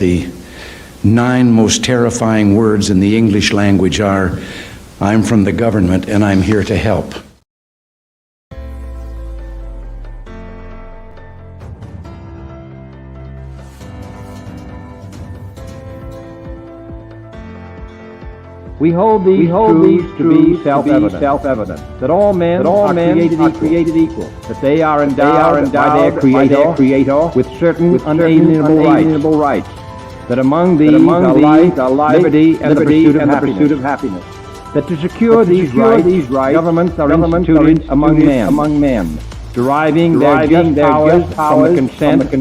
the 9 most terrifying words in the English language are, "I'm from the government and I'm here to help." We hold these truths to be self-evident, that all men are created equal, that they are endowed by their Creator with certain unalienable rights, that among these are life, liberty, and the pursuit of happiness, that to secure these rights, governments are instituted among men, deriving their just powers from the consent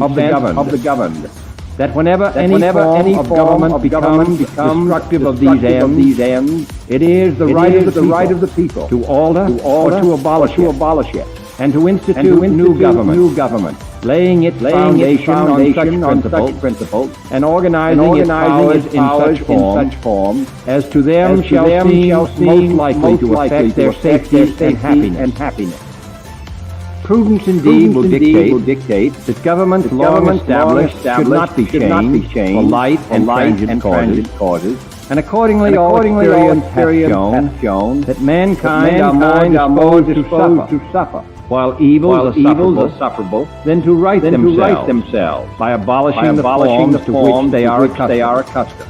of the governed. That whenever any form of government becomes destructive of these ends, it is the right of the people to alter or to abolish it, and to institute new government, laying its foundation on such principles, and organizing its powers in such form as to them shall seem most likely to affect their safety and happiness. Prudence indeed will dictate that governments long established should not be changed for light and transient causes, and accordingly all experience hath shown that mankind are more disposed to suffer, while evils are sufferable, than to right themselves by abolishing the forms to which they are accustomed.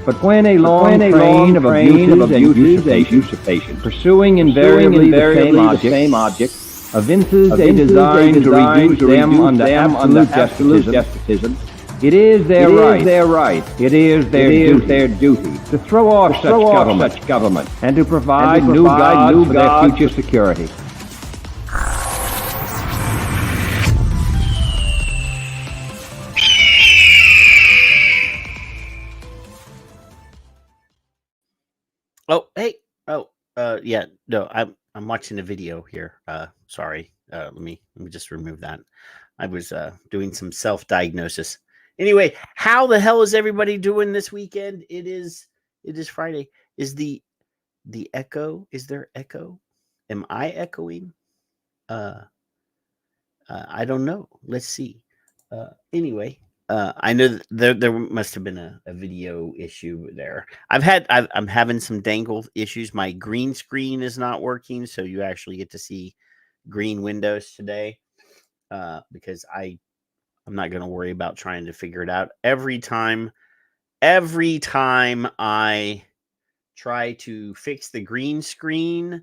But when a long train of abuses and usurpation, pursuing invariably the same object, evinces a design to reduce them under absolute despotism, it is their right, it is their duty to throw off such government and to provide new gods for their future security. Oh, hey. Oh, yeah. No, I'm watching a video here. Sorry. Let me just remove that. I was doing some self-diagnosis. Anyway, how the hell is everybody doing this weekend? It is Friday. Is the echo? Is there echo? Am I echoing? I don't know. Let's see. Anyway, I know that there must have been a video issue there. I'm having some dangle issues. My green screen is not working, so you actually get to see green windows today. Because I'm not going to worry about trying to figure it out. Every time I try to fix the green screen,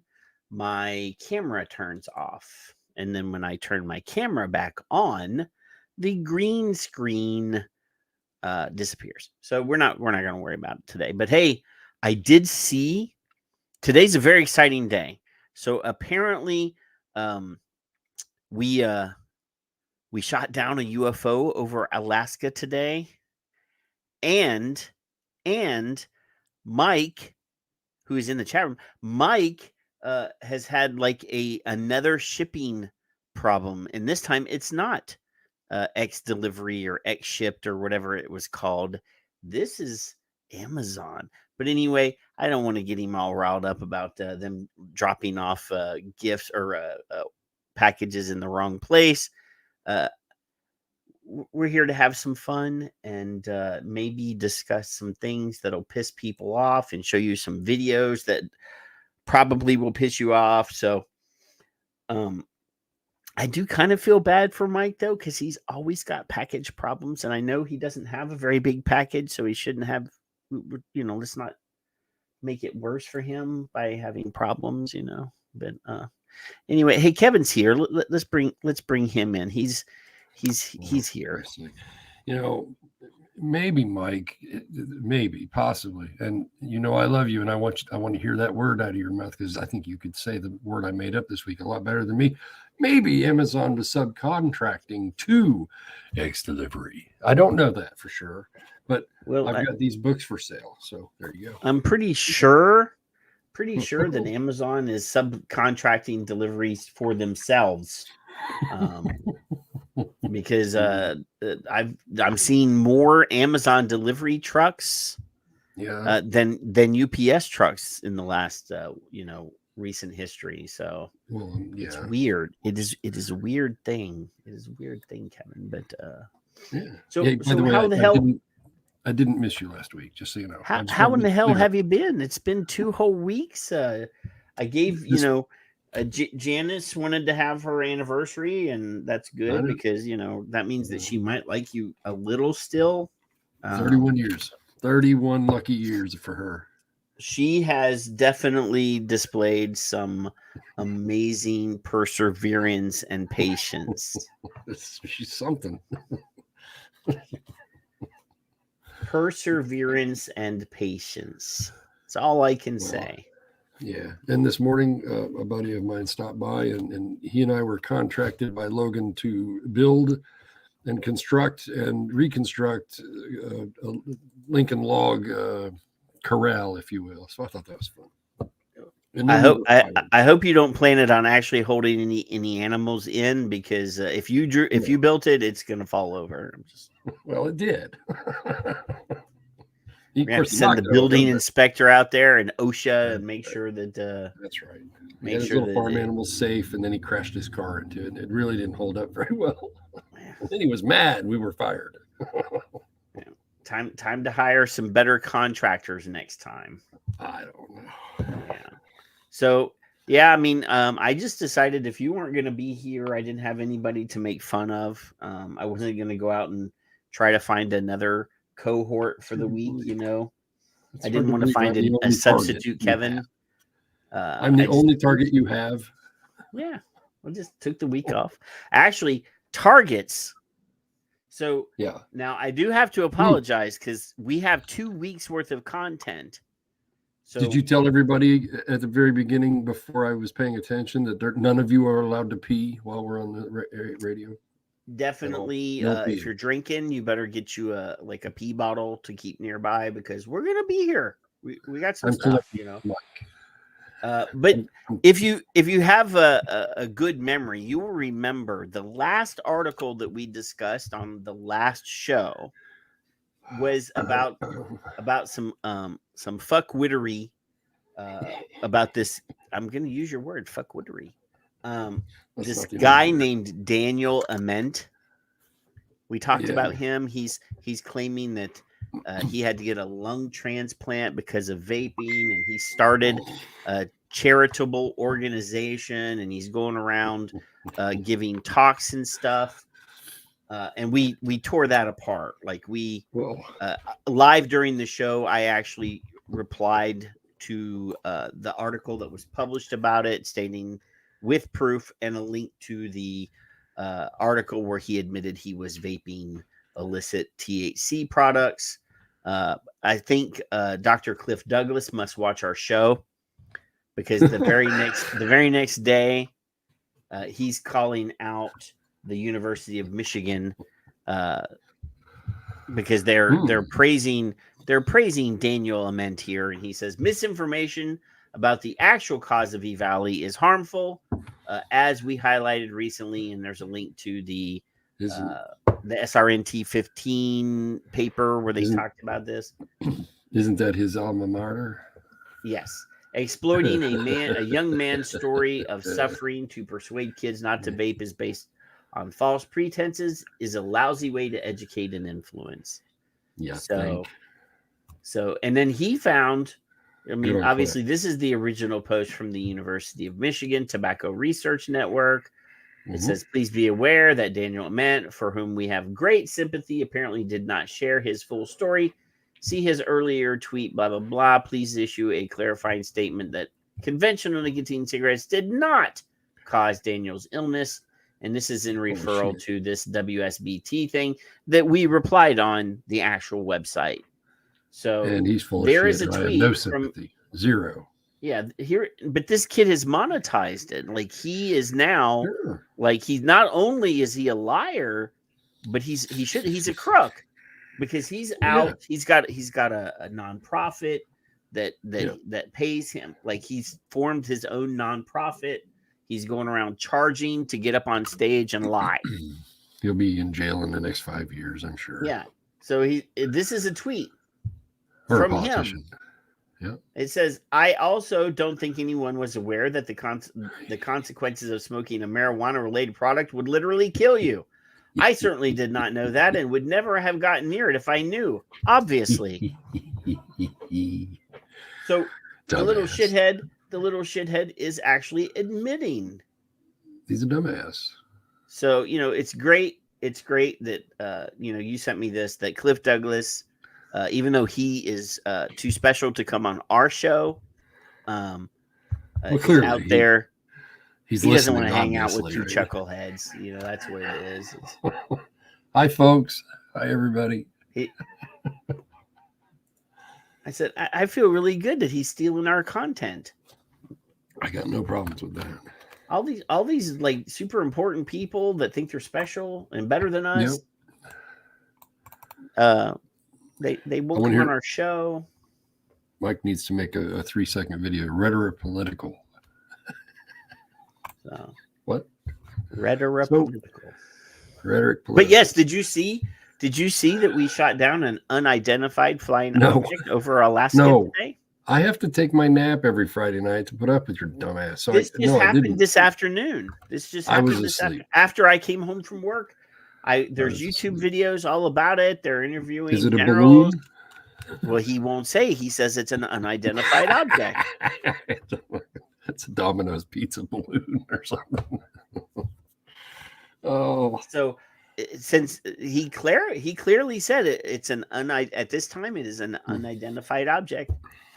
my camera turns off. And then when I turn my camera back on, the green screen disappears. So we're not going to worry about it today. But hey, I did see today's a very exciting day. So apparently, we shot down a UFO over Alaska today, and Mike, who is in the chat room, Mike has had like another shipping problem, and this time it's not X delivery or X shipped or whatever it was called. This is Amazon. But anyway, I don't want to get him all riled up about them dropping off gifts or packages in the wrong place. We're here to have some fun and maybe discuss some things that'll piss people off and show you some videos that probably will piss you off. So I do kind of feel bad for Mike, though, because he's always got package problems. And I know he doesn't have a very big package, so he shouldn't have, let's not make it worse for him by having problems, But anyway, hey, Kevin's here. Let's bring him in. He's here. Maybe Mike, maybe possibly, and I love you, and I want to hear that word out of your mouth, because I think you could say the word I made up this week a lot better than me. Maybe Amazon was subcontracting to X delivery. I don't know that for sure, but I've got these books for sale, so there you go. I'm pretty sure that Amazon is subcontracting deliveries for themselves. Because I'm seeing more Amazon delivery trucks than UPS trucks in the last recent history. So it's weird. It is a weird thing. It is a weird thing, Kevin. But So how the hell? I didn't miss you last week, just so you know. How in the hell have you been? It's been 2 whole weeks. I gave, Janice wanted to have her anniversary, and that's good because, that means that she might like you a little still. 31 years. 31 lucky years for her. She has definitely displayed some amazing perseverance and patience. She's something. Perseverance and patience. That's all I can say. Yeah. And this morning, a buddy of mine stopped by, and he and I were contracted by Logan to build and construct and reconstruct a Lincoln log corral, if you will. So I thought that was fun. I hope you don't plan it on actually holding any animals in, because if you built it, it's going to fall over. Well, it did. You have to send the building inspector out there and OSHA and make sure that. That's right. Make sure that farm animals safe, and then he crashed his car into it. And it really didn't hold up very well. And then he was mad. We were fired. Time to hire some better contractors next time. I don't know. Yeah. So yeah, I mean, I just decided if you weren't going to be here, I didn't have anybody to make fun of. I wasn't going to go out and try to find another cohort for the week. I didn't want to find a substitute Kevin. I'm the only target you have. Yeah, I just took the week off. Actually, targets. So yeah. Now I do have to apologize because we have 2 weeks worth of content. So did you tell everybody at the very beginning, before I was paying attention, that none of you are allowed to pee while we're on the radio? Definitely. If you're drinking, you better get you a pee bottle to keep nearby, because we're gonna be here. We got some stuff, But if you have a good memory, you will remember the last article that we discussed on the last show was about some fuckwittery about this. I'm going to use your word, fuckwittery. This guy named Daniel Ament. We talked about him. He's claiming that he had to get a lung transplant because of vaping, and he started a charitable organization, and he's going around giving talks and stuff. And we tore that apart. Live during the show, I actually replied to the article that was published about it, stating with proof and a link to the article where he admitted he was vaping illicit THC products. I think Dr. Cliff Douglas must watch our show, because the very next day he's calling out the University of Michigan because they're praising Daniel Ament here, and he says misinformation about the actual cause of E-Valley is harmful, as we highlighted recently, and there's a link to the SRNT 15 paper where they talked about this. Isn't that his alma mater? Yes. Exploiting a young man's story of suffering to persuade kids not to vape is based on false pretenses is a lousy way to educate and influence. Yeah. So, and then he found, obviously this is the original post from the University of Michigan Tobacco Research Network. It says, please be aware that Daniel Ament, for whom we have great sympathy, apparently did not share his full story. See his earlier tweet, blah, blah, blah. Please issue a clarifying statement that conventional nicotine cigarettes did not cause Daniel's illness. And this is in referral to this WSBT thing that we replied on the actual website. So and he's full there of is a shit. tweet. I have no sympathy. Zero. Yeah, but this kid has monetized it. He is now he's not only is he a liar, but he's a crook, because he's out. Yeah. He's got a nonprofit that pays him. He's formed his own nonprofit. He's going around charging to get up on stage and lie. He'll be in jail in the next 5 years, I'm sure. Yeah. So this is a tweet from him. Yeah. It says, I also don't think anyone was aware that the consequences of smoking a marijuana-related product would literally kill you. I certainly did not know that and would never have gotten near it if I knew, obviously. So the little shithead is actually admitting. He's a dumbass. So, it's great. It's great that, you sent me this, that Cliff Douglas, even though he is too special to come on our show, clearly, out there. He doesn't want to hang out with two chuckleheads. That's what it is. Hi, folks. Hi, everybody. I said, I feel really good that he's stealing our content. I got no problems with that. All these like super important people that think they're special and better than us. Yep. They won't come on our show. Mike needs to make a 3-second video. Rhetoric political. So, what? Rhetoric political. Rhetoric political. But yes, did you see that we shot down an unidentified flying object over Alaska today? I have to take my nap every Friday night to put up with your dumb ass. So this just happened this afternoon. This just happened this afternoon. After I came home from work. There's YouTube videos all about it. They're interviewing Is it generals. A balloon? Well, he won't say. He says it's an unidentified object. It's a Domino's pizza balloon or something. Oh. So since he clearly said it's at this time it is an unidentified object.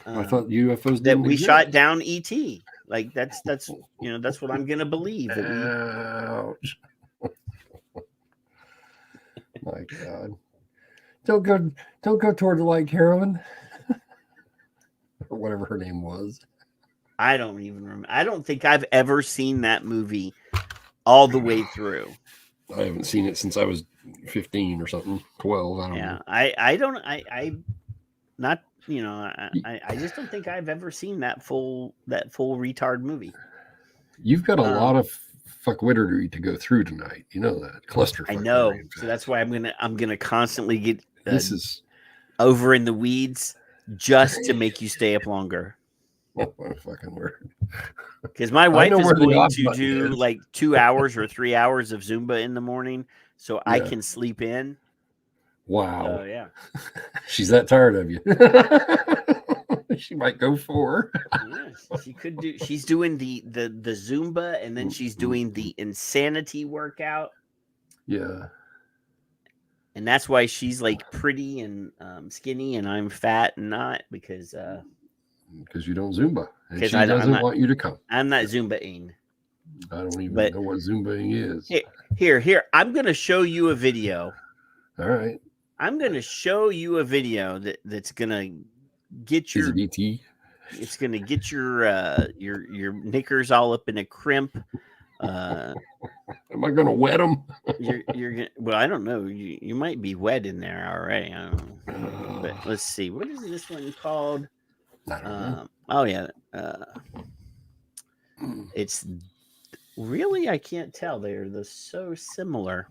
I thought UFOs that we shot down ET. Like that's that's what I'm gonna believe. Ouch. My God. Don't go toward the light, Carolyn. Or whatever her name was. I don't even remember. I don't think I've ever seen that movie all the way through. I haven't seen it since I was 15 or something, 12. I don't know. I just don't think I've ever seen that full retard movie. You've got a lot of fuckwittery to go through tonight. You know that cluster. I know. So that's why I'm gonna constantly get this is over in the weeds just to make you stay up longer. Oh, what a fucking word. Because my wife is going to do like 2 hours or 3 hours of Zumba in the morning so I can sleep in. Wow. Oh, yeah. She's that tired of you. She might go 4. Yeah, she could do. She's doing the Zumba and then she's doing the insanity workout. Yeah. And that's why she's like pretty and skinny and I'm fat and not because you don't Zumba. And she doesn't want you to come. I'm not Zumba-ing. I don't even know what Zumba-ing is. Here. I'm going to show you a video. All right. I'm going to show you a video that's going to get your... Is it ET? It's going to get your knickers all up in a crimp. Am I going to wet them? you're well, I don't know. You might be wet in there already. I don't know. But let's see. What is this one called? I don't know. Oh yeah. It's really, I can't tell. They're so similar.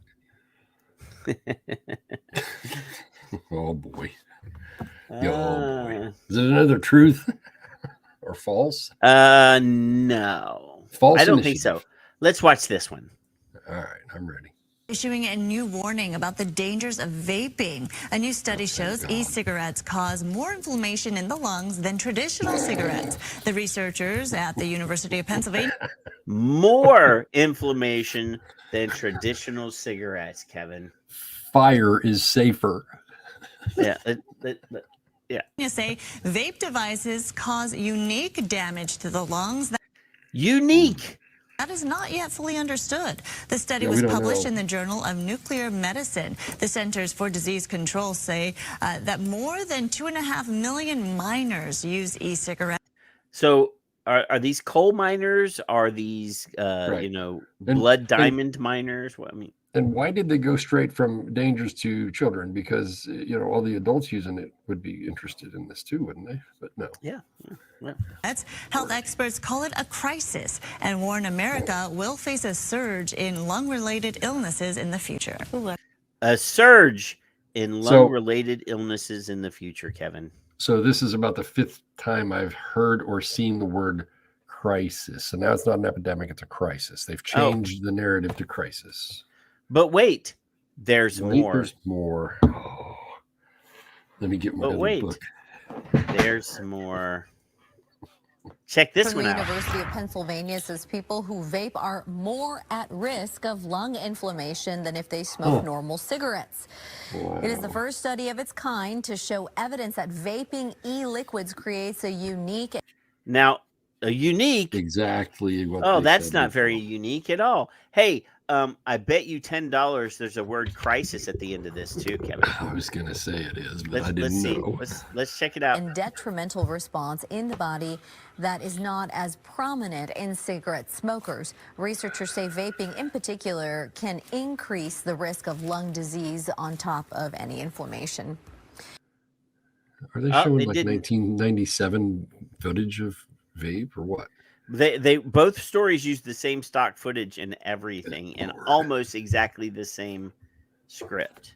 Oh boy. Oh boy. Is it another truth or false? No. False. I don't think so. Let's watch this one. All right, I'm ready. Issuing a new warning about the dangers of vaping. A new study shows e-cigarettes cause more inflammation in the lungs than traditional cigarettes. The researchers at the University of Pennsylvania. More inflammation than traditional cigarettes, Kevin. Fire is safer. Yeah. You say vape devices cause unique damage to the lungs. Unique. That is not yet fully understood. The study was published in the Journal of Nuclear Medicine. The Centers for Disease Control say that more than 2.5 million miners use e-cigarettes. So are these coal miners? Are these, blood diamond miners? What I mean. And why did they go straight from dangers to children? Because, all the adults using it would be interested in this too, wouldn't they? But no. Yeah. Health experts call it a crisis and warn America will face a surge in lung-related illnesses in the future. A surge in lung-related illnesses in the future, Kevin. So this is about the 5th time I've heard or seen the word crisis. And now it's not an epidemic, it's a crisis. They've changed the narrative to crisis. But wait, There's Wait, more. There's more. Oh, let me get my other book. There's more. Check this From one the out. University of Pennsylvania says people who vape are more at risk of lung inflammation than if they smoke normal cigarettes. Wow. It is the first study of its kind to show evidence that vaping e-liquids creates a unique. Now, a unique. Exactly what. Oh, they that's said not before. very unique at all. Hey, I bet you $10 there's a word crisis at the end of this too, Kevin. I was gonna say it is, but I Let's didn't see. know. Let's check it out. And detrimental response in the body that is not as prominent in cigarette smokers. Researchers say vaping in particular can increase the risk of lung disease on top of any inflammation. Are they showing like 1997 footage of vape or what? They both stories use the same stock footage and everything, and almost exactly the same script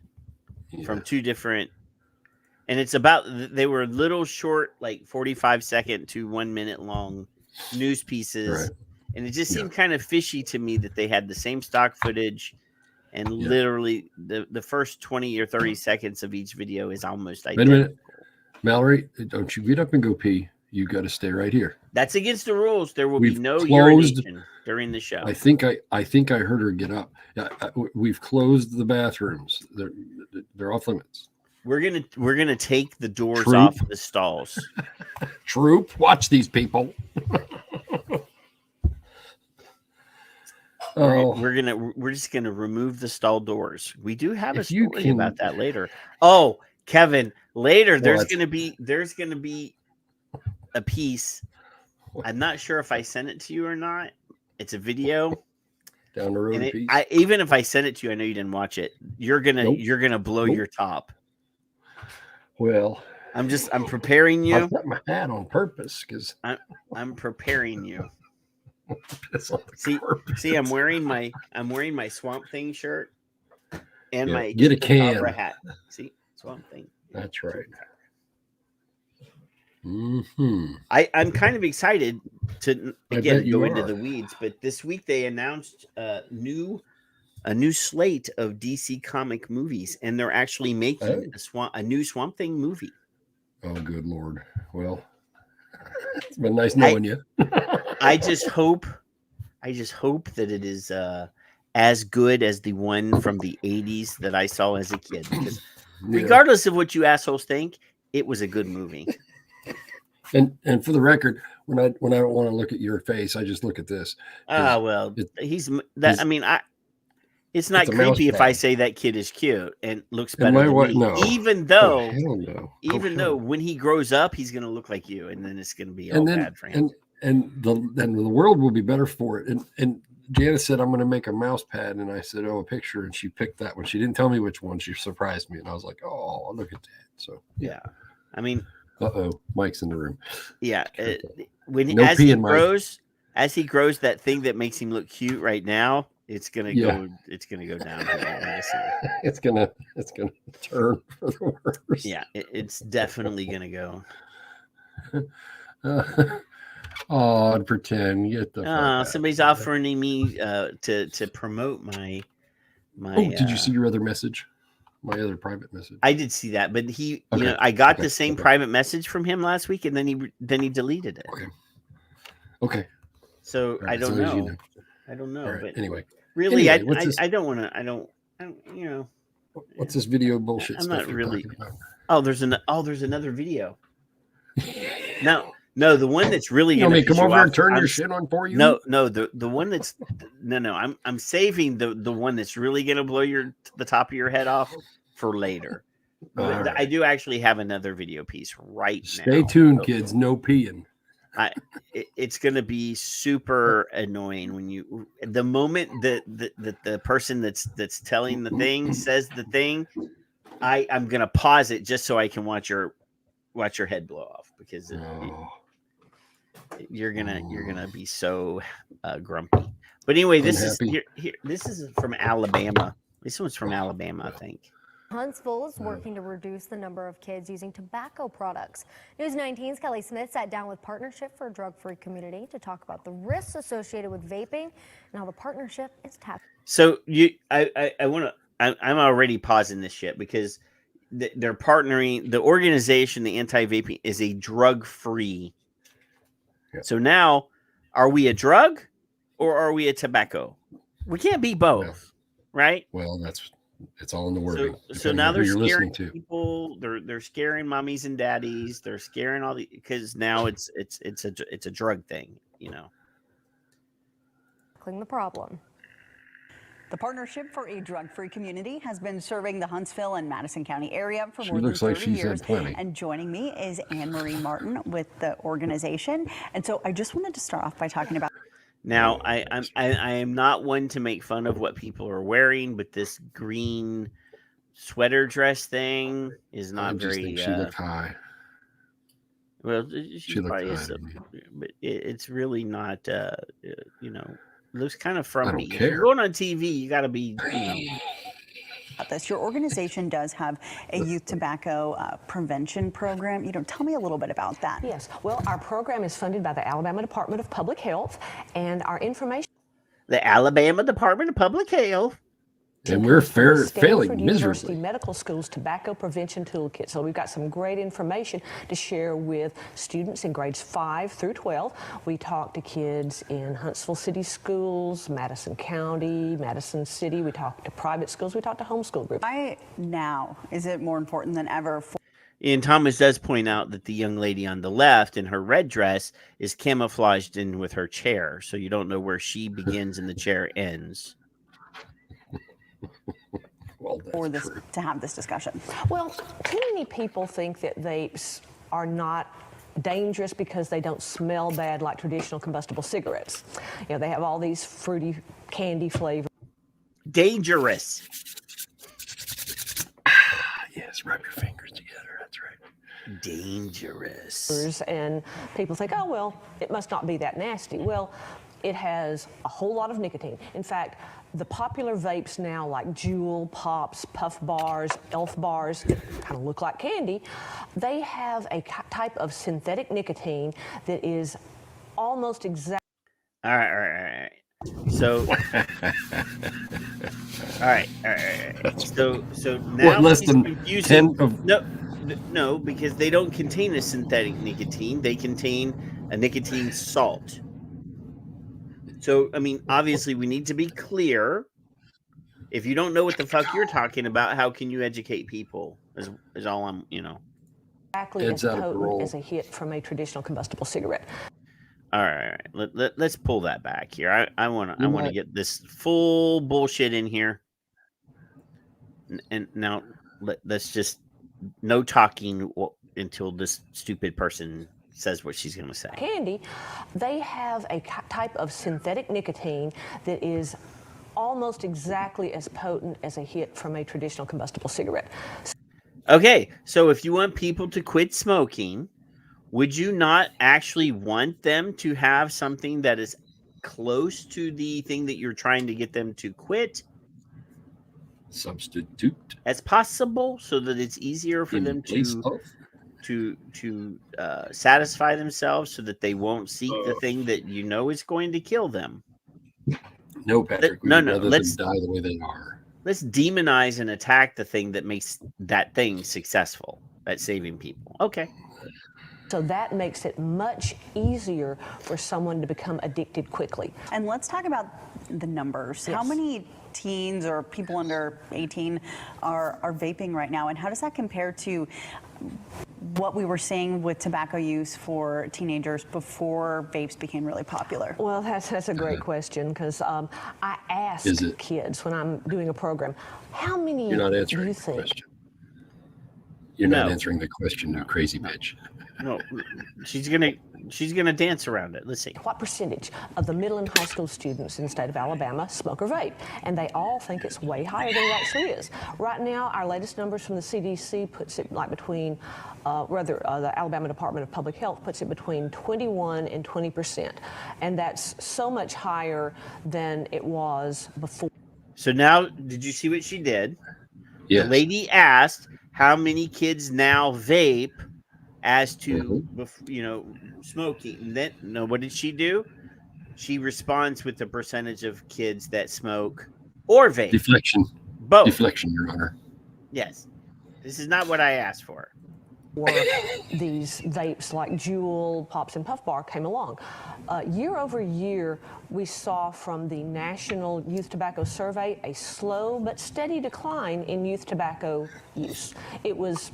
from two different. And it's about, they were little short, like 45-second to 1 minute long news pieces, Right. and it just seemed kind of fishy to me that they had the same stock footage, and literally the first 20 or 30 seconds of each video is almost identical. Wait a minute, Mallory, don't you get up and go pee. You got to stay right here. That's against the rules. There will be no closed, urination during the show. I think I heard her get up. We've closed the bathrooms. They're off limits. We're gonna take the doors off the stalls. Troop, watch these people. We're just gonna remove the stall doors. We do have a story about that later. Oh, Kevin, later there's gonna be a piece. I'm not sure if I sent it to you or not. It's a video. Down the road, piece. Even if I sent it to you, I know you didn't watch it. You're gonna blow your top. Well, I'm preparing you. I put my hat on purpose because I'm preparing you. See, I'm wearing my Swamp Thing shirt and my get a can hat. See, Swamp Thing. That's right. I'm kind of excited to again go into the weeds, but this week they announced a new slate of DC comic movies, and they're actually making a new Swamp Thing movie. Oh, good Lord! Well, it's been nice knowing you. I just hope that it is as good as the one from the 80s that I saw as a kid. Because regardless of what you assholes think, it was a good movie. And for the record, when I don't want to look at your face, I just look at this. It's not creepy if I say that kid is cute and looks better than me. No. Even though no. When he grows up, he's going to look like you, and then it's going to be all bad for him. And the world will be better for it. And Janice said, I'm going to make a mouse pad. And I said, a picture. And she picked that one. She didn't tell me which one. She surprised me. And I was like, oh, look at that. So, yeah. I mean, Mike's in the room. Yeah. As he grows that thing that makes him look cute right now, it's going to go down. It's going to turn for the worse. Yeah. It's definitely going to go. I'd pretend. Get the somebody's offering me to promote my. Did you see your other message? My other private message. I did see that, but I got the same private message from him last week, and then he deleted it. Okay. So I don't know. I don't know. Right. But anyway, really, I don't want to. I don't. What's this video bullshit? I'm not really. Oh, there's another video. No, the one that's really going to come over and turn your shit on for you. No, the one that's no. I'm saving the one that's really going to blow the top of your head off for later. Right. I do actually have another video piece right now. Stay tuned, kids. No peeing. It's going to be super annoying when the moment that the person that's telling the thing says the thing. I'm going to pause it just so I can watch your head blow off because. You're gonna be so grumpy. But anyway, this is from Alabama. This one's from Alabama, I think. Huntsville is working to reduce the number of kids using tobacco products. News 19's Kelly Smith sat down with Partnership for a Drug-Free Community to talk about the risks associated with vaping and how the partnership is tapped. So I want to I'm already pausing this shit because they're partnering. The organization, the anti-vaping, is a drug-free. Yeah. So now, are we a drug or are we a tobacco? We can't be both, right? Well, it's all in the wording. So now they're you're scaring listening to. people. They're scaring mommies and daddies. They're scaring all the because now it's a drug thing, you know. The problem. The Partnership for a Drug-Free Community has been serving the Huntsville and Madison County area for She more than looks like 30 she's had years. plenty. And joining me is Anne-Marie Martin with the organization. And so I just wanted to start off by talking about. Now, I am not one to make fun of what people are wearing, but this green sweater dress thing is not very. She looked high. Well, She looked probably high is, to me. but it's really not. You know, looks kind of frumpy. don't If care. you're going on TV, you got to be. You know. About this. Your organization does have a youth tobacco prevention program. Tell me a little bit about that. Yes. Well, our program is funded by the Alabama Department of Public Health, and our information. The Alabama Department of Public Health. And we're failing Stanford miserably. University Medical School's Tobacco Prevention Toolkit. So we've got some great information to share with students in grades 5 through 12. We talk to kids in Huntsville City Schools, Madison County, Madison City. We talk to private schools. We talk to homeschool groups. Why now is it more important than ever for And Thomas does point out that the young lady on the left in her red dress is camouflaged in with her chair. So you don't know where she begins and the chair ends. Well, that's true. to have this discussion? Well, too many people think that vapes are not dangerous because they don't smell bad like traditional combustible cigarettes. They have all these fruity candy flavors. Dangerous. Yes, rub your fingers together. That's right. Dangerous. And people think, oh, well, it must not be that nasty. Well, it has a whole lot of nicotine. In fact, the popular vapes now, like Juul, Pops, Puff Bars, Elf Bars, that kind of look like candy, they have a type of synthetic nicotine that is almost exact. All right. So, all right. So now What, less he's than confusing. 10 of... No, because they don't contain a synthetic nicotine. They contain a nicotine salt. So, I mean, obviously, we need to be clear. If you don't know what the fuck you're talking about, how can you educate people? Is all I'm, Exactly as potent as a hit from a traditional combustible cigarette. All right. Let's pull that back here. I want to get this full bullshit in here. And now let's just no talking until this stupid person says what she's going to say. Candy, they have a type of synthetic nicotine that is almost exactly as potent as a hit from a traditional combustible cigarette. Okay, so if you want people to quit smoking, would you not actually want them to have something that is close to the thing that you're trying to get them to quit? Substitute as possible, so that it's easier for them to satisfy themselves, so that they won't seek the thing that is going to kill them. No, Patrick. Let's die the way they are. Let's demonize and attack the thing that makes that thing successful at saving people. Okay. So that makes it much easier for someone to become addicted quickly. And let's talk about the numbers. Yes. How many teens or people under 18 are vaping right now, and how does that compare to what we were seeing with tobacco use for teenagers before vapes became really popular? Well, that's a great question, because I ask kids when I'm doing a program, how many do you think? You're not answering the question, you crazy bitch. No, she's gonna dance around it. Let's see. What percentage of the middle and high school students in the state of Alabama smoke or vape? And they all think it's way higher than it actually is. Right now, our latest numbers from the CDC puts it like between, the Alabama Department of Public Health puts it between 21 and 20%. And that's so much higher than it was before. So now, did you see what she did? Yeah. The lady asked how many kids now vape as to, smoking. And then, what did she do? She responds with the percentage of kids that smoke or vape. Deflection. Both. Deflection, Your Honor. Yes. This is not what I asked for. Or these vapes like Juul, Pops, and Puff Bar came along. Year over year, we saw from the National Youth Tobacco Survey a slow but steady decline in youth tobacco use. It was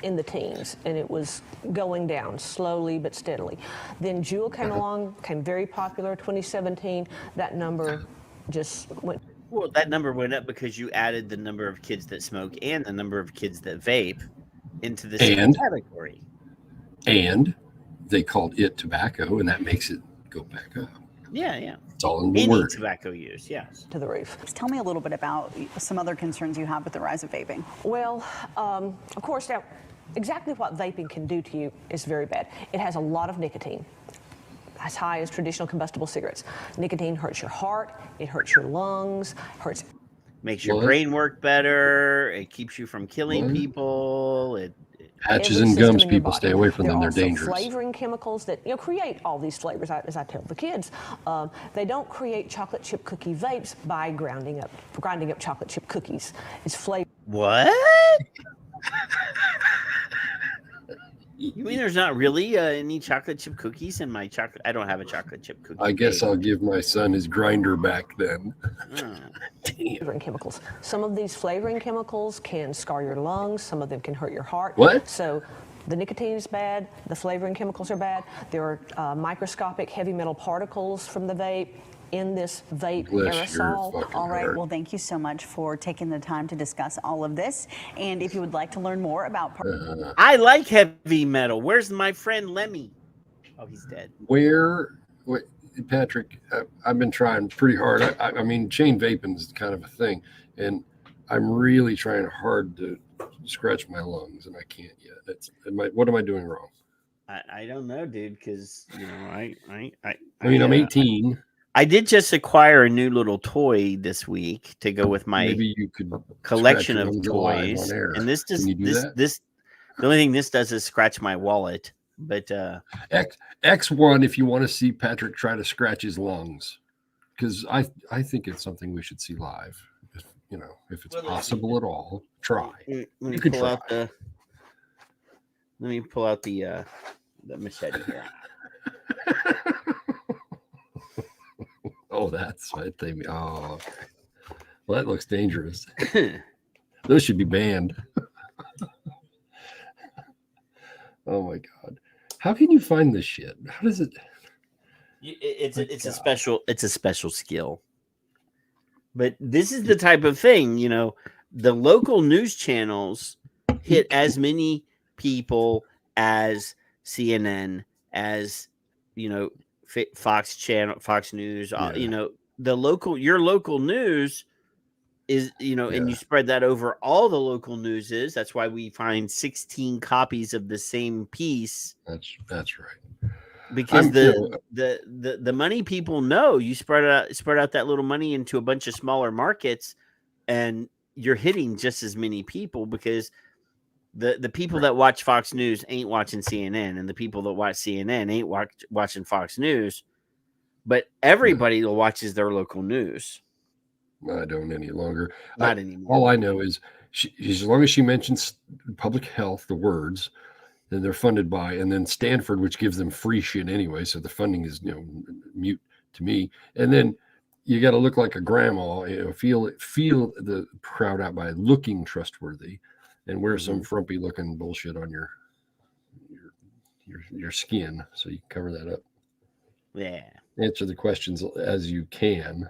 in the teens, and it was going down slowly but steadily. Then Juul came along, became very popular. 2017, that number just went. Well, that number went up because you added the number of kids that smoke and the number of kids that vape into the same category. And they called it tobacco, and that makes it go back up. Yeah, yeah. It's all in the Any word. tobacco use, yes. To the roof. Tell me a little bit about some other concerns you have with the rise of vaping. Well, of course, now, exactly what vaping can do to you is very bad. It has a lot of nicotine, as high as traditional combustible cigarettes. Nicotine hurts your heart, it hurts your lungs, hurts. Makes your brain work better. It keeps you from killing people. Patches and gums, people stay away from them. They're dangerous. Flavoring chemicals that create all these flavors. As I tell the kids, they don't create chocolate chip cookie vapes by grinding up chocolate chip cookies. It's flavor. What? You mean there's not really any chocolate chip cookies in my chocolate? I don't have a chocolate chip cookie. I guess I'll give my son his grinder back then. Flavoring chemicals. Some of these flavoring chemicals can scar your lungs. Some of them can hurt your heart. What? So the nicotine is bad. The flavoring chemicals are bad. There are microscopic heavy metal particles from the vape in this vape aerosol. All right, well, thank you so much for taking the time to discuss all of this. And if you would like to learn more about... I like heavy metal. Where's my friend Lemmy? Oh, he's dead. Patrick, I've been trying pretty hard. I mean, chain vaping is kind of a thing. And I'm really trying hard to scratch my lungs, and I can't yet. What am I doing wrong? I don't know, dude, because, I'm 18. I did just acquire a new little toy this week to go with my collection of toys. And this does the only thing this does is scratch my wallet. But X1 if you want to see Patrick try to scratch his lungs. Because I think it's something we should see live. If it's possible at all, try. Let me pull out the machete here. Oh, that's what they mean. Oh, okay. Well, that looks dangerous. Those should be banned. Oh my God. How can you find this shit? How does it? It's a special skill. But this is the type of thing, the local news channels hit as many people as CNN, as Fox News, your local news is, and you spread that over all the local newses. That's why we find 16 copies of the same piece. That's right. Because the money people know, you spread out that little money into a bunch of smaller markets, and you're hitting just as many people, because the people that watch Fox News ain't watching CNN, and the people that watch CNN ain't watching Fox News, but everybody watches their local news. I don't any longer. Not anymore. All I know is as long as she mentions public health, the words, then they're funded by, and then Stanford, which gives them free shit anyway, so the funding is mute to me. And then you got to look like a grandma, feel the crowd out by looking trustworthy, and wear some frumpy looking bullshit on your skin so you can cover that up. Yeah. Answer the questions as you can.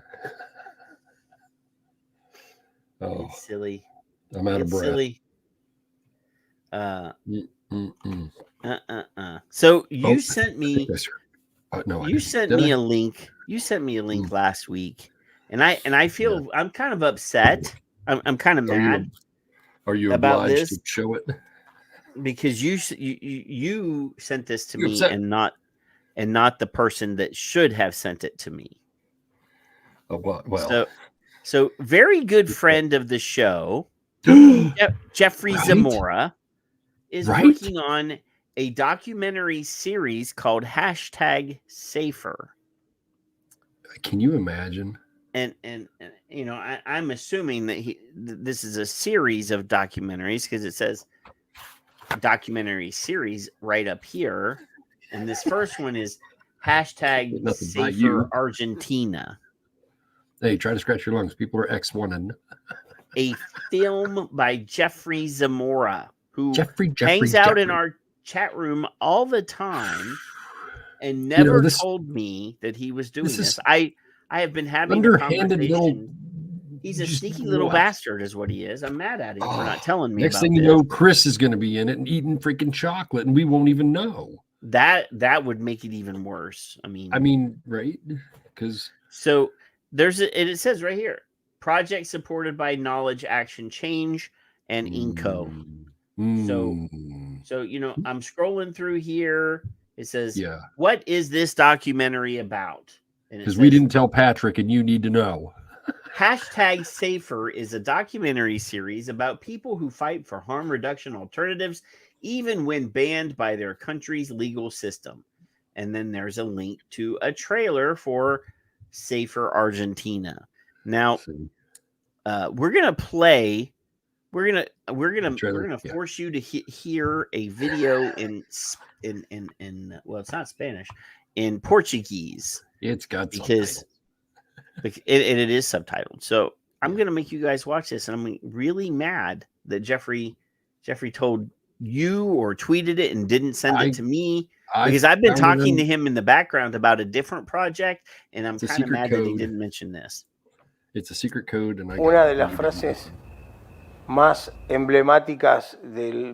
Oh, it's silly. I'm out of breath. Silly. So you sent me. You sent me a link. You sent me a link last week, and I feel I'm kind of upset. I'm kind of mad. Are you about obliged this to show it? Because you sent this to me, and not the person that should have sent it to me. Oh well. So very good friend of the show, Jeffrey Zamora, is working on a documentary series called #Safer. Can you imagine? and you know, I'm assuming that this is a series of documentaries because it says documentary series right up here, and this first one is hashtag Nothing by Safer you. Argentina. Hey, try to scratch your lungs. People are X1 A film by Jeffrey Zamora, who Jeffrey hangs out in our chat room all the time and never told me that he was doing this. I have been having a conversation. He's a sneaky little bastard is what he is. I'm mad at him for not telling me next about thing you this. know, Chris is going to be in it and eating freaking chocolate, and we won't even know. That would make it even worse. I mean, right? Because so it says right here, project supported by Knowledge Action Change and Inco. So you know, I'm scrolling through here. It says, what is this documentary about? Because we didn't tell Patrick, and you need to know. Hashtag Safer is a documentary series about people who fight for harm reduction alternatives, even when banned by their country's legal system. And then there's a link to a trailer for Safer Argentina. Now, we're gonna play. We're gonna force you to hear a video in well, it's not Spanish, in Portuguese. It's got because it is subtitled. So I'm gonna make you guys watch this, and I'm really mad that Jeffrey told you or tweeted it and didn't send it to me, because I've been talking to him in the background about a different project, and I'm kind of mad that he didn't mention this. It's a secret code, and una de las frases más emblemáticas del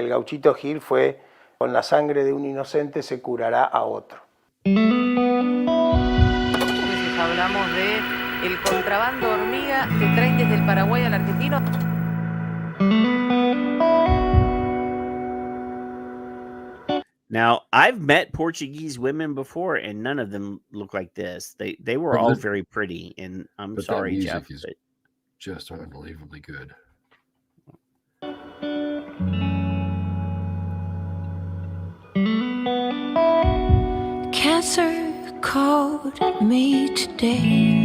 gauchito Gil fue: con la sangre de un inocente se curará a otro. Hablamos de el contrabando hormiga que traen desde el Paraguay al argentino. Now, I've met Portuguese women before, and none of them look like this. They were all very pretty, and I'm sorry, Jeff. Is just unbelievably good. Cancer called me today.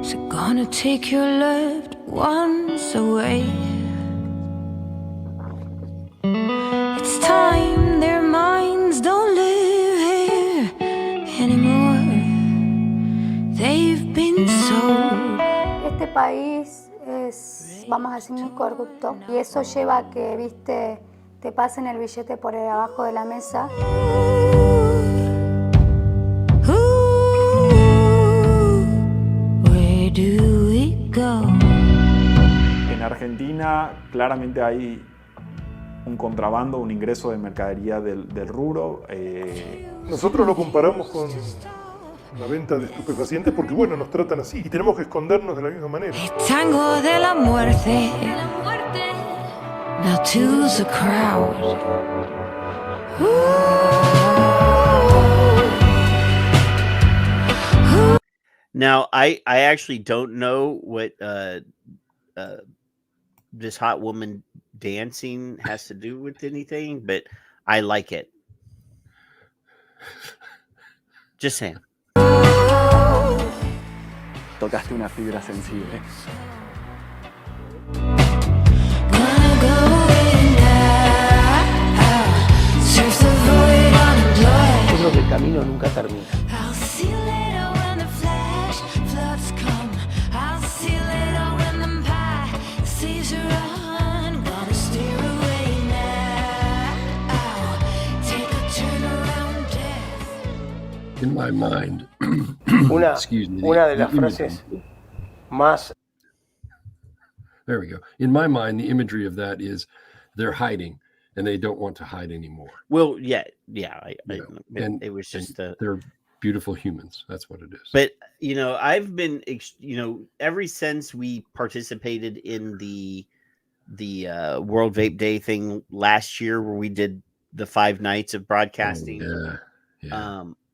So gonna take your loved ones away. It's time their minds don't live here anymore. They've been sold. Este país es, vamos a decir, muy corrupto, y eso lleva a que, viste, te pasen el billete por el abajo de la mesa. Where do we go? En Argentina claramente hay un contrabando, un ingreso de mercadería del rubro. Nosotros lo comparamos con la venta de estupefacientes porque, bueno, nos tratan así y tenemos que escondernos de la misma manera. Tango de la muerte. Now to the crowd. Now, I actually don't know what this hot woman dancing has to do with anything, but I like it. Just saying. Tocaste una fibra sensible. Yo creo que el camino nunca termina. In my mind, una de las frases más. There we go. In my mind, the imagery of that is they're hiding and they don't want to hide anymore. Well, yeah. It was just they're beautiful humans. That's what it is. But you know, I've been, ever since we participated in the World Vape Day thing last year, where we did the 5 nights of broadcasting.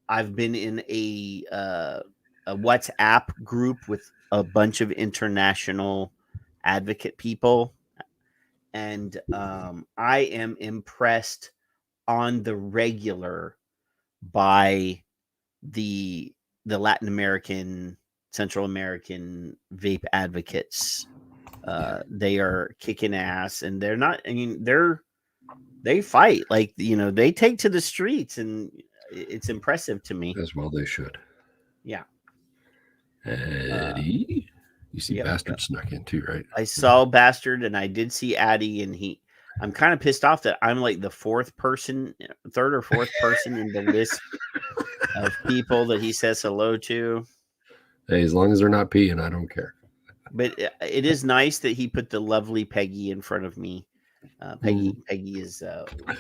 I've been in a WhatsApp group with a bunch of international advocate people, and I am impressed on the regular by the Latin American, Central American vape advocates. They are kicking ass, and they're not. I mean, they fight, like, they take to the streets, and it's impressive to me. As well they should. Yeah. Eddie, you see, Bastard snuck in too, right? I saw Bastard, and I did see Addie, and I'm kind of pissed off that I'm like the third or fourth person in the list of people that he says hello to. Hey, as long as they're not peeing, I don't care. But it is nice that he put the lovely Peggy in front of me. Peggy is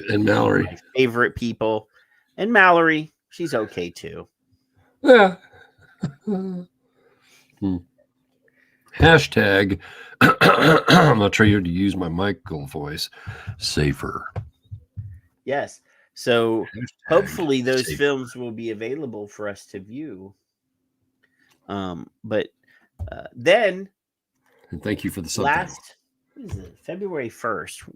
and Mallory, my favorite people, and Mallory, she's okay too. Yeah. Hashtag, I'm not trying to use my Michael voice, safer. Yes. So hopefully those films will be available for us to view. But then, and thank you for the subtitle. What is it? February 1st.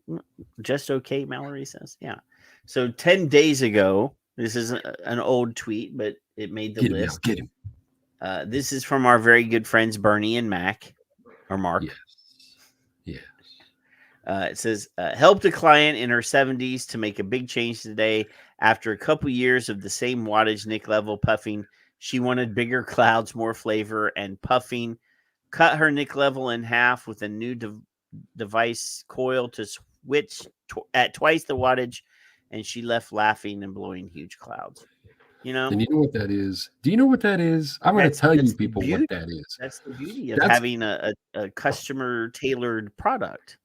Just okay, Mallory says. Yeah. So 10 days ago, this is an old tweet, but it made the list. Get him. This is from our very good friends Bernie and Marc. Yes. It says, helped a client in her 70s to make a big change today. After a couple years of the same wattage nic level puffing, she wanted bigger clouds, more flavor, and puffing. Cut her nic level in half with a new device coil to switch at twice the wattage, and she left laughing and blowing huge clouds. And you know what that is? Do you know what that is? I'm going to tell you people what that is. That's the beauty of having a customer tailored product.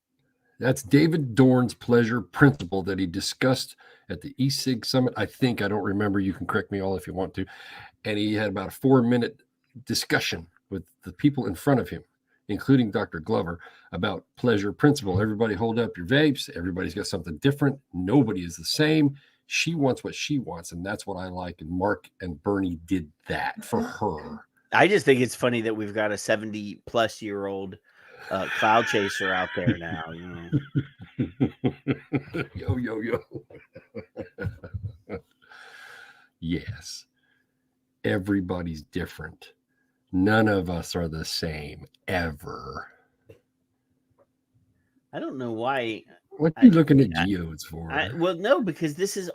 That's David Dorn's pleasure principle that he discussed at the eSig Summit. I don't remember. You can correct me all if you want to. And he had about a 4-minute discussion with the people in front of him, including Dr. Glover, about pleasure principle. Everybody hold up your vapes. Everybody's got something different. Nobody is the same. She wants what she wants, and that's what I like. And Mark and Bernie did that for her. I just think it's funny that we've got a 70-plus-year-old cloud chaser out there now. Yo. Yes. Everybody's different. None of us are the same ever. I don't know why. What are you looking at geodes for? Well, no, because this is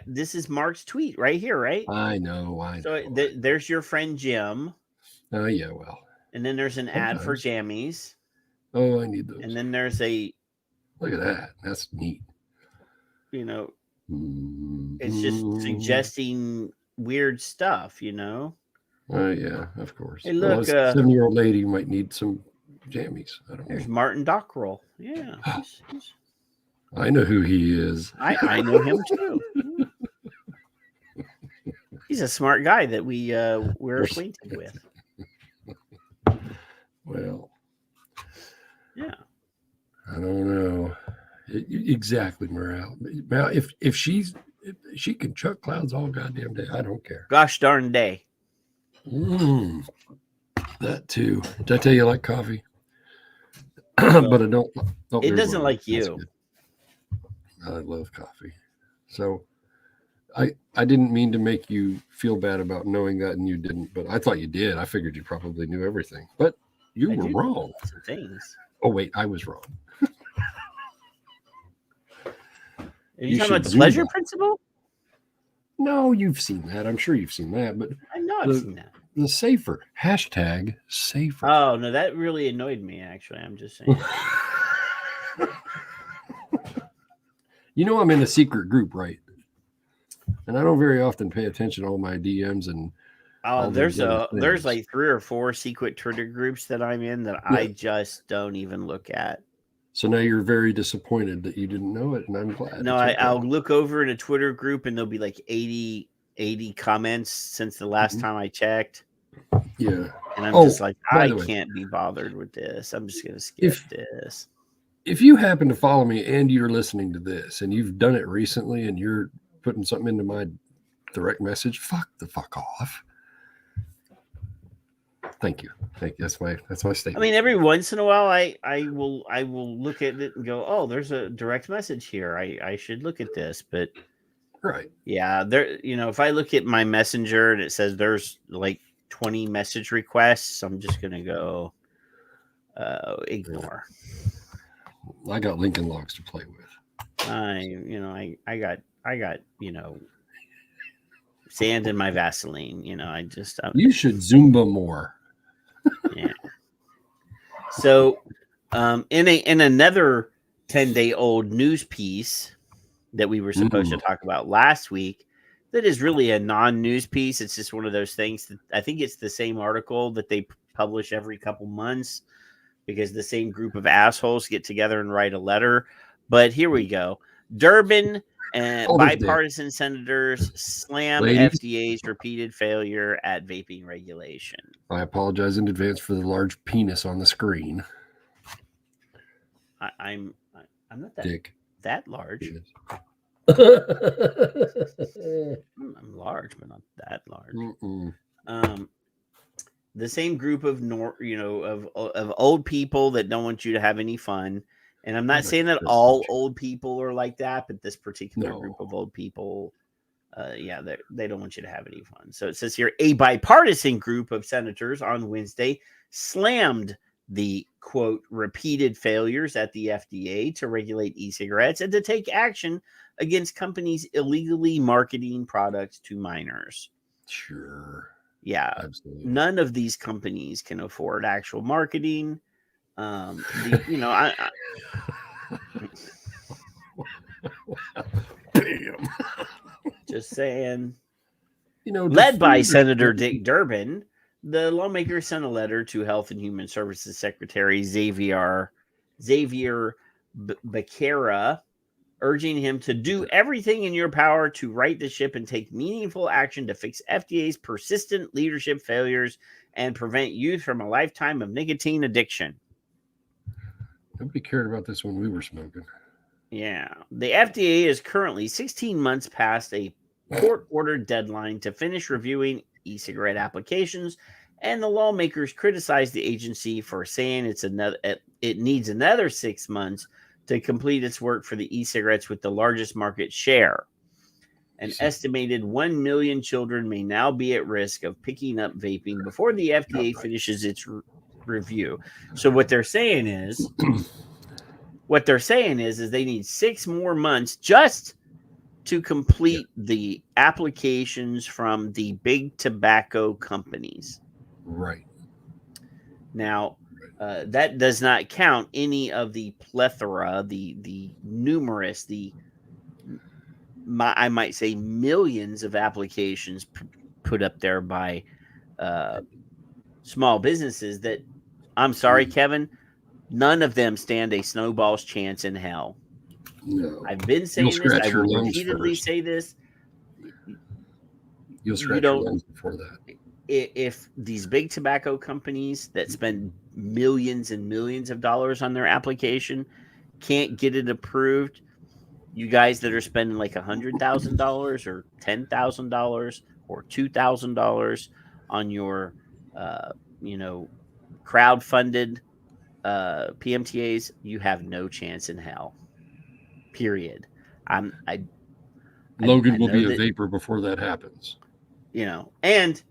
this is Mark's tweet right here, right? I know. So there's your friend Jim. Oh yeah, well. And then there's an ad for jammies. Oh, I need those. And then there's a. Look at that. That's neat. It's just suggesting weird stuff. Oh yeah, of course. Hey, look, a 7-year-old lady might need some jammies. I don't know. There's Martin Dockrell. Yeah. I know who he is. I know him too. He's a smart guy that we're acquainted with. Well. Yeah. I don't know. Exactly, Morale. If she can chuck clouds all goddamn day, I don't care. Gosh darn day. That too. Did I tell you I like coffee? But I don't. It doesn't like you. I love coffee. So I didn't mean to make you feel bad about knowing that, and you didn't, but I thought you did. I figured you probably knew everything, but you were wrong. Some things. Oh wait, I was wrong. Are you talking about the pleasure principle? No, you've seen that. I'm sure you've seen that, but I know I've seen that. The safer hashtag safer. Oh no, that really annoyed me. Actually, I'm just saying. I'm in a secret group, right? And I don't very often pay attention to all my DMs and. There's like 3 or 4 secret Twitter groups that I'm in that I just don't even look at. So now you're very disappointed that you didn't know it, and I'm glad. No, I'll look over in a Twitter group, and there'll be like 80 comments since the last time I checked. Yeah. And I'm just like, I can't be bothered with this. I'm just going to skip this. If you happen to follow me and you're listening to this, and you've done it recently, and you're putting something into my direct message, fuck off. Thank you. That's my statement. I mean, every once in a while, I will look at it and go, "Oh, there's a direct message here. I should look at this." But Right. Yeah, there. If I look at my messenger and it says there's like 20 message requests, I'm just gonna go ignore. I got Lincoln Logs to play with. I got sand in my Vaseline. You should Zumba more. Yeah. So, in another 10-day-old news piece that we were supposed to talk about last week, that is really a non-news piece. It's just one of those things that I think it's the same article that they publish every couple months because the same group of assholes get together and write a letter. But here we go. Durbin and bipartisan senators slam FDA's repeated failure at vaping regulation. I apologize in advance for the large penis on the screen. I'm not that large. I'm large, but not that large. The same group of of old people that don't want you to have any fun. And I'm not saying that all old people are like that, but this particular group of old people, they don't want you to have any fun. So it says here, a bipartisan group of senators on Wednesday slammed the, quote, repeated failures at the FDA to regulate e-cigarettes and to take action against companies illegally marketing products to minors. Sure. Yeah. Absolutely. None of these companies can afford actual marketing. Damn. Just saying. Led by Senator Dick Durbin, the lawmakers sent a letter to Health and Human Services Secretary Xavier Becerra, urging him to do everything in your power to right the ship and take meaningful action to fix FDA's persistent leadership failures and prevent youth from a lifetime of nicotine addiction. Nobody cared about this when we were smoking. Yeah. The FDA is currently 16 months past a court-ordered deadline to finish reviewing e-cigarette applications, and the lawmakers criticized the agency for saying it needs another 6 months to complete its work for the e-cigarettes with the largest market share. An estimated 1 million children may now be at risk of picking up vaping before the FDA finishes its review. So what they're saying is they need 6 more months just to complete the applications from the big tobacco companies. Right. Now, that does not count any of the plethora, the numerous, I might say millions of applications put up there by small businesses that, I'm sorry, Kevin, none of them stand a snowball's chance in hell. No. I've been saying this. I will repeatedly say this. You'll scratch your lungs before that. If these big tobacco companies that spend millions and millions of dollars on their application can't get it approved, you guys that are spending like $100,000 or $10,000 or $2,000 on your, crowd-funded PMTAs, you have no chance in hell. Period. Logan will be a vapor before that happens. And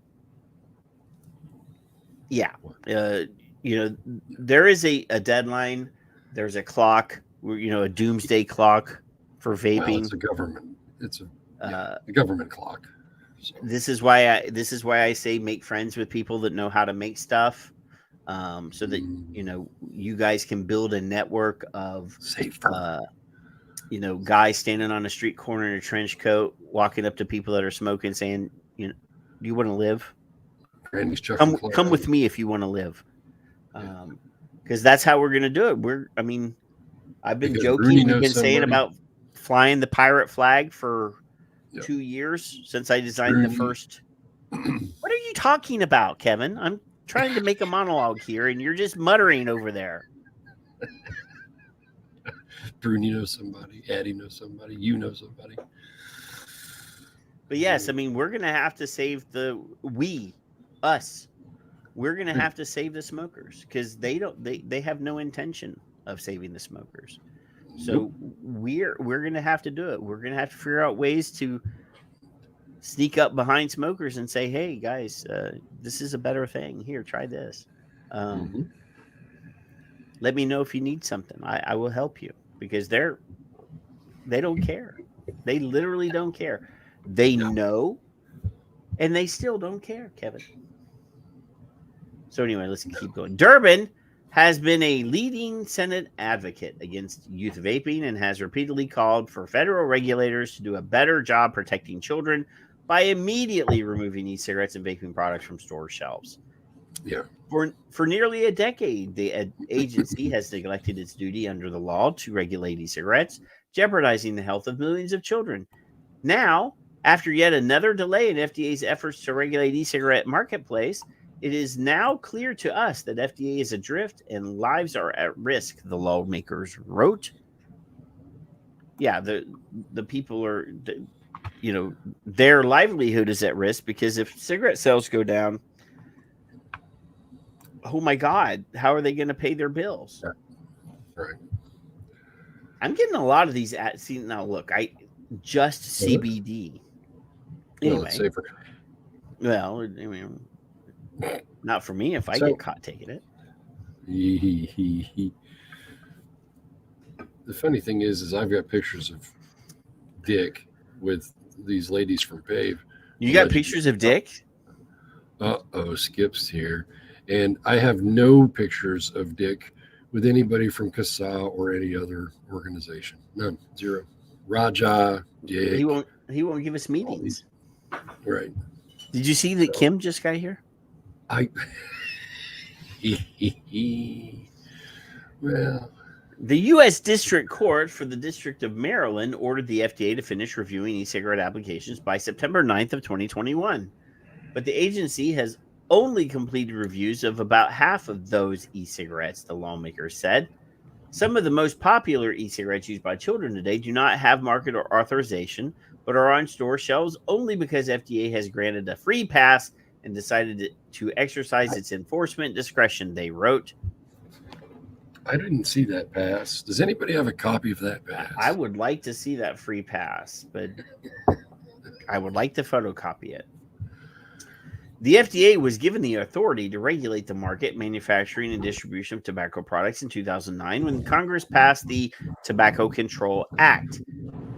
yeah, there is a deadline. There's a clock, a doomsday clock for vaping. Well, it's a government. It's a government clock. So. This is why I say make friends with people that know how to make stuff, so that you guys can build a network of guys standing on a street corner in a trench coat, walking up to people that are smoking, saying, do you want to live? Come with me if you want to live. Because that's how we're going to do it. I've been joking. We've been saying about flying the pirate flag for 2 years since I designed the first. What are you talking about, Kevin? I'm trying to make a monologue here, and you're just muttering over there. Bruni knows somebody. Addie knows somebody. You know somebody. But yes, we're going to have to save us. We're going to have to save the smokers because they have no intention of saving the smokers. So we're going to have to do it. We're going to have to figure out ways to sneak up behind smokers and say, "Hey guys, this is a better thing. Here, try this. Let me know if you need something. I will help you," because they don't care. They literally don't care. They know, and they still don't care, Kevin. So anyway, let's keep going. Durbin has been a leading Senate advocate against youth vaping and has repeatedly called for federal regulators to do a better job protecting children by immediately removing e-cigarettes and vaping products from store shelves. Yeah. For nearly a decade, the agency has neglected its duty under the law to regulate e-cigarettes, jeopardizing the health of millions of children. Now, after yet another delay in FDA's efforts to regulate e-cigarette marketplace, it is now clear to us that FDA is adrift and lives are at risk, the lawmakers wrote. Yeah, the people are, their livelihood is at risk because if cigarette sales go down, oh my God, how are they going to pay their bills? Right. I'm getting a lot of these ads. See, now look, just CBD. Anyway, Well, it's safer. Well, I mean, not for me if I get caught taking it. The funny thing is I've got pictures of Dick with these ladies from Babe. You got pictures of Dick? Skip's here. And I have no pictures of Dick with anybody from CASA or any other organization. None. Zero. Raja, Dick. He won't give us meetings. Right. Did you see that Kim just got here? Well, the U.S. District Court for the District of Maryland ordered the FDA to finish reviewing e-cigarette applications by September 9th of 2021. But the agency has only completed reviews of about half of those e-cigarettes, the lawmakers said. Some of the most popular e-cigarettes used by children today do not have market or authorization, but are on store shelves only because FDA has granted a free pass and decided to exercise its enforcement discretion, they wrote. I didn't see that pass. Does anybody have a copy of that pass? I would like to see that free pass, but I would like to photocopy it. The FDA was given the authority to regulate the market, manufacturing, and distribution of tobacco products in 2009 when Congress passed the Tobacco Control Act,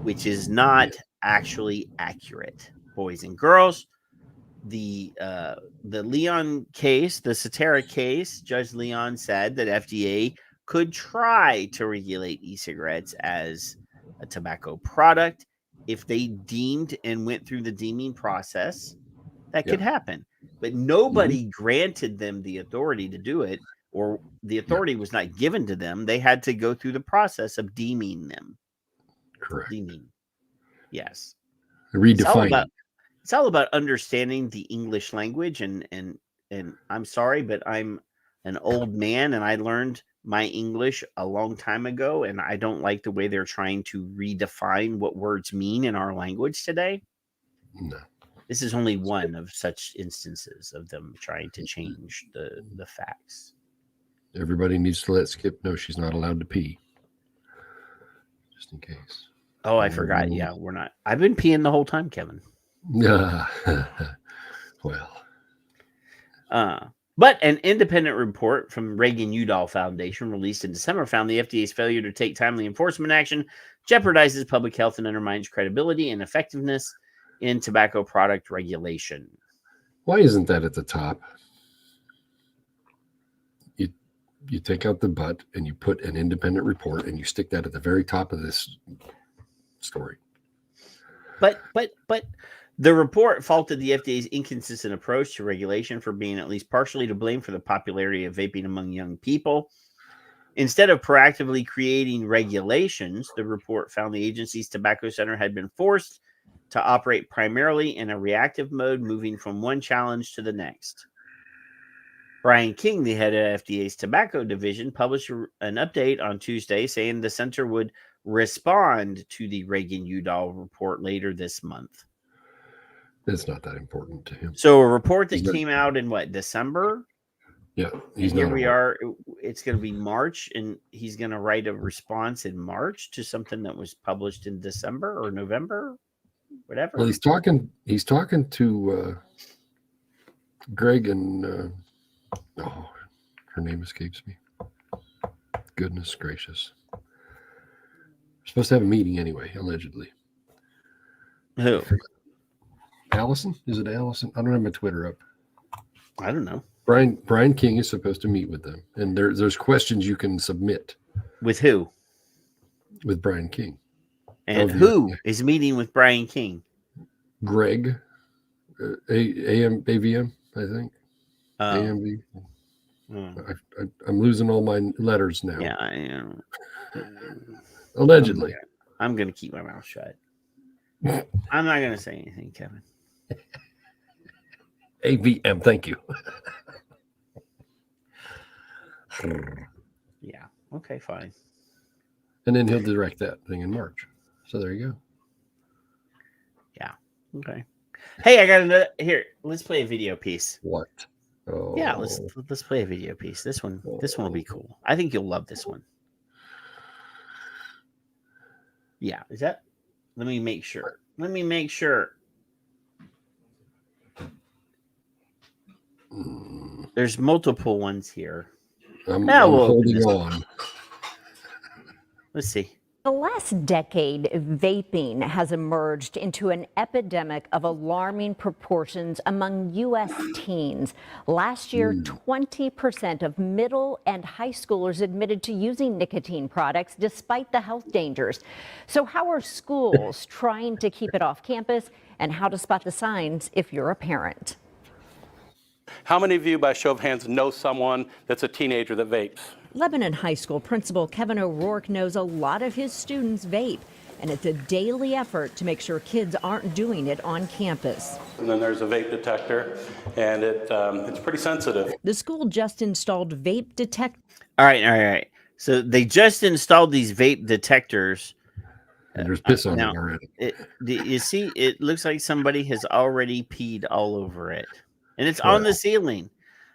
which is not actually accurate. Boys and girls, the Leon case, the Cetera case, Judge Leon said that FDA could try to regulate e-cigarettes as a tobacco product if they deemed and went through the deeming process. That could happen, but nobody granted them the authority to do it, or the authority was not given to them. They had to go through the process of deeming them. Correct. Deeming. Yes. Redefining. It's all about understanding the English language, and I'm sorry, but I'm an old man, and I learned my English a long time ago, and I don't like the way they're trying to redefine what words mean in our language today. No. This is only one of such instances of them trying to change the facts. Everybody needs to let Skip know she's not allowed to pee. Just in case. Oh, I forgot. Yeah, we're not. I've been peeing the whole time, Kevin. Well. But an independent report from Reagan-Udall Foundation released in December found the FDA's failure to take timely enforcement action jeopardizes public health and undermines credibility and effectiveness in tobacco product regulation. Why isn't that at the top? You take out the but and you put an independent report and you stick that at the very top of this story. But the report faulted the FDA's inconsistent approach to regulation for being at least partially to blame for the popularity of vaping among young people. Instead of proactively creating regulations, the report found the agency's tobacco center had been forced to operate primarily in a reactive mode, moving from one challenge to the next. Brian King, the head of FDA's tobacco division, published an update on Tuesday saying the center would respond to the Reagan-Udall report later this month. It's not that important to him. So a report that came out in December? Yeah, and here we are. It's going to be March, and he's going to write a response in March to something that was published in December or November, whatever. Well, he's talking to Greg and her name escapes me. Goodness gracious. We're supposed to have a meeting anyway, allegedly. Who? Allison? Is it Allison? I don't have my Twitter up. I don't know. Brian King is supposed to meet with them, and there's questions you can submit. With who? With Brian King. And who is meeting with Brian King? Greg, AVM, I think. AMV. I'm losing all my letters now. Yeah, I am. Allegedly. I'm going to keep my mouth shut. I'm not going to say anything, Kevin. AVM, thank you. Yeah. Okay, fine. And then he'll direct that thing in March. So there you go. Yeah. Okay. Hey, I got another here. Let's play a video piece. What? Oh. Yeah, let's play a video piece. This one will be cool. I think you'll love this one. Yeah, is that? Let me make sure. There's multiple ones here. I'm holding on. Let's see. The last decade, vaping has emerged into an epidemic of alarming proportions among U.S. teens. Last year, 20% of middle and high schoolers admitted to using nicotine products despite the health dangers. So how are schools trying to keep it off campus, and how to spot the signs if you're a parent? How many of you, by show of hands, know someone that's a teenager that vapes? Lebanon High School Principal Kevin O'Rourke knows a lot of his students vape, and it's a daily effort to make sure kids aren't doing it on campus. And then there's a vape detector, and it's pretty sensitive. The school just installed vape detectors. All right. So they just installed these vape detectors. And there's piss on it already. You see, it looks like somebody has already peed all over it. And it's on the ceiling.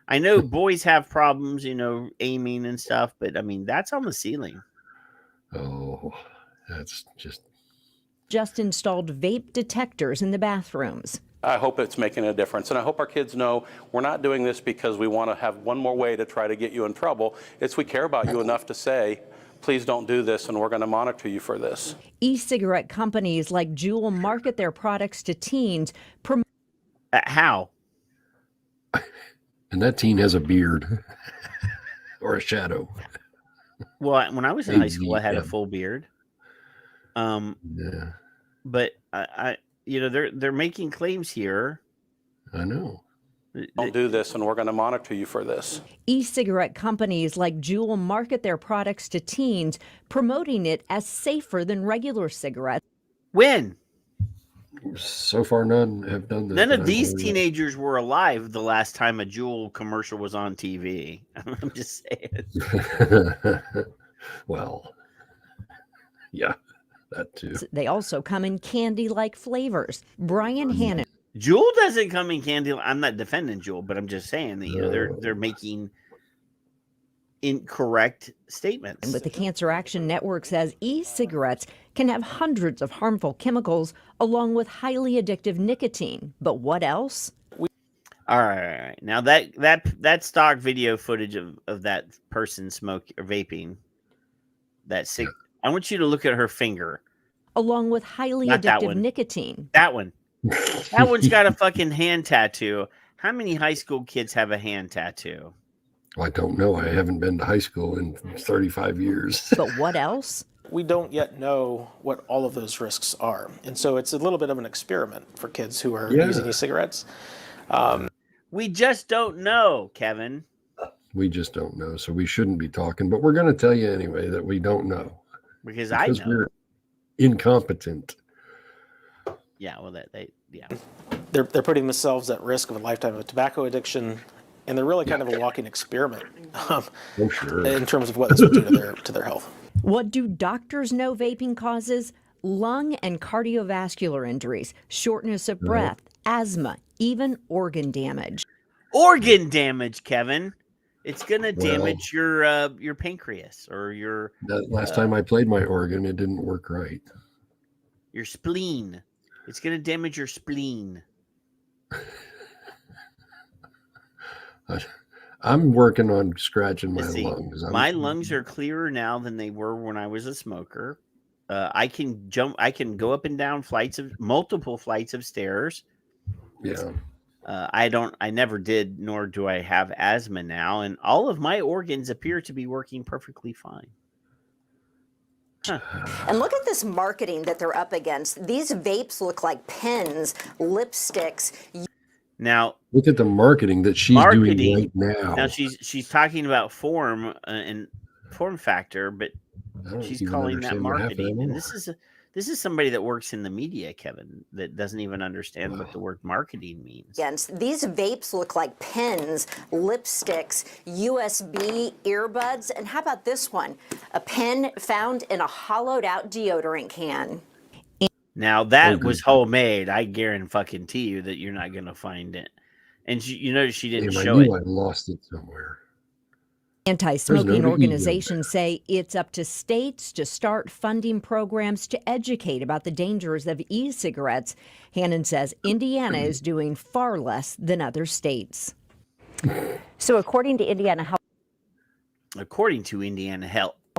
I know boys have problems, aiming and stuff, but I mean, that's on the ceiling. Oh, that's just installed vape detectors in the bathrooms. I hope it's making a difference. And I hope our kids know we're not doing this because we want to have one more way to try to get you in trouble. It's we care about you enough to say, please don't do this, and we're going to monitor you for this. E-cigarette companies like Juul market their products to teens. How? And that teen has a beard or a shadow. Well, when I was in high school, I had a full beard. Yeah. But they're making claims here. I know. Don't do this, and we're going to monitor you for this. E-cigarette companies like Juul market their products to teens, promoting it as safer than regular cigarettes. When? So far, none have done that. None of these teenagers were alive the last time a Juul commercial was on TV. I'm just saying. Well, yeah, that too. They also come in candy-like flavors. Brian Hannon. Juul doesn't come in candy. I'm not defending Juul, but I'm just saying that they're making incorrect statements. And with the Cancer Action Network says e-cigarettes can have hundreds of harmful chemicals along with highly addictive nicotine. But what else? All right. Now that stock video footage of that person vaping, I want you to look at her finger. Along with highly addictive nicotine. That one. That one's got a fucking hand tattoo. How many high school kids have a hand tattoo? I don't know. I haven't been to high school in 35 years. But what else? We don't yet know what all of those risks are. And so it's a little bit of an experiment for kids who are using e-cigarettes. We just don't know, Kevin. We just don't know. So we shouldn't be talking. But we're going to tell you anyway that we don't know. Because I know. We're incompetent. Yeah, well, They're putting themselves at risk of a lifetime of tobacco addiction. And they're really kind of a walking experiment in terms of what this would do to their health. What do doctors know vaping causes? Lung and cardiovascular injuries, shortness of breath, asthma, even organ damage. Organ damage, Kevin. It's gonna damage your pancreas or your. That last time I played my organ, it didn't work right. Your spleen. It's gonna damage your spleen. I'm working on scratching my lungs. My lungs are clearer now than they were when I was a smoker. I can go up and down multiple flights of stairs. Yeah. I never did, nor do I have asthma now, and all of my organs appear to be working perfectly fine. Huh. And look at this marketing that they're up against. These vapes look like pens, lipsticks. Now look at the marketing that she's doing right now. Now she's talking about form and form factor, but she's calling that marketing. And this is somebody that works in the media, Kevin, that doesn't even understand what the word marketing means. These vapes look like pens, lipsticks, USB earbuds, and how about this one? A pen found in a hollowed out deodorant can. Now that was homemade. I guarantee you that you're not going to find it. And you notice she didn't show it. I lost it somewhere. Anti-smoking organizations say it's up to states to start funding programs to educate about the dangers of e-cigarettes. Hannon says Indiana is doing far less than other states. So according to Indiana Health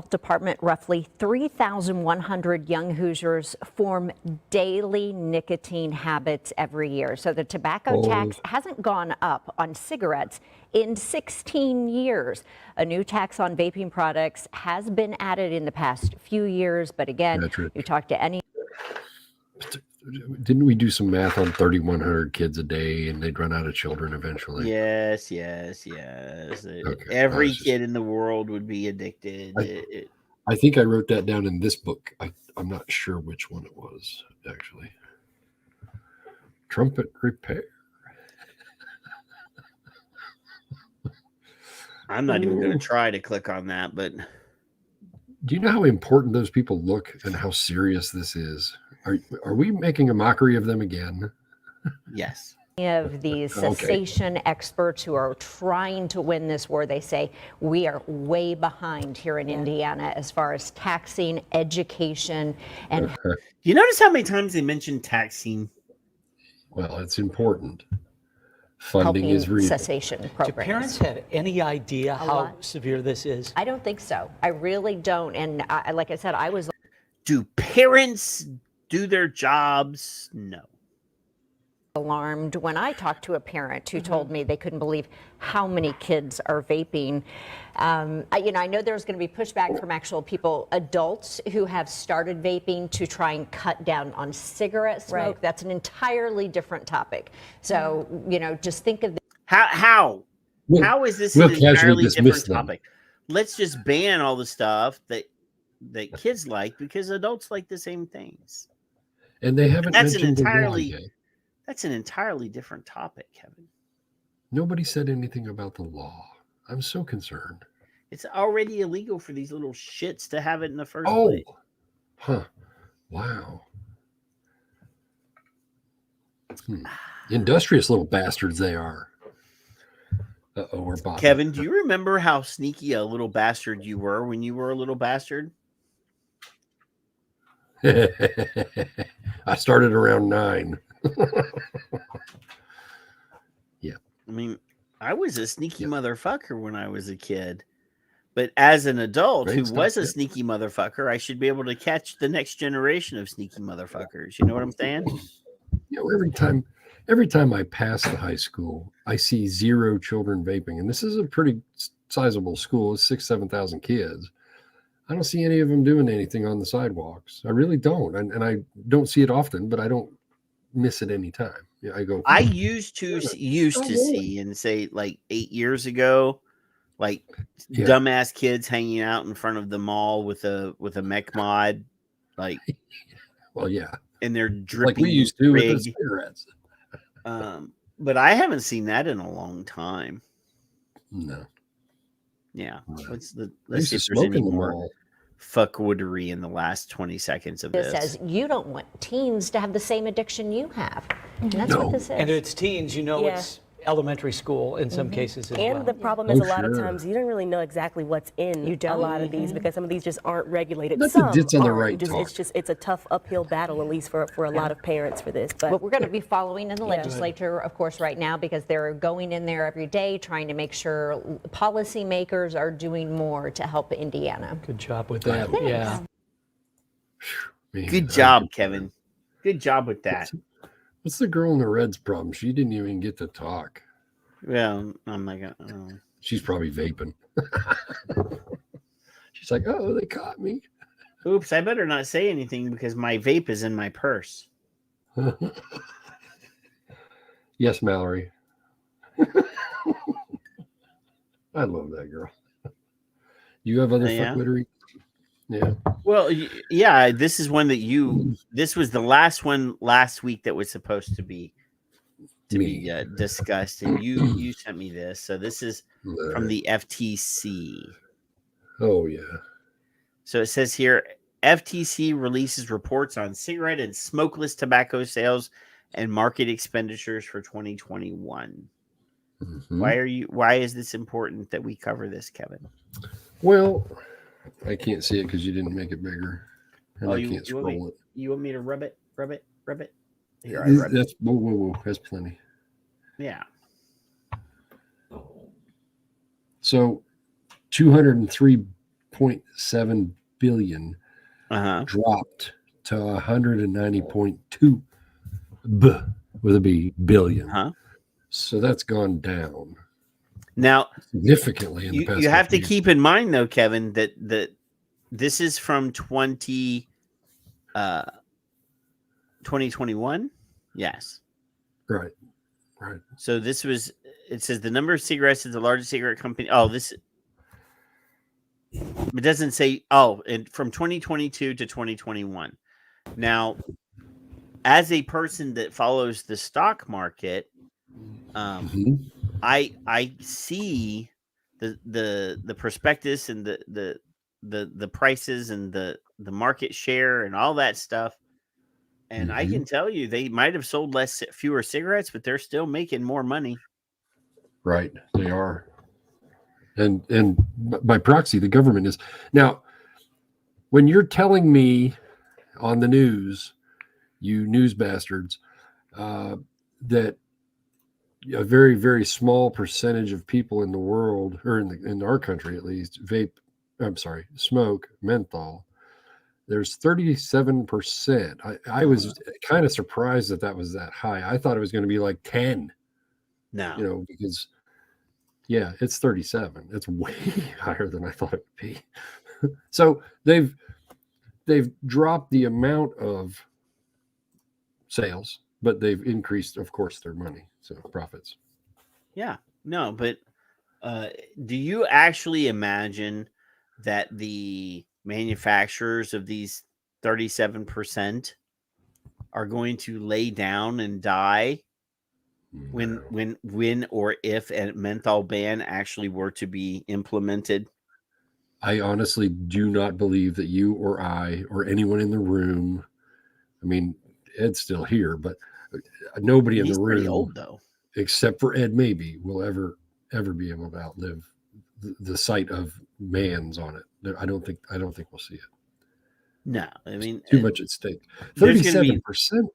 Department, roughly 3,100 young Hoosiers form daily nicotine habits every year. So the tobacco tax hasn't gone up on cigarettes in 16 years. A new tax on vaping products has been added in the past few years. But again, you talk to any... Didn't we do some math on 3,100 kids a day and they'd run out of children eventually? Yes. Every kid in the world would be addicted. I think I wrote that down in this book. I'm not sure which one it was, actually. Trumpet repair. I'm not even going to try to click on that, but... Do you know how important those people look and how serious this is? Are we making a mockery of them again? Yes. Of these cessation experts who are trying to win this war, they say we are way behind here in Indiana as far as taxing, education, and... Do you notice how many times they mention taxing? Well, it's important. Funding is real. Cessation programs. Do parents have any idea how severe this is? I don't think so. I really don't. And like I said, I was... Do parents do their jobs? No. Alarmed when I talked to a parent who told me they couldn't believe how many kids are vaping. I know there's going to be pushback from actual people, adults who have started vaping to try and cut down on cigarette smoke. Right. That's an entirely different topic. So, just think of how is this an entirely different topic? Let's just ban all the stuff that kids like because adults like the same things. And they haven't mentioned the law yet. That's an entirely different topic, Kevin. Nobody said anything about the law. I'm so concerned. It's already illegal for these little shits to have it in the first place. Huh. Wow. Industrious little bastards they are. We're bothered. Kevin, do you remember how sneaky a little bastard you were when you were a little bastard? I started around 9. Yeah. I mean, I was a sneaky motherfucker when I was a kid. But as an adult who was a sneaky motherfucker, I should be able to catch the next generation of sneaky motherfuckers. You know what I'm saying? Every time I pass the high school, I see 0 children vaping. And this is a pretty sizable school. It's 7,000 kids. I don't see any of them doing anything on the sidewalks. I really don't. And I don't see it often, but I don't miss it any time. Yeah, I used to see and say like 8 years ago, like dumbass kids hanging out in front of the mall with a mech mod, like and they're dripping like we used to with the cigarettes. But I haven't seen that in a long time. No. Yeah. Let's see if there's any more fuckwoodery in the last 20 seconds of this. It says you don't want teens to have the same addiction you have. And that's what this is. And it's teens, elementary school in some cases as well. And the problem is a lot of times you don't really know exactly what's in a lot of these because some of these just aren't regulated. Some it's on the aren't. right It's a tough uphill battle, at least for a lot of parents for this. But we're going to be following in the legislature, of course, right now because they're going in there every day trying to make sure policymakers are doing more to help Indiana. Good job with that. Yeah. Man, Good job, Kevin. Good job with that. What's the girl in the Reds problem? She didn't even get to talk. Well, I'm like, oh. She's probably vaping. She's like, oh, they caught me. Oops, I better not say anything because my vape is in my purse. Yes, Mallory. I love that girl. You have other fuckwittery? Yeah. Well, yeah, this is one that this was the last one last week that was supposed to be discussed, and you sent me this. So this is from the FTC. Oh yeah. So it says here, FTC releases reports on cigarette and smokeless tobacco sales and market expenditures for 2021. Mm-hmm. Why is this important that we cover this, Kevin? Well, I can't see it because you didn't make it bigger. And I can't scroll it. You want me to rub it? Here, that's whoa. That's plenty. Yeah. So 203.7 billion dropped to 190.2 with a B billion. So that's gone down. Now, significantly in the past. You have to keep in mind, though, Kevin, that this is from 2021. Yes. Right. So this was. It says the number of cigarettes is the largest cigarette company. Oh, this. It doesn't say. Oh, and from 2022 to 2021. Now, as a person that follows the stock market, I see the prospectus and the prices and the market share and all that stuff, and I can tell you they might have sold fewer cigarettes, but they're still making more money. Right, they are, and by proxy, the government is now. When you're telling me on the news, you news bastards, that a very, very small percentage of people in the world, or in our country at least, smoke menthol. There's 37%. I was kind of surprised that was that high. I thought it was going to be like 10. No. Because it's 37. It's way higher than I thought it would be. So they've dropped the amount of sales, but they've increased, of course, their money. So profits. Yeah, no, but do you actually imagine that the manufacturers of these 37% are going to lay down and die when or if a menthol ban actually were to be implemented? I honestly do not believe that you or I or anyone in the room, I mean, Ed's still here, but nobody in the room, pretty old, though, except for Ed, maybe will ever be able to outlive the sight of bans on it. I don't think we'll see it. No, I mean, too much at stake. 37%,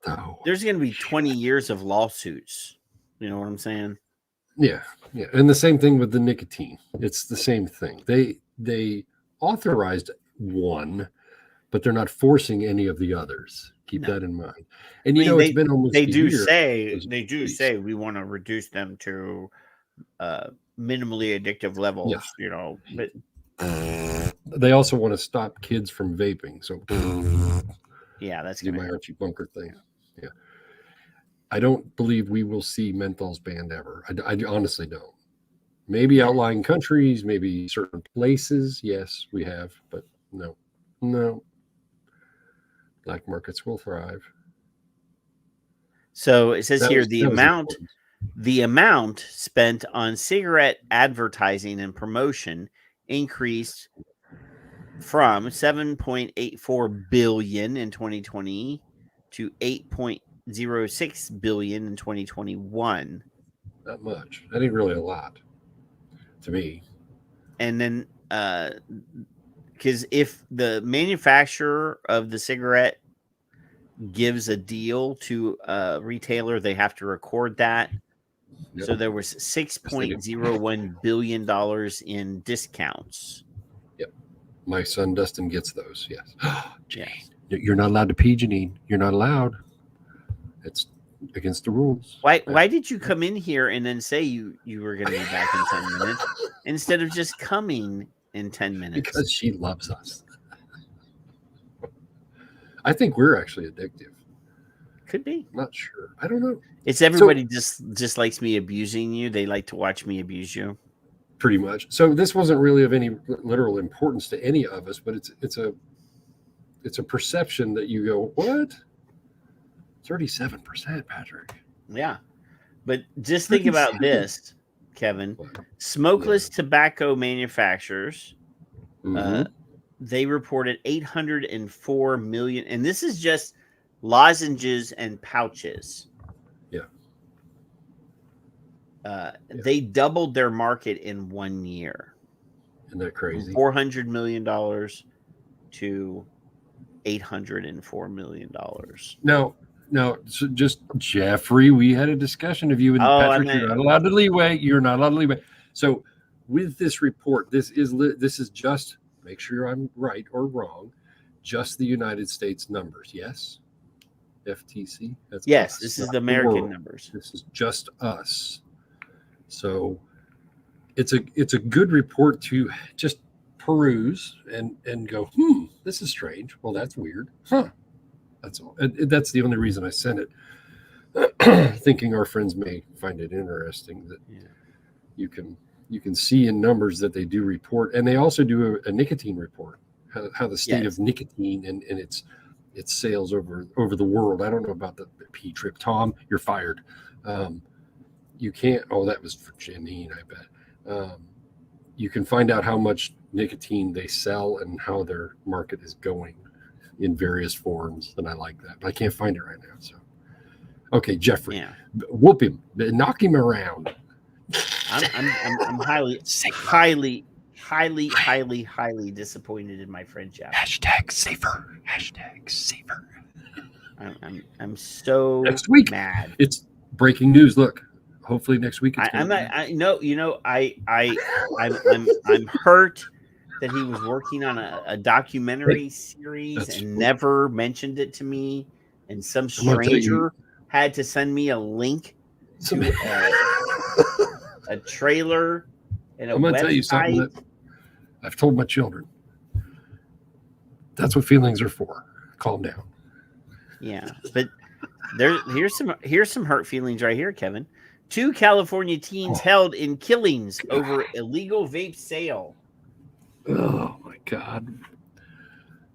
though. There's going to be 20 years of lawsuits. You know what I'm saying? Yeah, and the same thing with the nicotine. It's the same thing. They authorized one, but they're not forcing any of the others. Keep that in mind. And it's been almost they do say we want to reduce them to minimally addictive levels, but they also want to stop kids from vaping. So that's my Archie Bunker thing. Yeah. I don't believe we will see menthols banned ever. I honestly don't. Maybe outlying countries, maybe certain places. Yes, we have, but no. Black markets will thrive. So it says here the amount spent on cigarette advertising and promotion increased from $7.84 billion in 2020 to $8.06 billion in 2021. Not much. That ain't really a lot to me. And then, because if the manufacturer of the cigarette gives a deal to a retailer, they have to record that. Yep. So there was $6.01 billion in discounts. Yep. My son Dustin gets those. Yes. Yeah. You're not allowed to pee, Janine. You're not allowed. It's against the rules. Why did you come in here and then say you were going to be back in 10 minutes instead of just coming in 10 minutes? Because she loves us. I think we're actually addictive. Could be. I'm not sure. I don't know. It's everybody just likes me abusing you. They like to watch me abuse you. Pretty much. So this wasn't really of any literal importance to any of us, but it's a perception that you go, what? 37%, Patrick. Yeah. But just think about this, Kevin. Smokeless tobacco manufacturers, they reported 804 million, and this is just lozenges and pouches. Yeah. They doubled their market in 1 year. Isn't that crazy? From $400 million to $804 million. No, so just Jeffrey, we had a discussion of you and Patrick. You're not allowed to leeway. You're not allowed to leeway. So with this report, this is just, make sure I'm right or wrong, just the United States numbers. Yes. FTC. That's yes. us, This is the American numbers. This is just us. So it's a good report to just peruse and go, this is strange. Well, that's weird. Huh. That's all. That's the only reason I sent it, thinking our friends may find it interesting that you can see in numbers that they do report, and they also do a nicotine report, how the state of nicotine and its sales over the world. I don't know about the P trip. Tom, you're fired. You can't. Oh, that was for Janine, I bet. You can find out how much nicotine they sell and how their market is going in various forms, and I like that, but I can't find it right now. So, okay, Jeffrey, whoop him, knock him around. I'm highly disappointed in my friend Jeff. Hashtag safer. I'm so next week mad. It's breaking news. Look, hopefully next week. I'm hurt that he was working on a documentary series and never mentioned it to me, and some stranger had to send me a link to a trailer and a I'm gonna website. tell you something that I've told my children. That's what feelings are for. Calm down. Yeah, but here's some hurt feelings right here, Kevin. 2 California teens held in killings over illegal vape sale. Oh my God!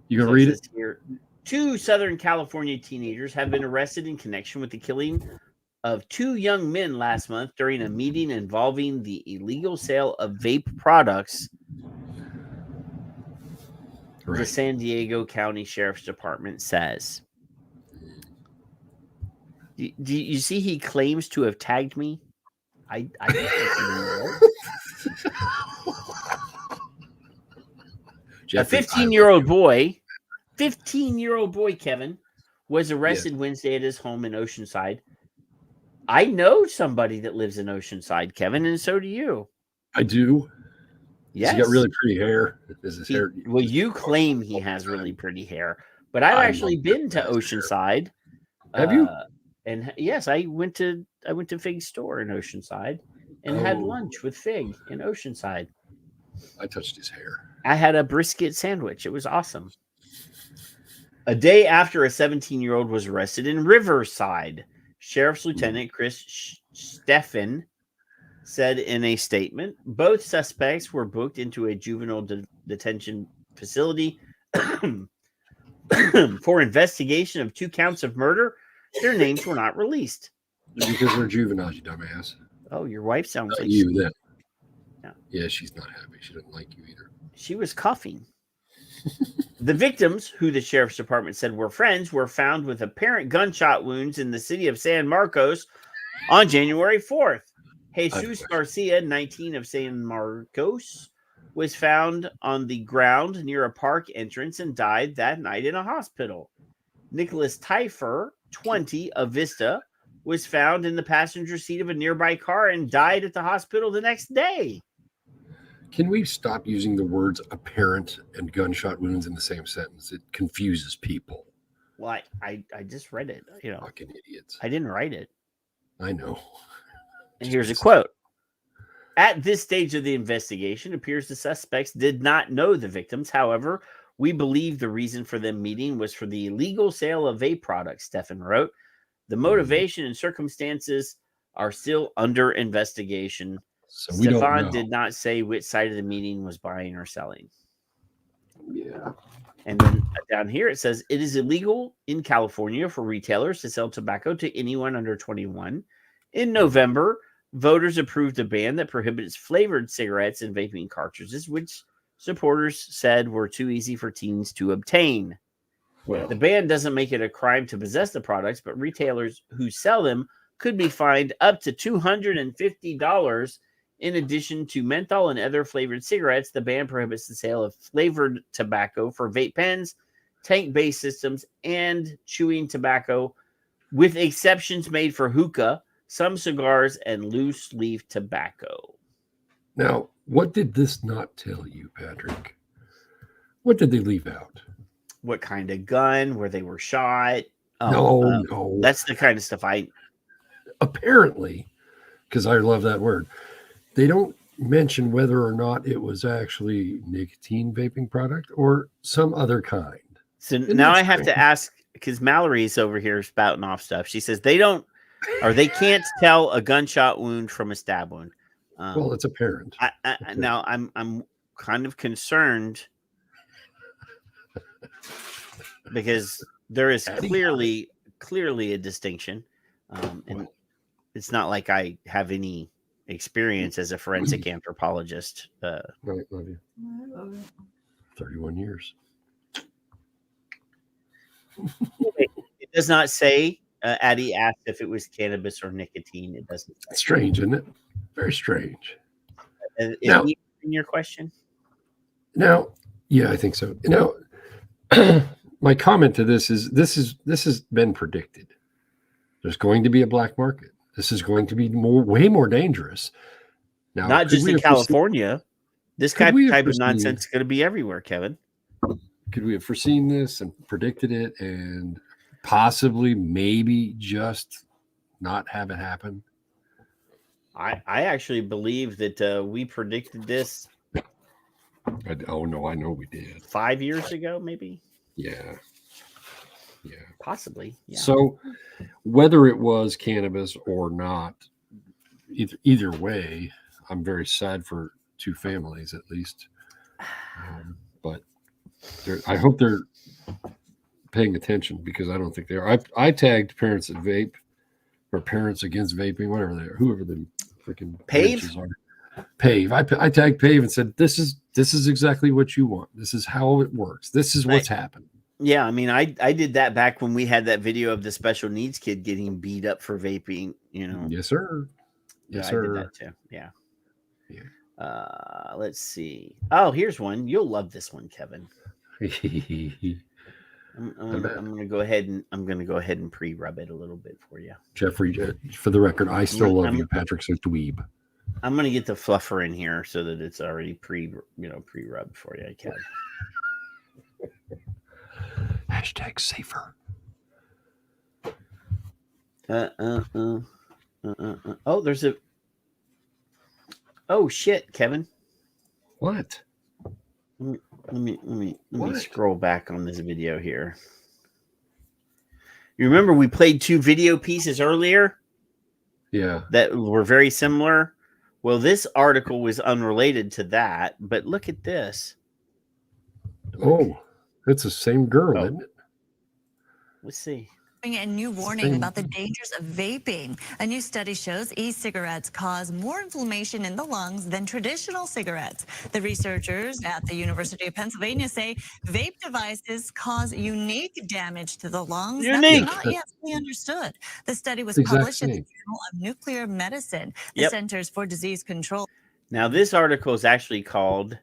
You gonna read it? Here, 2 Southern California teenagers have been arrested in connection with the killing of 2 young men last month during a meeting involving the illegal sale of vape products. Right. The San Diego County Sheriff's Department says. Do you see he claims to have tagged me? I A 15-year-old boy, Kevin, was arrested Wednesday at his home in Oceanside. I know somebody that lives in Oceanside, Kevin, and so do you. I do. Yes. He's got really pretty hair. Hair? Well, you claim he has really pretty hair, but I've actually been to Oceanside. Have you? And yes, I went to Fig's store in Oceanside and had lunch with Fig in Oceanside. I touched his hair. I had a brisket sandwich. It was awesome. A day after a 17-year-old was arrested in Riverside, Sheriff's Lieutenant Chris Steffen said in a statement, both suspects were booked into a juvenile detention facility for investigation of 2 counts of murder. Their names were not released. Because they're juveniles, you dumbass. Oh, your wife sounds like you then. Yeah, she's not happy. She doesn't like you either. She was coughing. The victims, who the Sheriff's Department said were friends, were found with apparent gunshot wounds in the city of San Marcos on January 4th. Jesus Garcia, 19, of San Marcos, was found on the ground near a park entrance and died that night in a hospital. Nicholas Teifer, 20, of Vista, was found in the passenger seat of a nearby car and died at the hospital the next day. Can we stop using the words apparent and gunshot wounds in the same sentence? It confuses people. Well, I just read it. Fucking idiots. I didn't write it. I know. And here's a quote. At this stage of the investigation, it appears the suspects did not know the victims. However, we believe the reason for them meeting was for the illegal sale of vape products, Stefan wrote. The motivation and circumstances are still under investigation. So we don't Stefan know. did not say which side of the meeting was buying or selling. Yeah. And then down here it says it is illegal in California for retailers to sell tobacco to anyone under 21. In November, voters approved a ban that prohibits flavored cigarettes and vaping cartridges, which supporters said were too easy for teens to obtain. Well, the ban doesn't make it a crime to possess the products, but retailers who sell them could be fined up to $250. In addition to menthol and other flavored cigarettes, the ban prohibits the sale of flavored tobacco for vape pens, tank-based systems, and chewing tobacco, with exceptions made for hookah, some cigars, and loose-leaf tobacco. Now, what did this not tell you, Patrick? What did they leave out? What kind of gun, where they were shot? No. That's the kind of stuff Apparently, because I love that word, they don't mention whether or not it was actually nicotine vaping product or some other kind. So now I have to ask, because Mallory's over here spouting off stuff. She says they can't tell a gunshot wound from a stab wound. Well, it's apparent. Now I'm kind of concerned because there is clearly a distinction, and it's not like I have any experience as a forensic anthropologist. Right, love you. 31 years. It does not say. Addie asked if it was cannabis or nicotine. It doesn't say. Strange, isn't it? Very strange. Is Now, he in your question? Now, yeah, I think so. Now, my comment to this has been predicted. There's going to be a black market. This is going to be way more dangerous. Now, not just in California. This type of nonsense is going to be everywhere, Kevin. Could we have foreseen this and predicted it and possibly maybe just not have it happen? I actually believe that we predicted this. I know we did. 5 years ago, maybe. Yeah. Possibly. Yeah. So whether it was cannabis or not, either way, I'm very sad for two families at least. But I hope they're paying attention, because I don't think they are. I tagged Parents at Vape or Parents Against Vaping, whatever they are, whoever the freaking Pave are. Pave. I tagged Pave and said, this is exactly what you want. This is how it works. This is what's happened. Yeah, I mean, I did that back when we had that video of the special needs kid getting beat up for vaping, Yes, sir. Yes, sir. I did that too. Yeah. Let's see. Oh, here's one. You'll love this one, Kevin. I'm gonna go ahead and pre-rub it a little bit for you. Jeffrey, for the record, I still love you. Patrick's a dweeb. I'm gonna get the fluffer in here so that it's already pre-rubbed for you, Kev. Hashtag safer. Oh, there's a. Oh shit, Kevin. What? Let me scroll back on this video here. You remember we played two video pieces earlier? Yeah. That were very similar. Well, this article was unrelated to that, but look at this. Oh, it's the same girl, isn't it? Let's see. And new warning about the dangers of vaping. A new study shows e-cigarettes cause more inflammation in the lungs than traditional cigarettes. The researchers at the University of Pennsylvania say vape devices cause unique damage to the lungs that's not yet fully understood. The study was published in the Journal of Nuclear Medicine. The Centers for Disease Control. Now, this article is actually called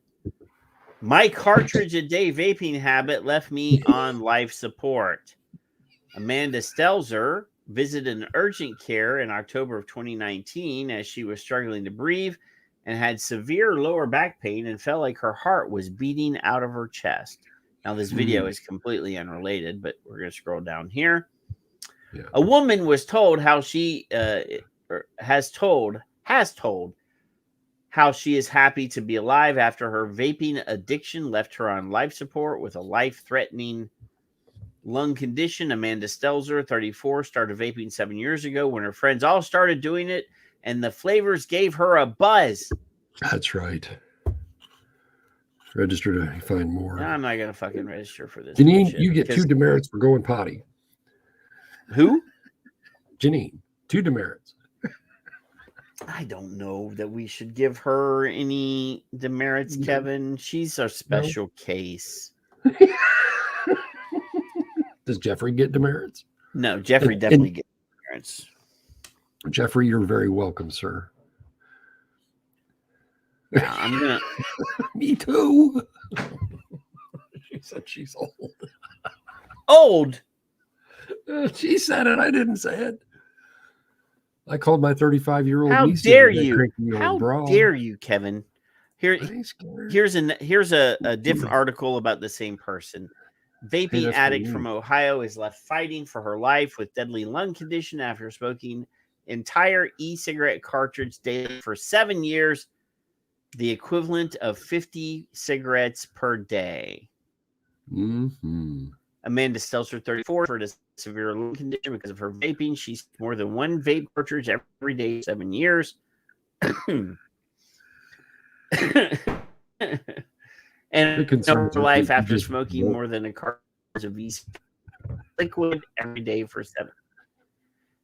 "My Cartridge-a-Day Vaping Habit Left Me on Life Support." Amanda Stelzer visited an urgent care in October of 2019 as she was struggling to breathe and had severe lower back pain and felt like her heart was beating out of her chest. Now, this video is completely unrelated, but we're going to scroll down here. Yeah. A woman was told how she has told how she is happy to be alive after her vaping addiction left her on life support with a life-threatening lung condition. Amanda Stelzer, 34, started vaping 7 years ago when her friends all started doing it, and the flavors gave her a buzz. That's right. Register to find more. I'm not going to fucking register for this. Janine, you get 2 demerits for going potty. Who? Janine, 2 demerits. I don't know that we should give her any demerits, Kevin. She's a special case. Does Jeffrey get demerits? No, Jeffrey definitely gets demerits. Jeffrey, you're very welcome, sir. Yeah, I'm gonna. Me too. She said she's old. Old? She said it. I didn't say it. I called my 35-year-old. How dare you? How dare you, Kevin? Here's a different article about the same person. Vaping addict from Ohio is left fighting for her life with deadly lung condition after smoking entire e-cigarette cartridge daily for 7 years, the equivalent of 50 cigarettes per day. Amanda Stelzer, 34, suffered a severe lung condition because of her vaping. She's more than 1 vape cartridge every day, 7 years. And her life after smoking more than a cartridge of liquid every day for 7.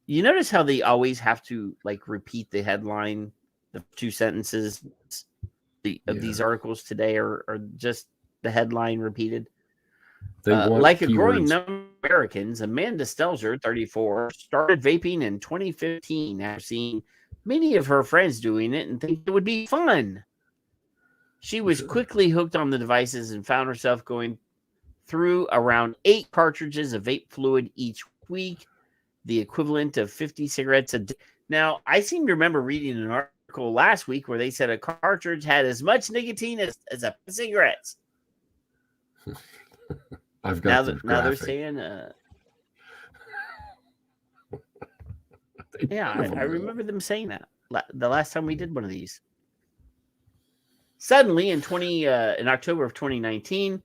You notice how they always have to like repeat the headline, the 2 sentences of these articles today are just the headline repeated. Like a growing number of Americans, Amanda Stelzer, 34, started vaping in 2015 after seeing many of her friends doing it and think it would be fun. She was quickly hooked on the devices and found herself going through around 8 cartridges of vape fluid each week, the equivalent of 50 cigarettes a day. Now, I seem to remember reading an article last week where they said a cartridge had as much nicotine as a cigarettes. I've got now they're saying, yeah, I remember them saying that the last time we did one of these. Suddenly, in October of 2019,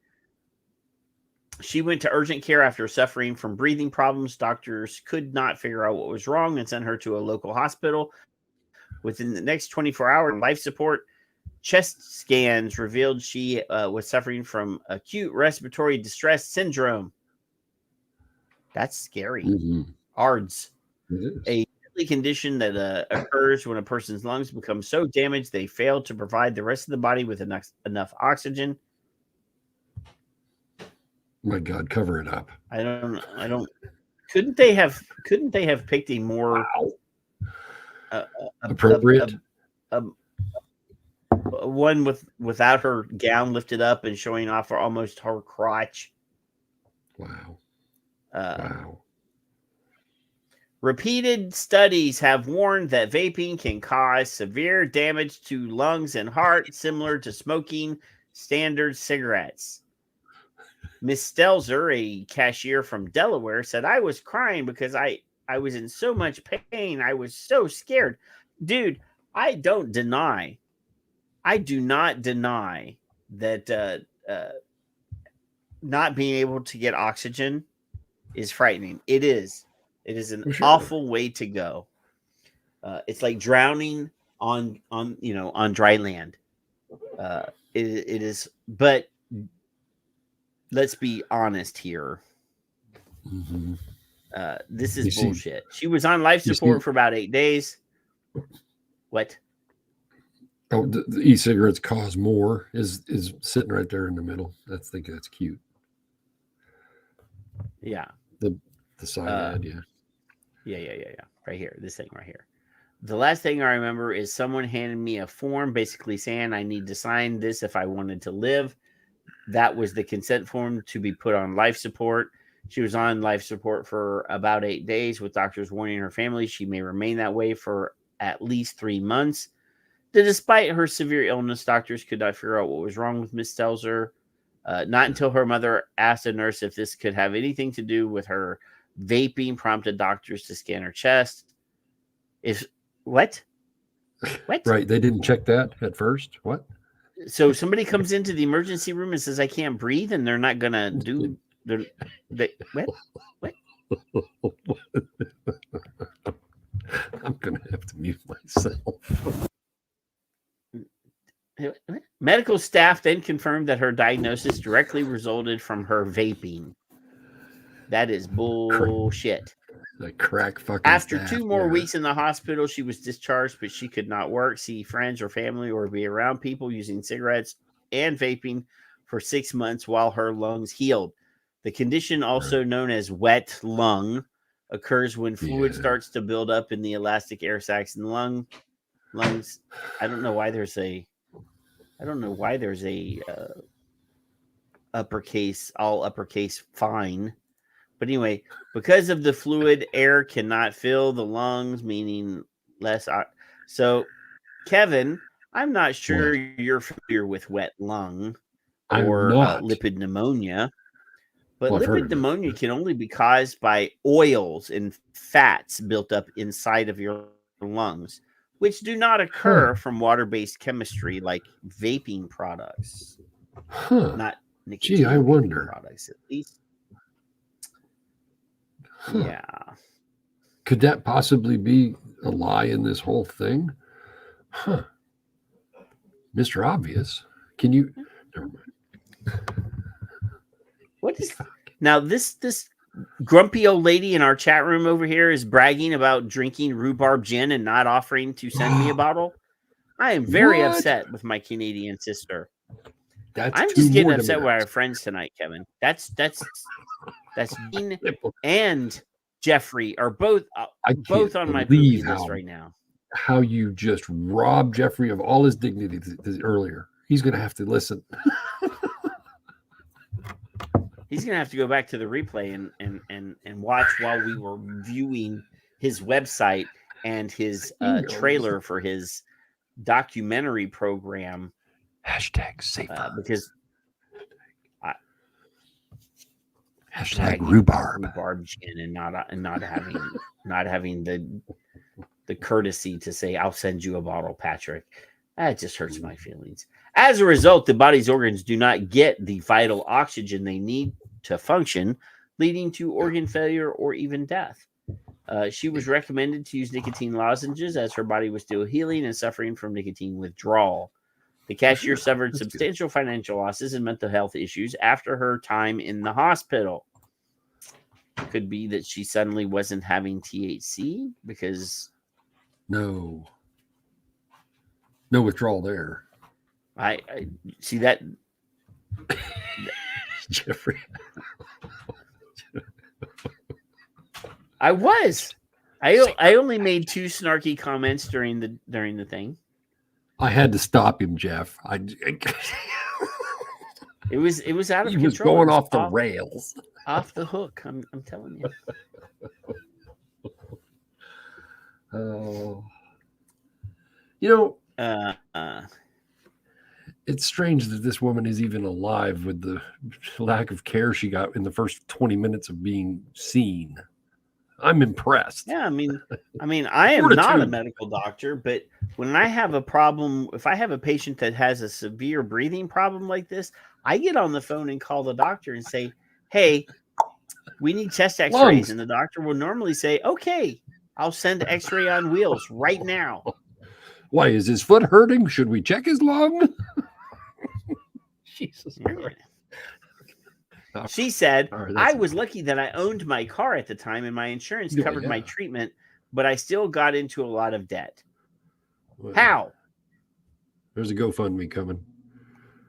she went to urgent care after suffering from breathing problems. Doctors could not figure out what was wrong and sent her to a local hospital. Within the next 24 hours, life support chest scans revealed she was suffering from acute respiratory distress syndrome. That's scary. ARDS, a deadly condition that occurs when a person's lungs become so damaged they fail to provide the rest of the body with enough oxygen. My God, cover it up. I don't. Couldn't they have picked a more appropriate one without her gown lifted up and showing off almost her crotch? Wow. Wow. Repeated studies have warned that vaping can cause severe damage to lungs and heart, similar to smoking standard cigarettes. Miss Stelzer, a cashier from Delaware, said, "I was crying because I was in so much pain. I was so scared." Dude, I do not deny that not being able to get oxygen is frightening. It is an awful way to go. It's like drowning on dry land. It is, but let's be honest here. This is bullshit. She was on life support for about 8 days. What? Oh, the e-cigarettes cause more is sitting right there in the middle. I think that's cute. Yeah. The side ad, yeah. Yeah. Right here. This thing right here. The last thing I remember is someone handed me a form basically saying I need to sign this if I wanted to live. That was the consent form to be put on life support. She was on life support for about 8 days with doctors warning her family she may remain that way for at least 3 months. Despite her severe illness, doctors could not figure out what was wrong with Miss Stelzer. Not until her mother asked a nurse if this could have anything to do with her vaping prompted doctors to scan her chest. What? Right. They didn't check that at first. What? So somebody comes into the emergency room and says, I can't breathe, and they're not going to do what? I'm going to have to mute myself. Medical staff then confirmed that her diagnosis directly resulted from her vaping. That is bullshit. The crack fucking After staff, 2 more weeks in the hospital, she was discharged, but she could not work, see friends or family, or be around people using cigarettes and vaping for 6 months while her lungs healed. The condition, also known as wet lung, occurs when fluid starts to build up in the elastic air sacs in the lungs. I don't know why there's a all uppercase fine. But anyway, because of the fluid, air cannot fill the lungs, meaning less. So, Kevin, I'm not sure you're familiar with wet lung or lipid pneumonia, but lipid pneumonia can only be caused by oils and fats built up inside of your lungs, which do not occur from water-based chemistry like vaping products. Not nicotine. Gee, I wonder. Products, at least. Yeah. Could that possibly be a lie in this whole thing? Huh. Mr. Obvious. Can you never mind. What is now this grumpy old lady in our chat room over here is bragging about drinking rhubarb gin and not offering to send me a bottle? I am very upset with my Canadian sister. I'm just getting upset with our friends tonight, Kevin. That's Dean and Jeffrey are both on my poopy list right now. How you just robbed Jeffrey of all his dignity earlier. He's going to have to listen. He's going to have to go back to the replay and watch while we were viewing his website and his trailer for his documentary program. #safer. Because #rhubarb gin and not having the courtesy to say I'll send you a bottle, Patrick. That just hurts my feelings. As a result, the body's organs do not get the vital oxygen they need to function, leading to organ failure or even death. She was recommended to use nicotine lozenges as her body was still healing and suffering from nicotine withdrawal. The cashier suffered substantial financial losses and mental health issues after her time in the hospital. Could be that she suddenly wasn't having THC because... No withdrawal there. I see that. Jeffrey. I only made 2 snarky comments during the thing. I had to stop him, Jeff. It was out of control. He was going off the rails. Off the hook. I'm telling you. Oh. You know, it's strange that this woman is even alive with the lack of care she got in the first 20 minutes of being seen. I'm impressed. Yeah, I mean, I am not a medical doctor, but when I have a problem, if I have a patient that has a severe breathing problem like this, I get on the phone and call the doctor and say, hey, we need chest x-rays. And the doctor will normally say, okay, I'll send x-ray on wheels right now. Why, is his foot hurting? Should we check his lung? Jesus Christ. She said, All right, I was lucky that I owned my car at the time and my insurance covered my treatment, but I still got into a lot of debt. Well, How? There's a GoFundMe coming.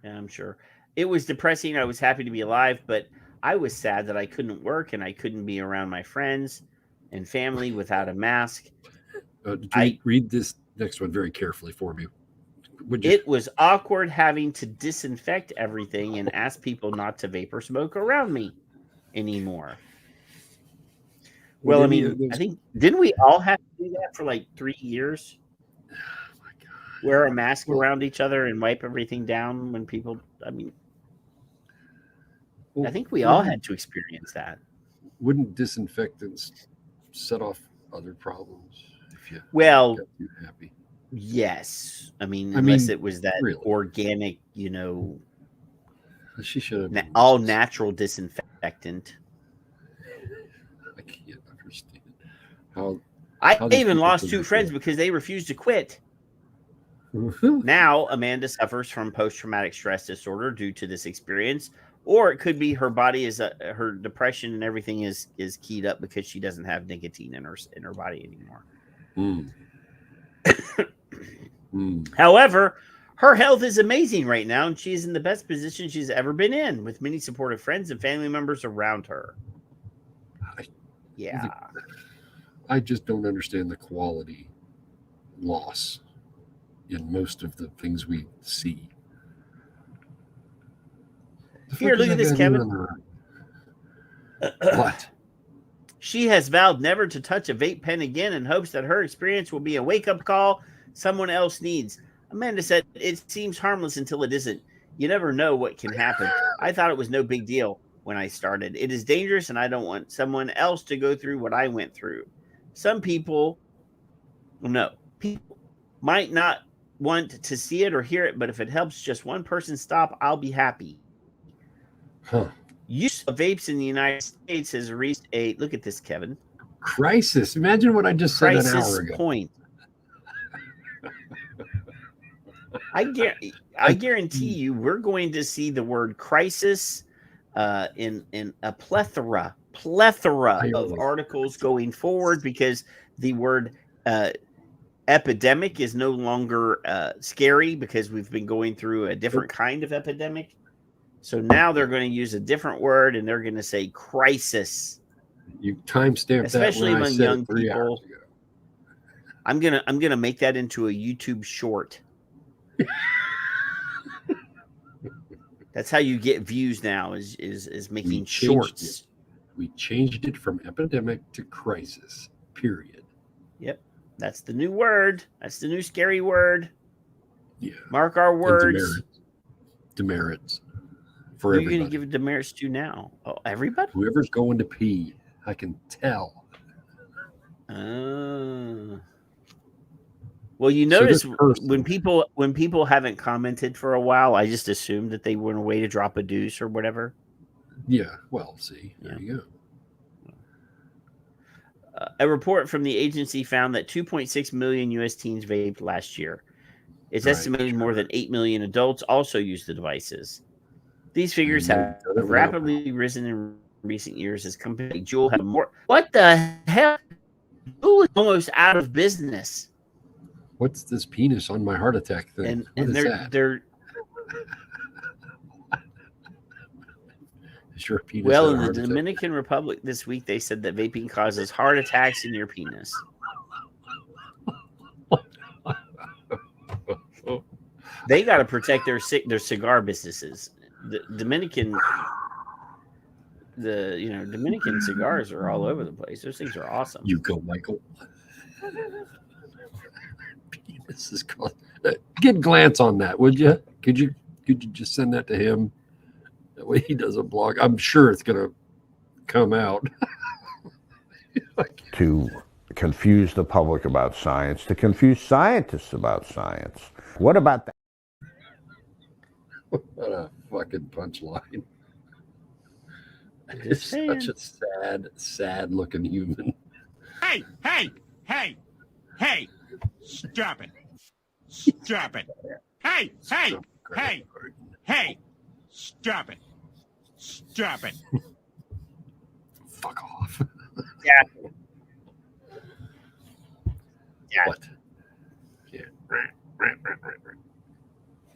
Yeah, I'm sure. It was depressing. I was happy to be alive, but I was sad that I couldn't work and I couldn't be around my friends and family without a mask. Read this next one very carefully for me. It was awkward having to disinfect everything and ask people not to vape or smoke around me anymore. Well, I mean, I think, didn't we all have to do that for like 3 years? Oh my God. Wear a mask around each other and wipe everything down when people, I mean, I think we all had to experience that. Wouldn't disinfectants set off other problems if you got too happy? Yes. I mean, unless it was that organic, she should have all natural disinfectant. I can't understand how I even lost 2 friends because they refused to quit. Now, Amanda suffers from post-traumatic stress disorder due to this experience, or it could be her body her depression and everything is keyed up because she doesn't have nicotine in her body anymore. However, her health is amazing right now, and she is in the best position she's ever been in, with many supportive friends and family members around her. I just don't understand the quality loss in most of the things we see. Here, look at this, Kevin. What? She has vowed never to touch a vape pen again and hopes that her experience will be a wake-up call someone else needs. Amanda said, it seems harmless until it isn't. You never know what can happen. I thought it was no big deal when I started. It is dangerous, and I don't want someone else to go through what I went through. Some people might not want to see it or hear it, but if it helps just one person stop, I'll be happy. Use of vapes in the United States has reached a, look at this, Kevin. Crisis. Imagine what I just said an hour ago. Point. I guarantee you we're going to see the word crisis in a plethora of articles going forward, because the word epidemic is no longer scary because we've been going through a different kind of epidemic. So now they're going to use a different word and they're going to say crisis. You timestamp especially that among young people. I'm gonna make that into a YouTube short. That's how you get views now, is making shorts. We changed it from epidemic to crisis. Period. Yep. That's the new word. That's the new scary word. Yeah. Mark our words. Demerits. Who are you going to give demerits to now? Oh, everybody? Whoever's going to pee. I can tell. Well, you notice when people haven't commented for a while, I just assumed that they went away to drop a deuce or whatever. Yeah. Well, see, there you go. A report from the agency found that 2.6 million U.S. teens vaped last year. It's estimated more than 8 million adults also use the devices. These figures have rapidly risen in recent years as companies like Juul have more. What the hell? Juul is almost out of business. What's this penis on my heart attack thing? And they're sure penis. Well, in the Dominican Republic this week, they said that vaping causes heart attacks in your penis. They got to protect their cigar businesses. The Dominican cigars are all over the place. Those things are awesome. You go, Michael. Penis is called. Get a glance on that, would you? Could you just send that to him? That way he does a blog. I'm sure it's gonna come out. To confuse the public about science, to confuse scientists about science. What about that? What a fucking punchline. It's such a sad looking human. Hey! Stop it. Hey! Stop it. Stop it. Fuck off. Yeah. Yeah. What? Yeah.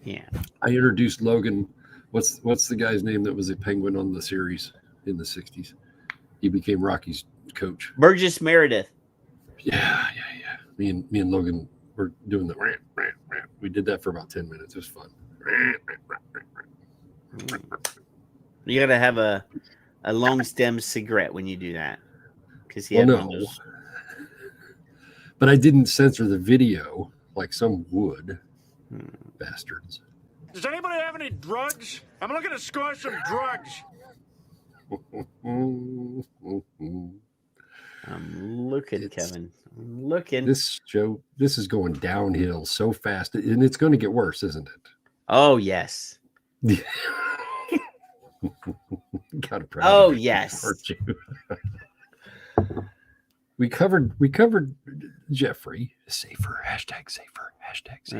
Yeah. I introduced Logan. What's the guy's name that was a penguin on the series in the 60s? He became Rocky's coach. Burgess Meredith. Yeah. Me and Logan were doing the rant. We did that for about 10 minutes. It was fun. You gotta have a long stem cigarette when you do that. Because But I didn't censor the video like some would. Bastards. Does anybody have any drugs? I'm looking to score some drugs. I'm looking, Kevin. I'm looking. This is going downhill so fast, and it's going to get worse, isn't it? Oh yes. Gotta proud Oh of you, yes. aren't you? We covered Jeffrey. Safer.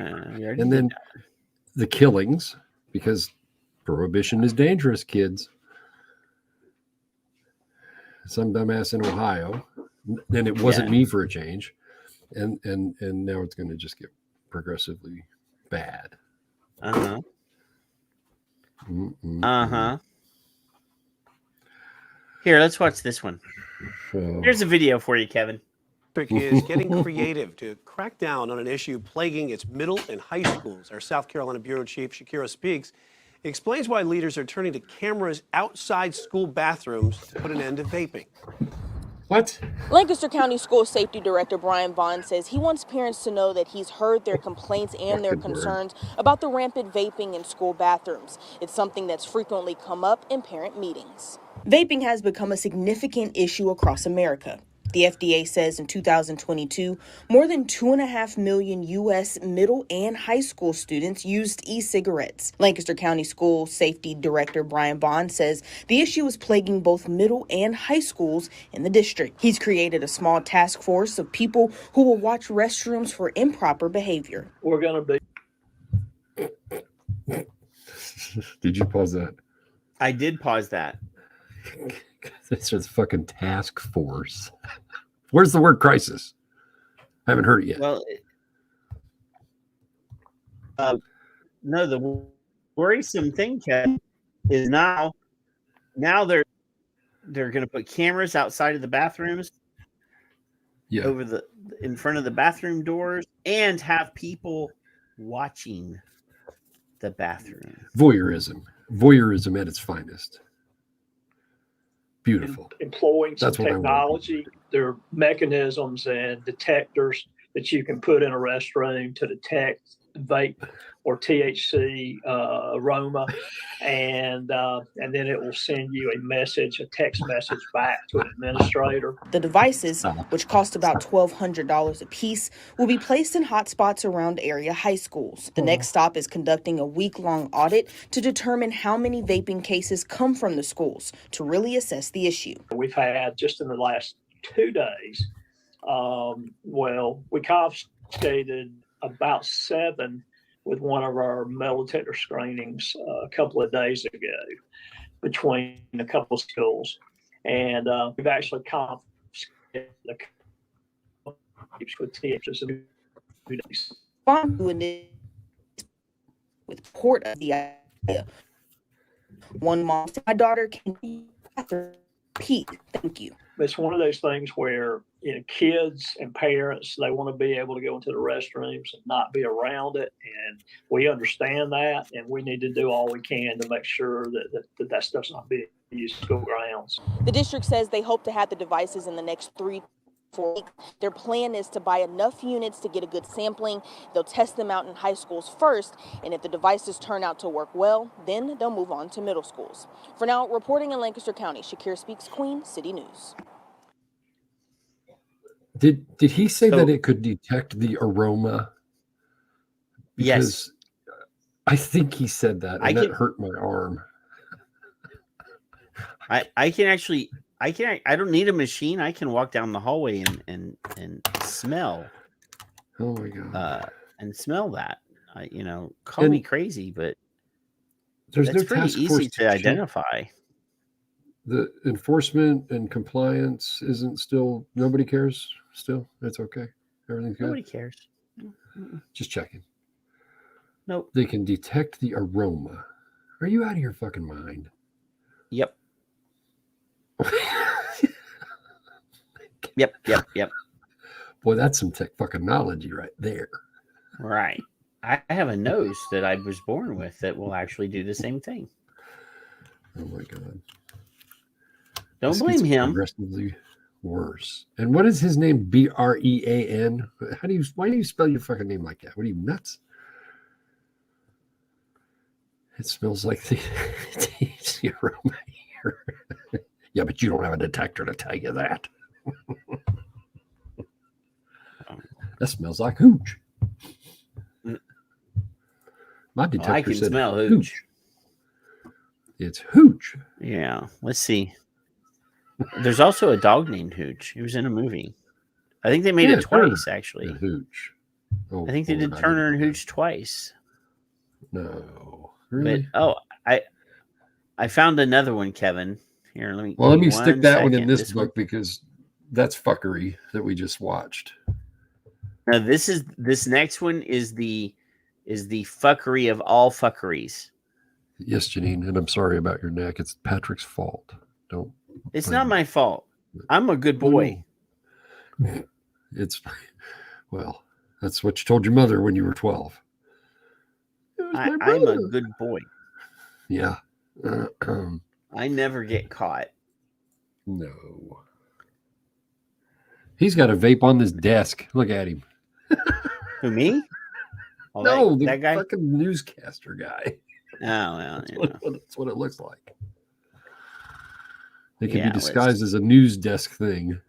And then the killings, because prohibition is dangerous, kids. Some dumbass in Ohio, and it wasn't me for a change, and now it's going to just get progressively bad. Here, let's watch this one. Here's a video for you, Kevin. Is getting creative to crack down on an issue plaguing its middle and high schools. Our South Carolina Bureau Chief, Shakira Speaks, explains why leaders are turning to cameras outside school bathrooms to put an end to vaping. What? Lancaster County School Safety Director Brian Bond says he wants parents to know that he's heard their complaints and their concerns about the rampant vaping in school bathrooms. It's something that's frequently come up in parent meetings. Vaping has become a significant issue across America. The FDA says in 2022, more than 2.5 million U.S. middle and high school students used e-cigarettes. Lancaster County School Safety Director Brian Bond says the issue is plaguing both middle and high schools in the district. He's created a small task force of people who will watch restrooms for improper behavior. We're going to be... Did you pause that? I did pause that. This is fucking task force. Where's the word crisis? I haven't heard it yet. Well, no, the worrisome thing, Ken, is now they're going to put cameras outside of the bathrooms, in front of the bathroom doors, and have people watching the bathroom. Voyeurism at its finest. Beautiful. Employing some technology. There are mechanisms and detectors that you can put in a restroom to detect vape or THC aroma, and then it will send you a text message back to an administrator. The devices, which cost about $1,200 a piece, will be placed in hotspots around area high schools. The next stop is conducting a week-long audit to determine how many vaping cases come from the schools to really assess the issue. We've had, just in the last 2 days, we confiscated about 7 with one of our metal detector screenings a couple of days ago between a couple of schools. And we've actually confiscated with THs in 2 days. With port of the idea. One mom said, my daughter can repeat. Thank you. It's one of those things where kids and parents, they want to be able to go into the restrooms and not be around it, and we understand that, and we need to do all we can to make sure that stuff's not being used in school grounds. The district says they hope to have the devices in the next 3-4 weeks. Their plan is to buy enough units to get a good sampling. They'll test them out in high schools first, and if the devices turn out to work well, then they'll move on to middle schools. For now, reporting in Lancaster County, Shakira Speaks, Queen City News. Did he say that it could detect the aroma? Because yes. I think he said that, and that hurt my arm. I don't need a machine. I can walk down the hallway and smell. Oh my God. And smell that. Call me crazy, but there's that's no pretty task easy force to identify. the enforcement and compliance isn't still, nobody cares still? It's okay. Everything's good. Nobody cares. Just checking. Nope. They can detect the aroma. Are you out of your fucking mind? Yep. Yep. Boy, that's some technology right there. Right. I have a nose that I was born with that will actually do the same thing. Oh my God. Don't blame him. Progressively worse. And what is his name? Brean? Why do you spell your fucking name like that? What are you, nuts? It smells like the aroma here. Yeah, but you don't have a detector to tell you that. That smells like hooch. My detector I can said smell hooch. It's hooch. Yeah. Let's see. There's also a dog named Hooch. He was in a movie. I think they made it twice, actually. Hooch. Oh, I think they did Turner and Hooch twice. No. Really? But, I found another one, Kevin. Here, let me. Well, let me stick that one in this book because that's fuckery that we just watched. Now, this next one is the fuckery of all fuckeries. Yes, Janine, and I'm sorry about your neck. It's Patrick's fault. Don't. It's not my fault. I'm a good boy. It's, well, that's what you told your mother when you were 12. I'm a good boy. Yeah. I never get caught. No. He's got a vape on this desk. Look at him. Who, me? Oh, no, that guy? Fucking newscaster guy. Oh, well, that's what it looks like. It can be disguised as a news desk thing.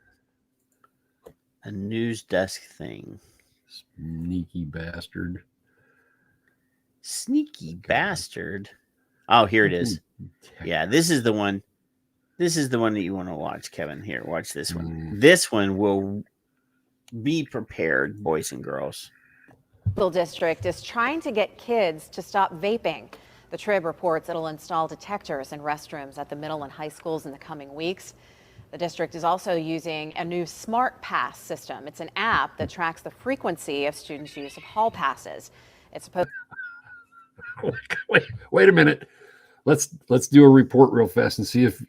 A news desk thing. Sneaky bastard. Sneaky bastard. Oh, here it is. Yeah, this is the one. This is the one that you want to watch, Kevin. Here, watch this one. This one will be prepared, boys and girls. School District is trying to get kids to stop vaping. The Trib reports it'll install detectors in restrooms at the middle and high schools in the coming weeks. The district is also using a new Smart Pass system. It's an app that tracks the frequency of students' use of hall passes. It's supposed. Wait a minute. Let's do a report real fast and see if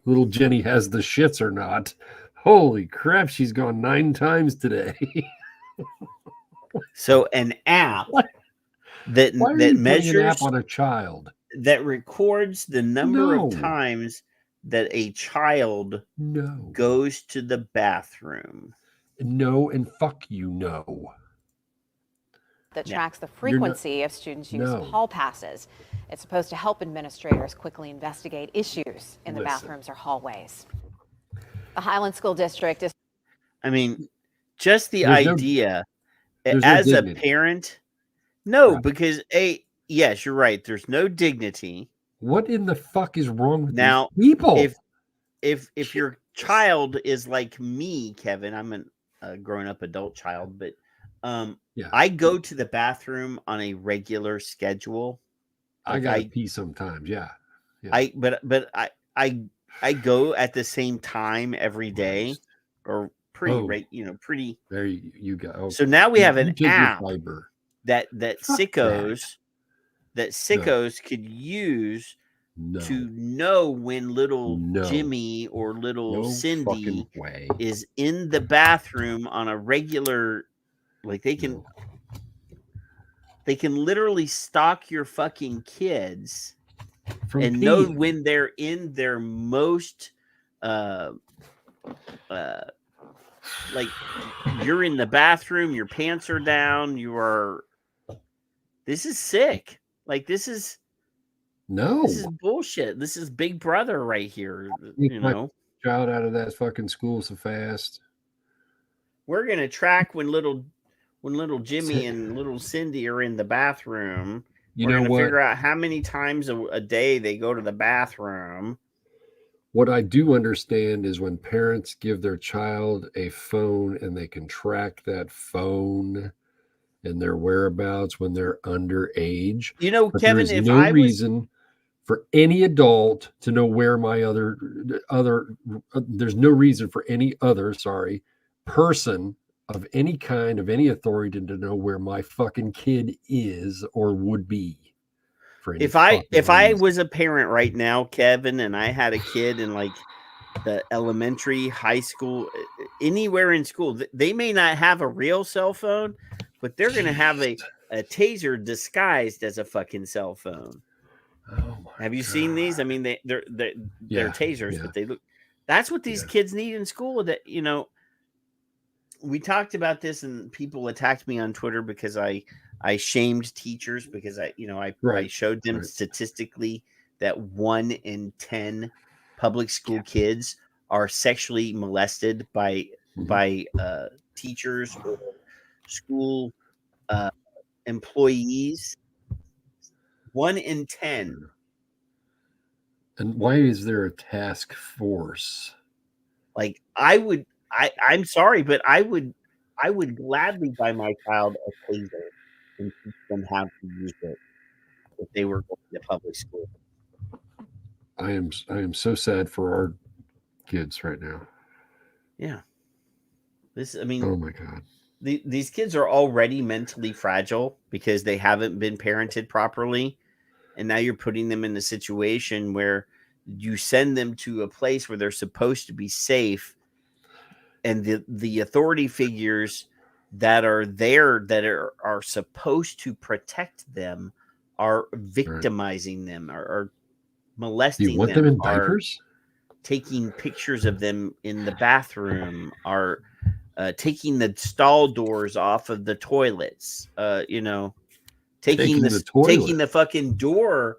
little Jenny has the shits or not. Holy crap, she's gone 9 times today. So an app that measures an app on a child that records the number of times that a child goes to the bathroom. No, and fuck you, no. That tracks the frequency of students' use of hall passes. It's supposed to help administrators quickly investigate issues in the bathrooms or hallways. The Highlands School District is. I mean, just the idea as a parent. No, because yes, you're right. There's no dignity. What in the fuck is wrong with now, these people? If your child is like me, Kevin, I'm a grown-up adult child, but I go to the bathroom on a regular schedule. I gotta pee sometimes, yeah. I go at the same time every day, or pretty pretty. There you go. So now we have an app that sickos could use to know when little Jimmy or little Cindy is in the bathroom on a regular, like they can literally stalk your fucking kids and know when they're in their most like you're in the bathroom, your pants are down, this is sick. Like this is bullshit. This is Big Brother right here. You know, child out of that fucking school so fast. We're gonna track when little Jimmy and little Cindy are in the bathroom. We're gonna figure out how many times a day they go to the bathroom. What I do understand is when parents give their child a phone and they can track that phone and their whereabouts when they're underage. You know, Kevin, there's no reason for any adult to know where my there's no reason for any other, person of any kind, of any authority to know where my fucking kid is or would be. For any If I reason. was a parent right now, Kevin, and I had a kid in like the elementary, high school, anywhere in school, they may not have a real cell phone, but they're going to have a taser disguised as a fucking cell phone. Oh have you seen these? I mean, they're tasers, but they look. That's what these kids need in school. That we talked about this, and people attacked me on Twitter because I shamed teachers because I showed them statistically that 1 in 10 public school kids are sexually molested by teachers or school employees. 1 in 10. And why is there a task force? Like I'm sorry, but I would gladly buy my child a taser and teach them how to use it if they were going to public school. I am so sad for our kids right now. Yeah. Oh my God. These kids are already mentally fragile because they haven't been parented properly. And now you're putting them in a situation where you send them to a place where they're supposed to be safe. And the authority figures that are there that are supposed to protect them are victimizing them, are molesting them. You want them in diapers? Taking pictures of them in the bathroom, are taking the stall doors off of the toilets, taking the fucking door,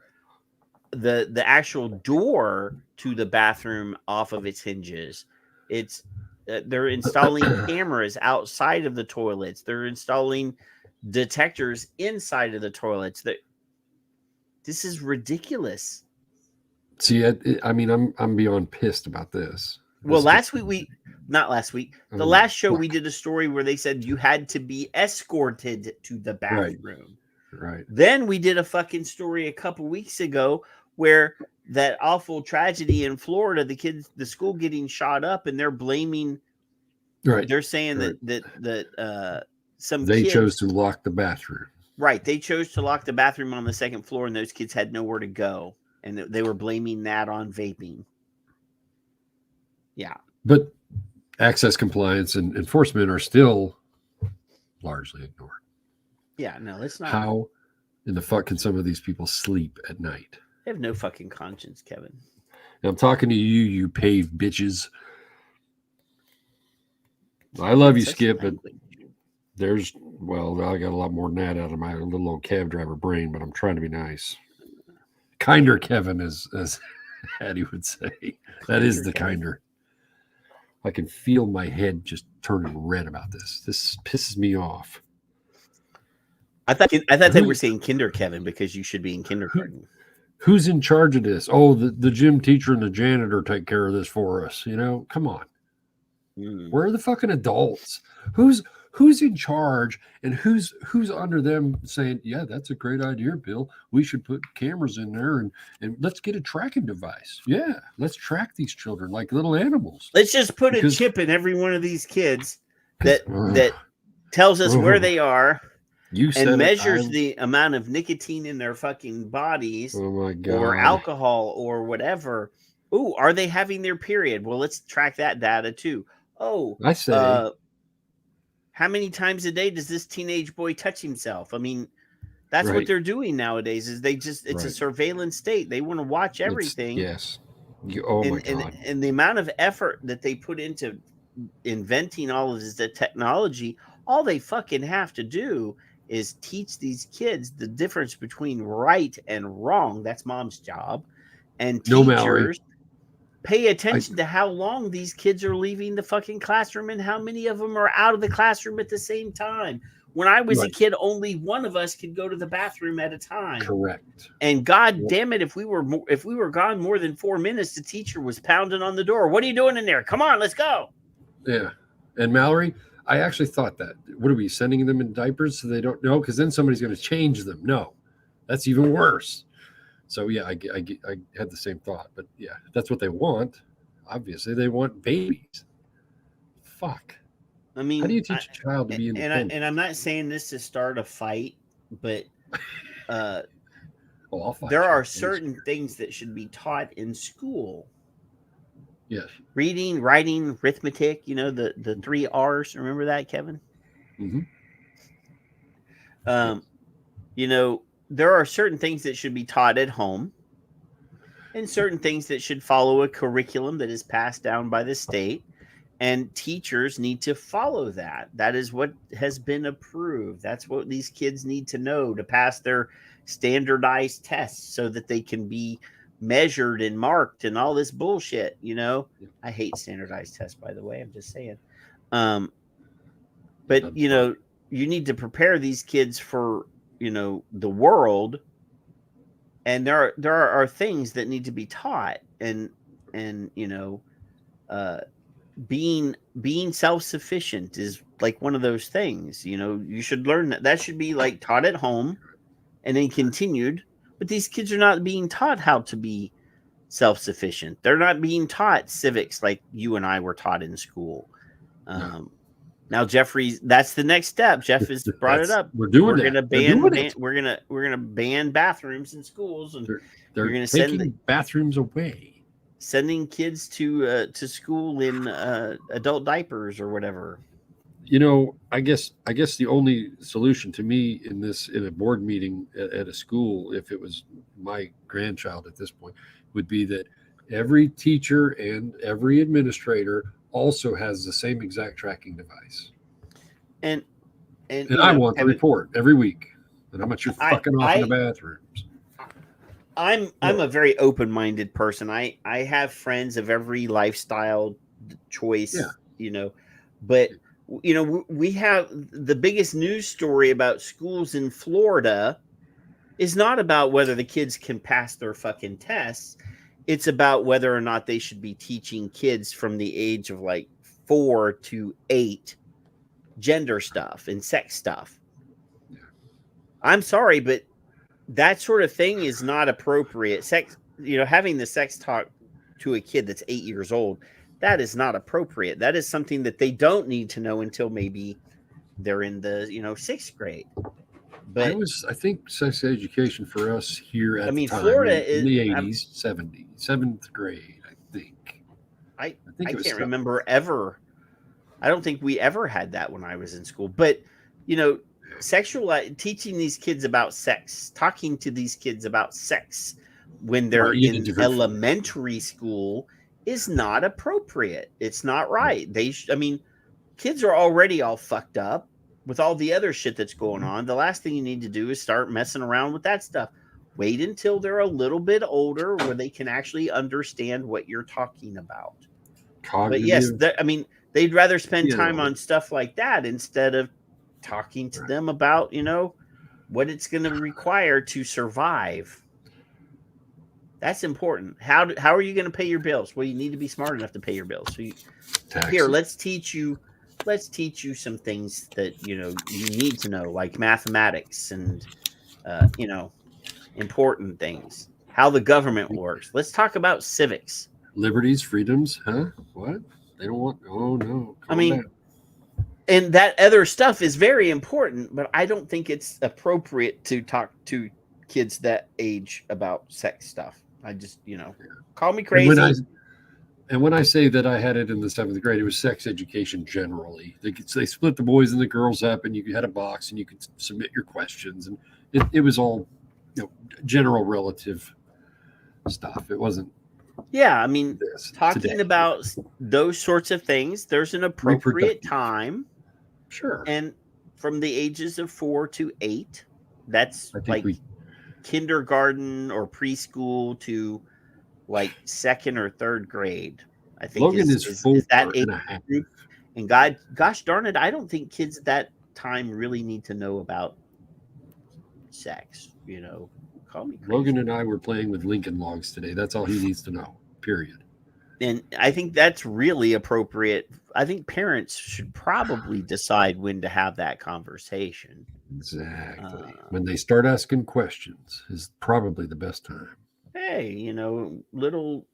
the actual door to the bathroom off of its hinges. It's they're installing cameras outside of the toilets. They're installing detectors inside of the toilets. This is ridiculous. See, I mean, I'm beyond pissed about this. Well, the last show we did a story where they said you had to be escorted to the bathroom. Right. Then we did a fucking story a couple weeks ago where that awful tragedy in Florida, the school getting shot up, and they're blaming. Right. They're saying that some they kids chose to lock the bathroom. Right. They chose to lock the bathroom on the second floor, and those kids had nowhere to go, and they were blaming that on vaping. Yeah. But access compliance and enforcement are still largely ignored. Yeah, no, it's not. How in the fuck can some of these people sleep at night? They have no fucking conscience, Kevin. And I'm talking to you, you pave bitches. I love you, Skip, but I got a lot more than that out of my little old cab driver brain, but I'm trying to be nice. Kinder Kevin, as Hattie would say. That is the kinder. I can feel my head just turning red about this. This pisses me off. I thought they were saying Kinder Kevin because you should be in kindergarten. Who's in charge of this? Oh, the gym teacher and the janitor take care of this for us. Come on. Where are the fucking adults? Who's in charge and who's under them saying, yeah, that's a great idea, Bill. We should put cameras in there and let's get a tracking device. Yeah, let's track these children like little animals. Let's just put a chip in every one of these kids that tells us where they are. And measures the amount of nicotine in their fucking bodies, or alcohol or whatever. Ooh, are they having their period? Well, let's track that data too. Oh, I say, how many times a day does this teenage boy touch himself? I mean, that's what they're doing nowadays. Is it's a surveillance state. They want to watch everything. Yes. My God. And the amount of effort that they put into inventing all of this technology, all they fucking have to do is teach these kids the difference between right and wrong. That's mom's job. And teachers pay attention to how long these kids are leaving the fucking classroom and how many of them are out of the classroom at the same time. When I was a kid, only one of us could go to the bathroom at a time. Correct. And God damn it, if we were gone more than 4 minutes, the teacher was pounding on the door. What are you doing in there? Come on, let's go. Yeah. And Mallory, I actually thought that. What are we sending them in diapers so they don't know? Because then somebody's going to change them. No, that's even worse. So yeah, I had the same thought, but yeah, that's what they want. Obviously, they want babies. Fuck. I mean, how do you teach a child to be independent? And I'm not saying this to start a fight, but there are certain things that should be taught in school. Yes. Reading, writing, arithmetic. You know, the 3 R's. Remember that, Kevin? Mm-hmm. You know, there are certain things that should be taught at home, and certain things that should follow a curriculum that is passed down by the state. And teachers need to follow that. That is what has been approved. That's what these kids need to know to pass their standardized tests so that they can be measured and marked and all this bullshit. You know, I hate standardized tests, by the way. I'm just saying. But, you know, you need to prepare these kids for, you know, the world. And there are things that need to be taught, and you know, being self-sufficient is like one of those things. You know, you should learn that should be like taught at home and then continued. But these kids are not being taught how to be self-sufficient. They're not being taught civics like you and I were taught in school. Now, Jeffrey, that's the next step. Jeff has brought it up. We're doing We're that. We're gonna ban bathrooms in schools, and they're going to taking bathrooms away, sending kids to school in adult diapers or whatever. You know, I guess the only solution to me in a board meeting at a school, if it was my grandchild at this point, would be that every teacher and every administrator also has the same exact tracking device. And I want the report every week that how much you're fucking off in the bathrooms. I'm a very open-minded person. I have friends of every lifestyle choice, you know, but you know, we have the biggest news story about schools in Florida is not about whether the kids can pass their fucking tests. It's about whether or not they should be teaching kids from the age of like 4 to 8 gender stuff and sex stuff. I'm sorry, but that sort of thing is not appropriate. Sex, you know, having the sex talk to a kid that's 8 years old, that is not appropriate. That is something that they don't need to know until maybe they're in the, you know, 6th grade. But I think sex education for us here at the time, Florida in the 80s, 70s, 7th grade, I think. I can't remember ever. I don't think we ever had that when I was in school. But, you know, teaching these kids about sex, talking to these kids about sex when they're in elementary school is not appropriate. It's not right. I mean, kids are already all fucked up with all the other shit that's going on. The last thing you need to do is start messing around with that stuff. Wait until they're a little bit older where they can actually understand what you're talking about. But yes, I mean, they'd rather spend time on stuff like that instead of talking to them about, you know, what it's going to require to survive. That's important. How are you going to pay your bills? Well, you need to be smart enough to pay your bills. So here, let's teach you some things that, you know, you need to know, like mathematics and, you know, important things, how the government works. Let's talk about civics. Liberties, freedoms, huh? What? They don't want, oh no. I mean, and that other stuff is very important, but I don't think it's appropriate to talk to kids that age about sex stuff. I just, you know, call me crazy. And when I say that I had it in the 7th grade, it was sex education generally. They split the boys and the girls up, and you had a box, and you could submit your questions, and it was all, you know, general relative stuff. It wasn't. Yeah, I mean, talking about those sorts of things, there's an appropriate time. Sure. And from the ages of 4 to 8, that's like kindergarten or preschool to like 2nd or 3rd grade. I think Logan is 4 that age and a half. group. And gosh darn it, I don't think kids at that time really need to know about sex. You know, call me crazy. Logan and I were playing with Lincoln Logs today. That's all he needs to know. Period. And I think that's really appropriate. I think parents should probably decide when to have that conversation. Exactly. When they start asking questions is probably the best time. Hey, little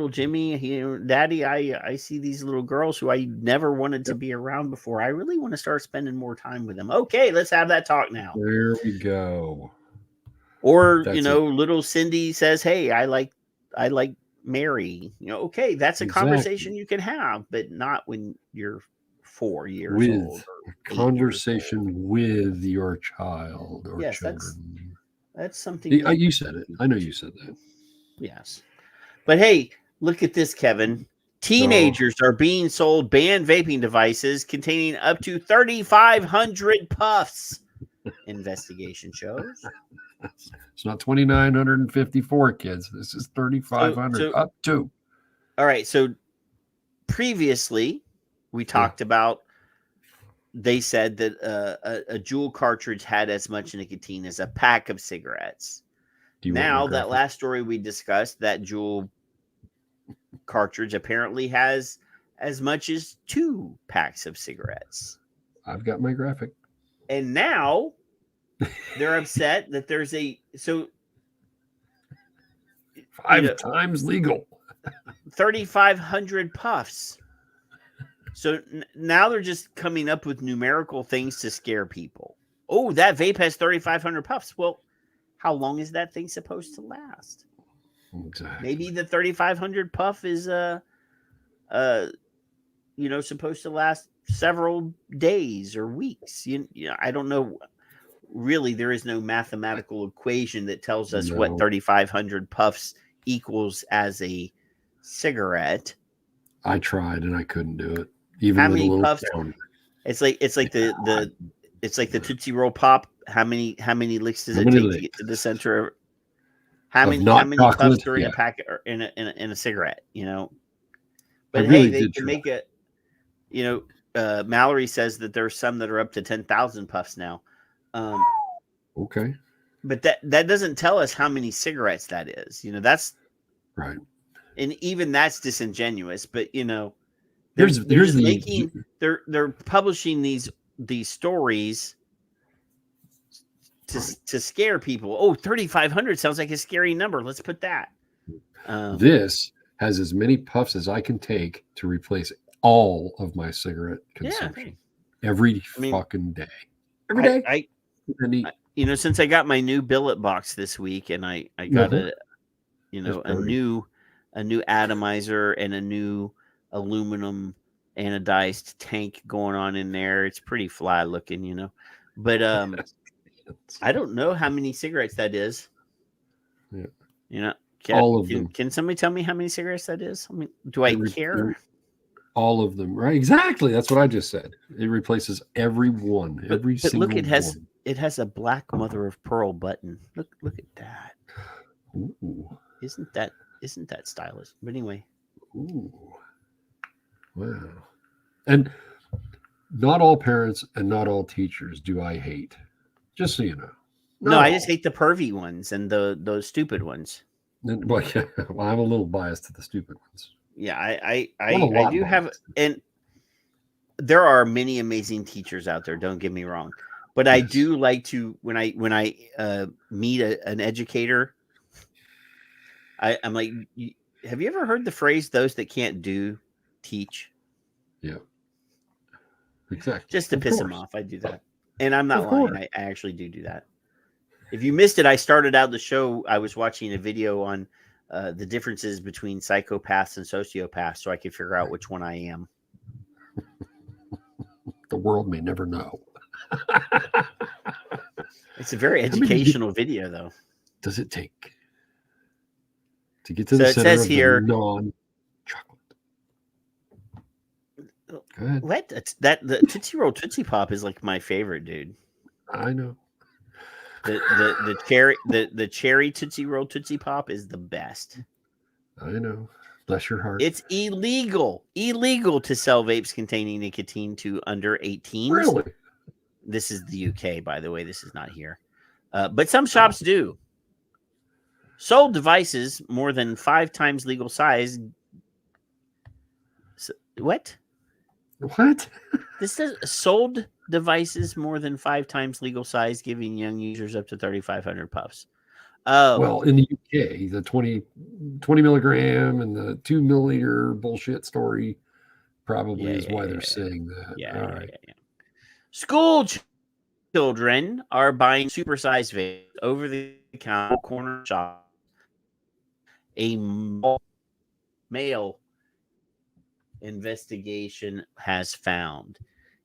Jimmy, Daddy, I see these little girls who I never wanted to be around before. I really want to start spending more time with them. Okay, let's have that talk now. There we go. Or, little Cindy says, "Hey, I like Mary." Okay, that's a conversation you can have, but not when you're 4 years old. A conversation with your child or yes, children. That's something. You said it. I know you said that. Yes. But hey, look at this, Kevin. Teenagers are being sold banned vaping devices containing up to 3,500 puffs. Investigation shows. It's not 2,954 kids. This is 3,500 up to. All right. So previously, we talked about. They said that a Juul cartridge had as much nicotine as a pack of cigarettes. Now, that last story we discussed, that Juul cartridge apparently has as much as 2 packs of cigarettes. I've got my graphic. And now they're upset that there's 5 times legal. 3,500 puffs. So now they're just coming up with numerical things to scare people. Oh, that vape has 3,500 puffs. Well, how long is that thing supposed to last? Exactly. Maybe the 3,500 puff is supposed to last several days or weeks. I don't know. Really, there is no mathematical equation that tells us what 3,500 puffs equals as a cigarette. I tried and I couldn't do it. Even how with many a little puffs? counter. It's like the Tootsie Roll Pop. How many licks does it take to get to the center of? How many puffs during a packet or in a cigarette? But hey, they can make it. Mallory says that there's some that are up to 10,000 puffs now. Okay. But that doesn't tell us how many cigarettes that is. That's right. And even that's disingenuous. But they're publishing these stories to scare people. Oh, 3,500 sounds like a scary number. Let's put that. This has as many puffs as I can take to replace all of my cigarette consumption every fucking day. Every day. Since I got my new billet box this week, and I got a new atomizer and a new aluminum anodized tank going on in there. It's pretty fly looking, but I don't know how many cigarettes that is. Yeah. All of them. Can somebody tell me how many cigarettes that is? I mean, do I care? All of them, right? Exactly. That's what I just said. It replaces every one, every single one. Look, it has a black mother of pearl button. Look at that. Ooh. Isn't that stylish? But anyway. Ooh. Wow. And not all parents and not all teachers do I hate. Just so you know. No, I just hate the pervy ones and those stupid ones. Well, I'm a little biased to the stupid ones. Yeah, I do have, and there are many amazing teachers out there. Don't get me wrong, but I do like to when I meet an educator. I'm like, have you ever heard the phrase "those that can't do, teach"? Yeah, exactly. Just to piss them off, I do that, and I'm not lying. I actually do that. If you missed it, I started out the show. I was watching a video on the differences between psychopaths and sociopaths, so I could figure out which one I am. The world may never know. It's a very educational video, though. Does it take to get to the center of the non-chocolate? Go ahead. What? The Tootsie Roll Tootsie Pop is like my favorite, dude. I know. The cherry Tootsie Roll Tootsie Pop is the best. I know. Bless your heart. It's illegal to sell vapes containing nicotine to under 18s. Really? This is the UK, by the way. This is not here. But some shops do. Sold devices more than 5 times legal size. What? What? This is sold devices more than 5 times legal size, giving young users up to 3,500 puffs. Oh, Well, in the UK, the 20 milligram and the 2 milliliter bullshit story probably is why they're saying that. Yeah. School children are buying supersized vapes over the counter corner shop. A male investigation has found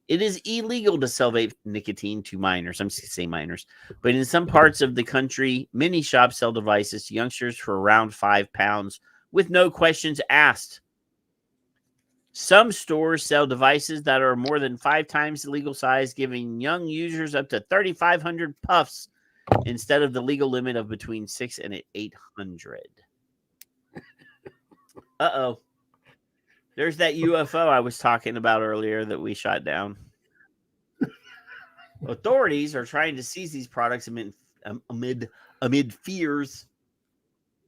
it is illegal to sell vape nicotine to minors. I'm just going to say minors. But in some parts of the country, many shops sell devices to youngsters for around £5 with no questions asked. Some stores sell devices that are more than 5 times the legal size, giving young users up to 3,500 puffs instead of the legal limit of between 6 and 800. Uh-oh. There's that UFO I was talking about earlier that we shot down. Authorities are trying to seize these products amid fears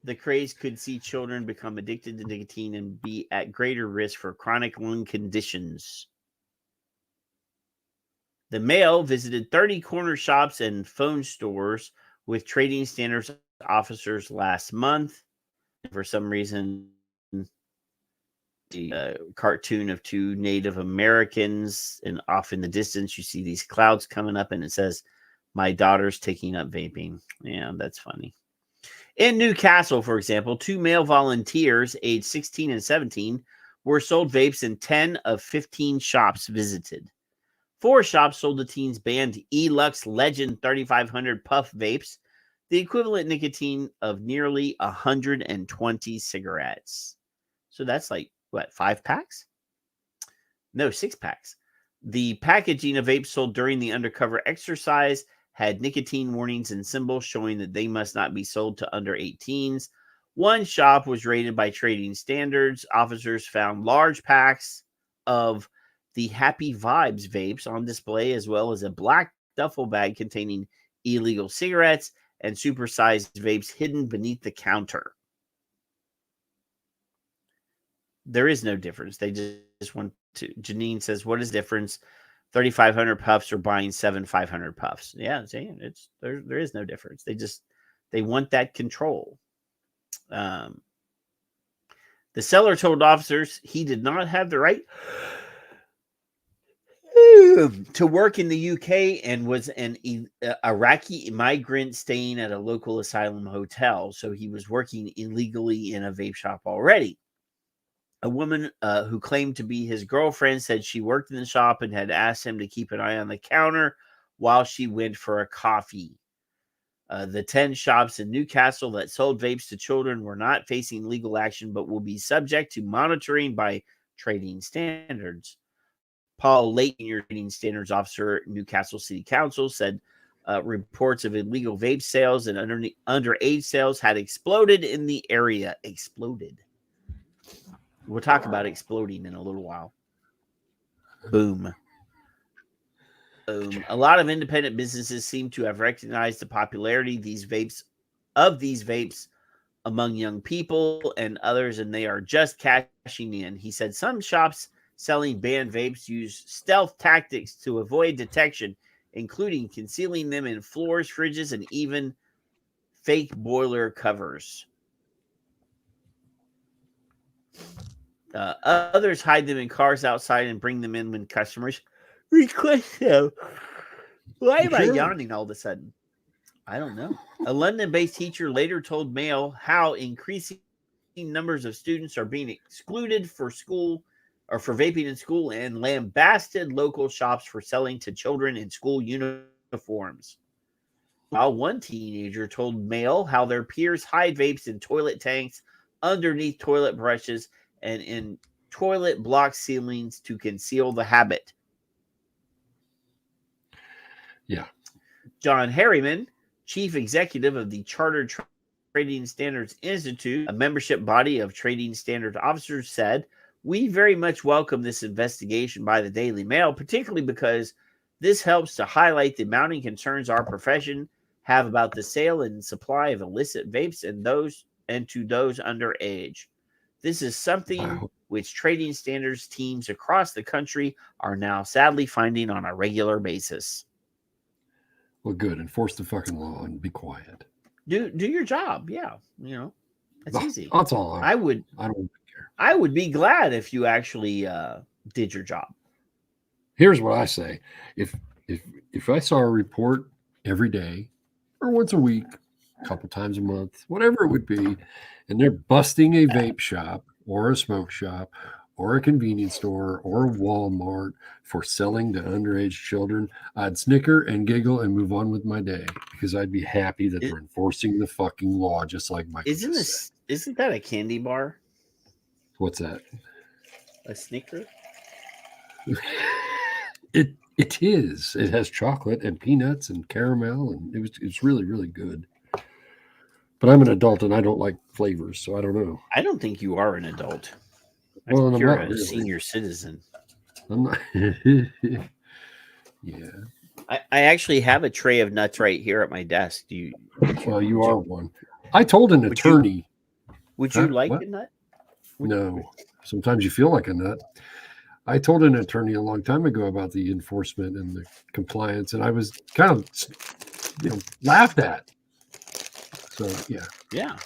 the craze could see children become addicted to nicotine and be at greater risk for chronic lung conditions. The male visited 30 corner shops and phone stores with trading standards officers last month. For some reason, the cartoon of 2 Native Americans, and off in the distance you see these clouds coming up and it says, "My daughter's taking up vaping." Yeah, that's funny. In Newcastle, for example, 2 male volunteers aged 16 and 17 were sold vapes in 10 of 15 shops visited. 4 shops sold the teens banned Elux Legend 3,500 puff vapes, the equivalent nicotine of nearly 120 cigarettes. So that's like, what, 5 packs? No, 6 packs. The packaging of vapes sold during the undercover exercise had nicotine warnings and symbols showing that they must not be sold to under 18s. One shop was raided by trading standards. Officers found large packs of the Happy Vibes vapes on display, as well as a black duffel bag containing illegal cigarettes and supersized vapes hidden beneath the counter. There is no difference. They just want to. Janine says, "What is the difference? 3,500 puffs or buying 7,500 puffs?" Yeah, it's there is no difference. They want that control. The seller told officers he did not have the right to work in the UK and was an Iraqi migrant staying at a local asylum hotel. So he was working illegally in a vape shop already. A woman who claimed to be his girlfriend said she worked in the shop and had asked him to keep an eye on the counter while she went for a coffee. The 10 shops in Newcastle that sold vapes to children were not facing legal action, but will be subject to monitoring by trading standards. Paul Layton, your trading standards officer at Newcastle City Council, said reports of illegal vape sales and underage sales had exploded in the area. Exploded. We'll talk about exploding in a little while. Boom. A lot of independent businesses seem to have recognized the popularity of these vapes among young people and others, and they are just cashing in. He said some shops selling banned vapes use stealth tactics to avoid detection, including concealing them in floors, fridges, and even fake boiler covers. Others hide them in cars outside and bring them in when customers request them. Why am I yawning all of a sudden? I don't know. A London-based teacher later told Mail how increasing numbers of students are being excluded for school or for vaping in school and lambasted local shops for selling to children in school uniforms. While one teenager told Mail how their peers hide vapes in toilet tanks, underneath toilet brushes, and in toilet block ceilings to conceal the habit. Yeah. John Harriman, chief executive of the Chartered Trading Standards Institute, a membership body of trading standards officers, said, "We very much welcome this investigation by the Daily Mail, particularly because this helps to highlight the mounting concerns our profession have about the sale and supply of illicit vapes and to those underage. This is something which trading standards teams across the country are now sadly finding on a regular basis. Well, good. Enforce the fucking law and be quiet. Do your job. Yeah. That's easy. That's all. I don't care. I would be glad if you actually did your job. Here's what I say. If I saw a report every day or once a week, a couple times a month, whatever it would be, and they're busting a vape shop or a smoke shop or a convenience store or a Walmart for selling to underage children, I'd snicker and giggle and move on with my day because I'd be happy that they're enforcing the fucking law, just like Mike. Isn't that a candy bar? What's that? A Snicker? It is. It has chocolate and peanuts and caramel, and it's really, really good. But I'm an adult and I don't like flavors, so I don't know. I don't think you are an adult. Well, you're I'm not a really. senior citizen. I'm not. Yeah. I actually have a tray of nuts right here at my desk. Well, you are one. I told an attorney. Would you like a nut? No. Sometimes you feel like a nut. I told an attorney a long time ago about the enforcement and the compliance, and I was kind of, laughed at. So yeah.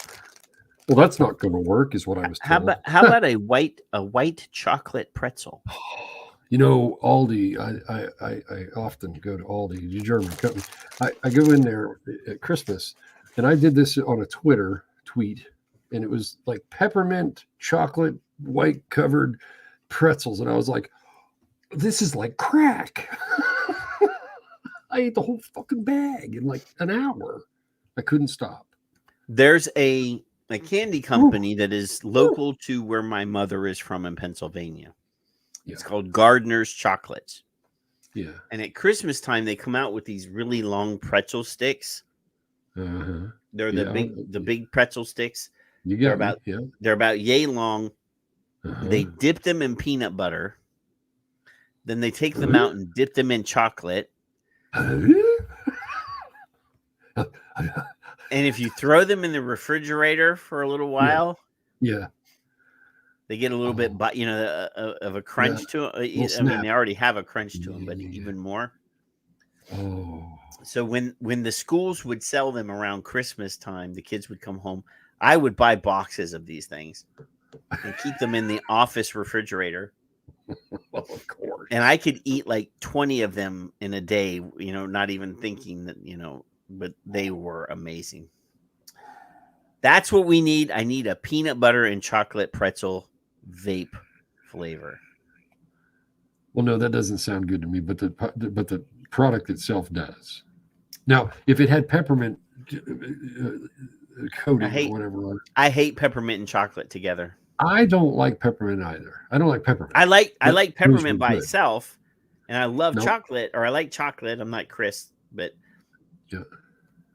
Well, that's not going to work, is what I was told. How about a white chocolate pretzel? Aldi. I often go to Aldi, the German company. I go in there at Christmas, and I did this on a Twitter tweet, and it was like peppermint chocolate white covered pretzels, and I was like, this is like crack. I ate the whole fucking bag in like an hour. I couldn't stop. There's a candy company that is local to where my mother is from in Pennsylvania. It's called Gardner's Chocolates. Yeah. And at Christmas time, they come out with these really long pretzel sticks. Uh-huh. They're the big pretzel sticks. They're about yay long. Uh-huh. They dip them in peanut butter. Then they take them out and dip them in chocolate. And if you throw them in the refrigerator for a little while, they get a little bit, of a crunch to them. I mean, they already have a crunch to them, but even more. Oh. So when the schools would sell them around Christmas time, the kids would come home. I would buy boxes of these things and keep them in the office refrigerator. Well, of course. And I could eat like 20 of them in a day, not even thinking that, but they were amazing. That's what we need. I need a peanut butter and chocolate pretzel vape flavor. Well, no, that doesn't sound good to me, but the product itself does. Now, if it had peppermint coating or whatever. I hate peppermint and chocolate together. I don't like peppermint either. I don't like peppermint. I like peppermint by itself, and I love chocolate, or I like chocolate. I'm not Chris, but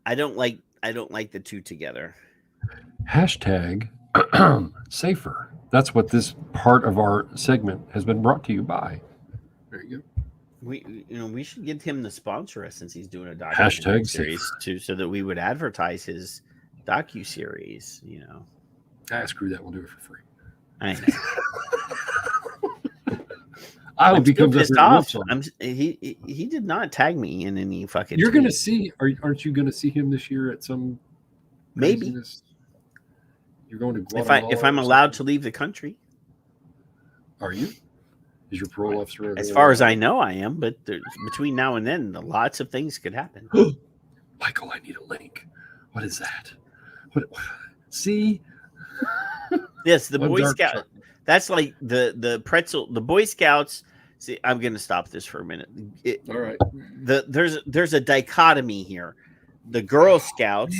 I don't like the two together. Hashtag safer. That's what this part of our segment has been brought to you by. There you go. We should get him to sponsor us since he's doing a documentary series too, so that we would advertise his docu-series. Screw that. We'll do it for free. I know. I hope he comes pissed up off. He did not tag me in any fucking. You're going to see. Aren't you going to see him this year at some? Maybe. Craziness? You're going to Guatemala if I'm allowed to leave the country. Are you? Is your parole officer? As far as I know, I am. But between now and then, lots of things could happen. Michael, I need a link. What is that? What? See. Yes, the Boy Scout. That's like the pretzel. The Boy Scouts. See, I'm going to stop this for a minute. All right. There's a dichotomy here. The Girl Scouts.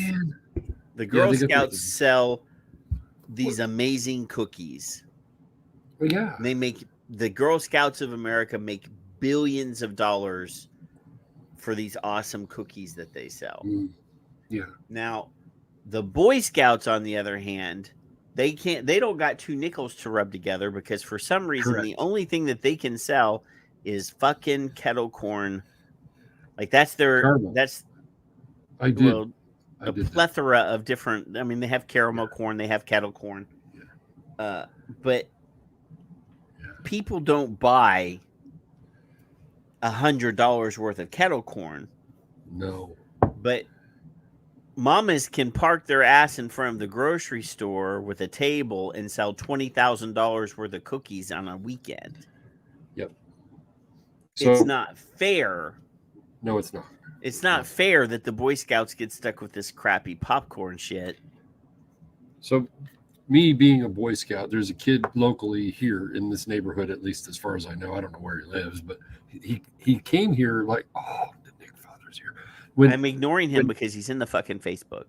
The Girl Scouts sell these amazing cookies. Yeah. The Girl Scouts of America make billions of dollars for these awesome cookies that they sell. Yeah. Now, the Boy Scouts, on the other hand, they don't got two nickels to rub together because for some reason the only thing that they can sell is fucking kettle corn. Like that's their caramel. A plethora of different. I mean, they have caramel corn, they have kettle corn. But people don't buy $100 worth of kettle corn. No. But mamas can park their ass in front of the grocery store with a table and sell $20,000 worth of cookies on a weekend. Yep. It's not fair. No, it's not. It's not fair that the Boy Scouts get stuck with this crappy popcorn shit. So, me being a Boy Scout, there's a kid locally here in this neighborhood, at least as far as I know. I don't know where he lives, but he came here like, oh, the Nick Father's here. I'm ignoring him because he's in the fucking Facebook.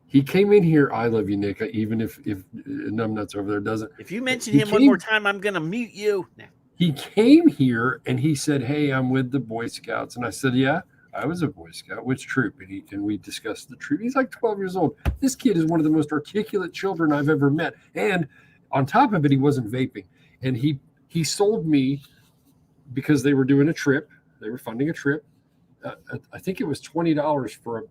He came in here. I love you, Nick. Even if Numbnuts over there doesn't. If you mention him one more time, I'm gonna mute you. He came here and he said, "Hey, I'm with the Boy Scouts," and I said, "Yeah, I was a Boy Scout. Which troop?" And we discussed the troop. He's like 12 years old. This kid is one of the most articulate children I've ever met. And on top of it, he wasn't vaping. And he sold me because they were doing a trip. They were funding a trip. I think it was $20 for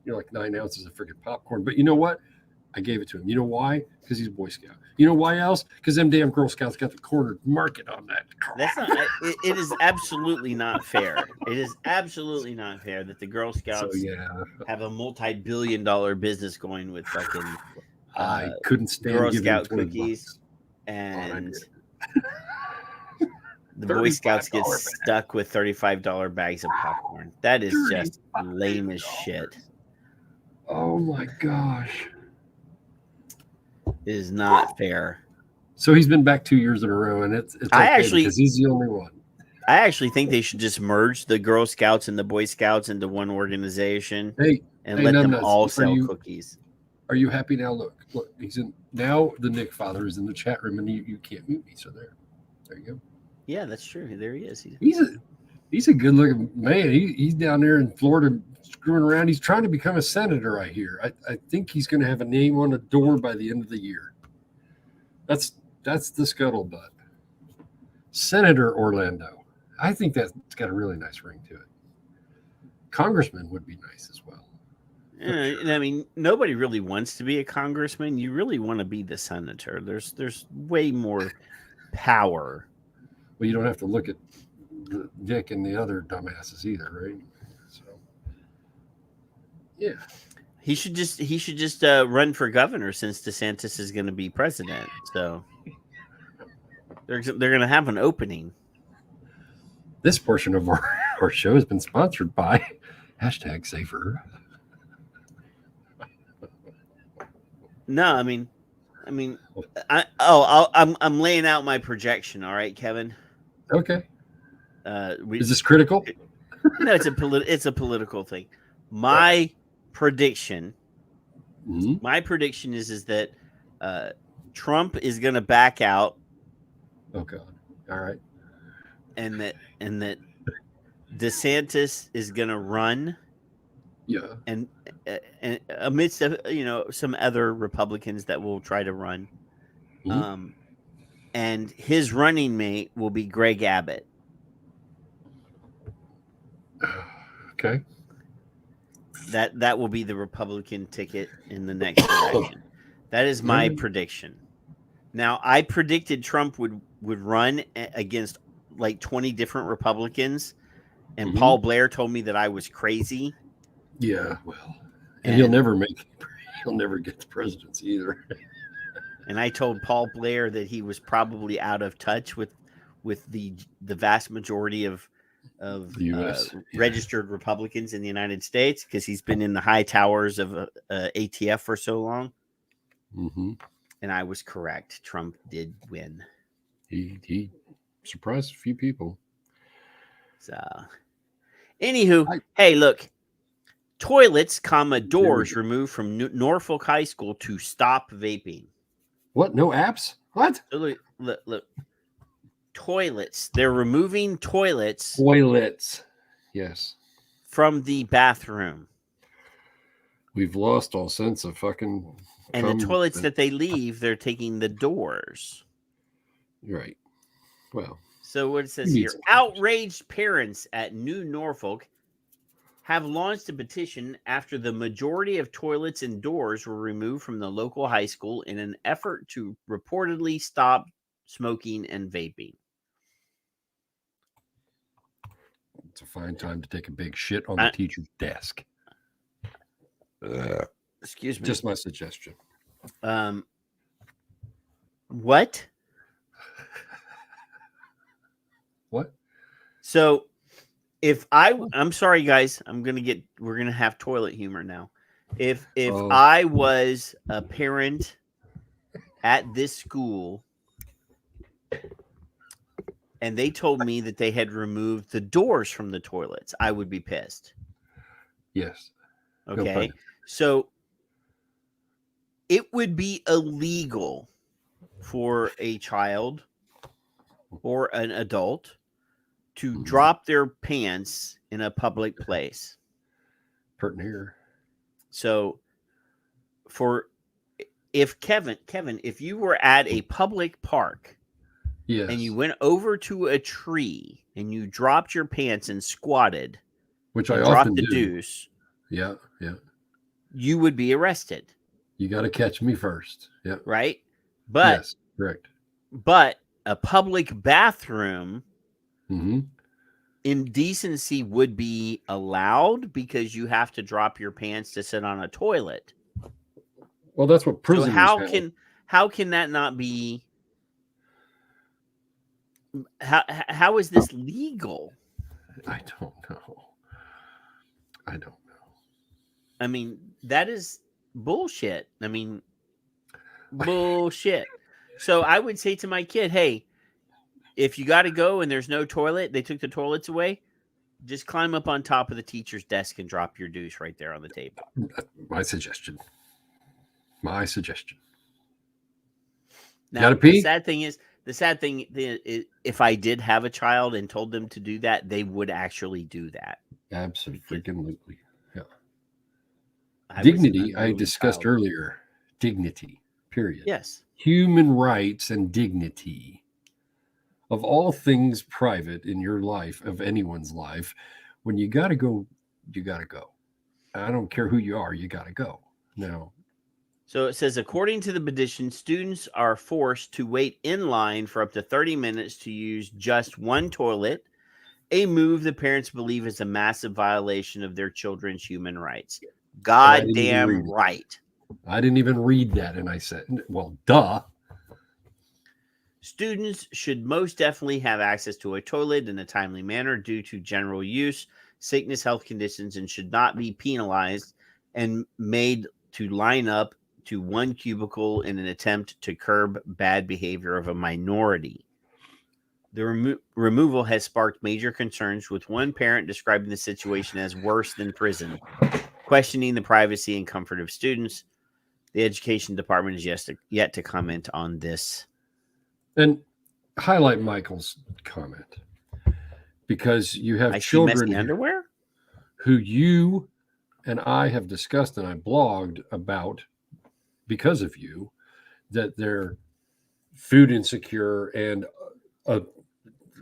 like 9 ounces of freaking popcorn. But you know what? I gave it to him. You know why? Because he's a Boy Scout. You know why else? Because them damn Girl Scouts got the corner market on that. That's not. It is absolutely not fair. It is absolutely not fair that the Girl Scouts have a multi-billion-dollar business going with fucking I couldn't stand Girl giving Scout 20 cookies, bucks. and the Boy Scouts get stuck with $35 bags of popcorn. That is just lame as shit. Oh my gosh. It is not fair. So he's been back 2 years in a row, and it's okay because he's the only one. I actually think they should just merge the Girl Scouts and the Boy Scouts into one organization and let them all sell cookies. Are you happy now? Look, he's in now. The Nick Father is in the chat room, and you can't mute me. So there you go. Yeah, that's true. There he is. He's a good looking man. He's down there in Florida screwing around. He's trying to become a senator, I hear. I think he's going to have a name on a door by the end of the year. That's the scuttlebutt. Senator Orlando. I think that's got a really nice ring to it. Congressman would be nice as well. And I mean, nobody really wants to be a congressman. You really want to be the senator. There's way more power. Well, you don't have to look at Vic and the other dumbasses either, right? So, yeah. He should just run for governor since DeSantis is going to be president. So they're going to have an opening. This portion of our show has been sponsored by #Safer. No, I'm laying out my projection. All right, Kevin. Okay. Is this critical? No, it's a political thing. My prediction. Mm-hmm. My prediction is that Trump is going to back out. Oh God! All right. And that DeSantis is going to run. Yeah. And amidst some other Republicans that will try to run. Mm-hmm. And his running mate will be Greg Abbott. Okay. That will be the Republican ticket in the next election. That is my prediction. Now, I predicted Trump would run against like 20 different Republicans, and Paul Blair told me that I was crazy. Yeah, well, and he'll never get the presidency either. And I told Paul Blair that he was probably out of touch with the vast majority of the US. Registered Republicans in the United States because he's been in the high towers of ATF for so long. Mm-hmm. And I was correct. Trump did win. He surprised a few people. So, anywho, hey, look. Toilets, doors removed from Norfolk High School to stop vaping. What? No apps? What? So look. Toilets. They're removing toilets. Toilets. Yes. From the bathroom. We've lost all sense of fucking. And the toilets that they leave, they're taking the doors. Right. Well. So what it says here, outraged parents at New Norfolk have launched a petition after the majority of toilets and doors were removed from the local high school in an effort to reportedly stop smoking and vaping. It's a fine time to take a big shit on the teacher's desk. Excuse me. Just my suggestion. What? What? So if I'm sorry, guys, we're gonna have toilet humor now. If I was a parent at this school and they told me that they had removed the doors from the toilets, I would be pissed. Yes. Okay. So it would be illegal for a child or an adult to drop their pants in a public place. Pertinent here. So if Kevin, if you were at a public park and you went over to a tree and you dropped your pants and squatted, which I dropped often the do. deuce, yeah, you would be arrested. You got to catch me first. Yeah. Right? But yes, correct. But a public bathroom indecency would be allowed because you have to drop your pants to sit on a toilet. Well, that's what prisoners So how can that not be? How is this legal? I don't know. I mean, that is bullshit. I mean, bullshit. So I would say to my kid, hey, if you got to go and there's no toilet, they took the toilets away, just climb up on top of the teacher's desk and drop your deuce right there on the table. My suggestion. Now, gotta pee? The sad thing is, if I did have a child and told them to do that, they would actually do that. Absolutely. Yeah. Dignity, I discussed earlier. Dignity, period. Yes. Human rights and dignity. Of all things private in your life, of anyone's life, when you got to go, you got to go. I don't care who you are, you got to go. Now. So it says, according to the petition, students are forced to wait in line for up to 30 minutes to use just one toilet, a move the parents believe is a massive violation of their children's human rights. Goddamn right. I didn't even read that, and I said, well, duh. Students should most definitely have access to a toilet in a timely manner due to general use, sickness, health conditions, and should not be penalized and made to line up to one cubicle in an attempt to curb bad behavior of a minority. The removal has sparked major concerns, with one parent describing the situation as worse than prison, questioning the privacy and comfort of students. The education department is yet to comment on this. And highlight Michael's comment, because you have children underwear who you and I have discussed, and I blogged about because of you, that they're food insecure and a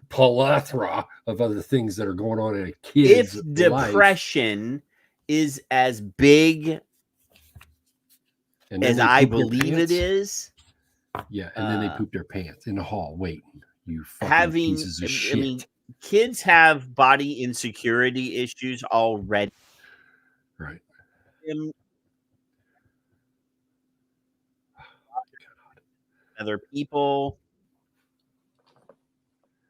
plethora of other things that are going on in a kid's life. If depression is as big as I believe it is. Yeah, and then they poop their pants in the hall waiting. You fucking pieces of shit. I mean, kids have body insecurity issues already. Right. Other people,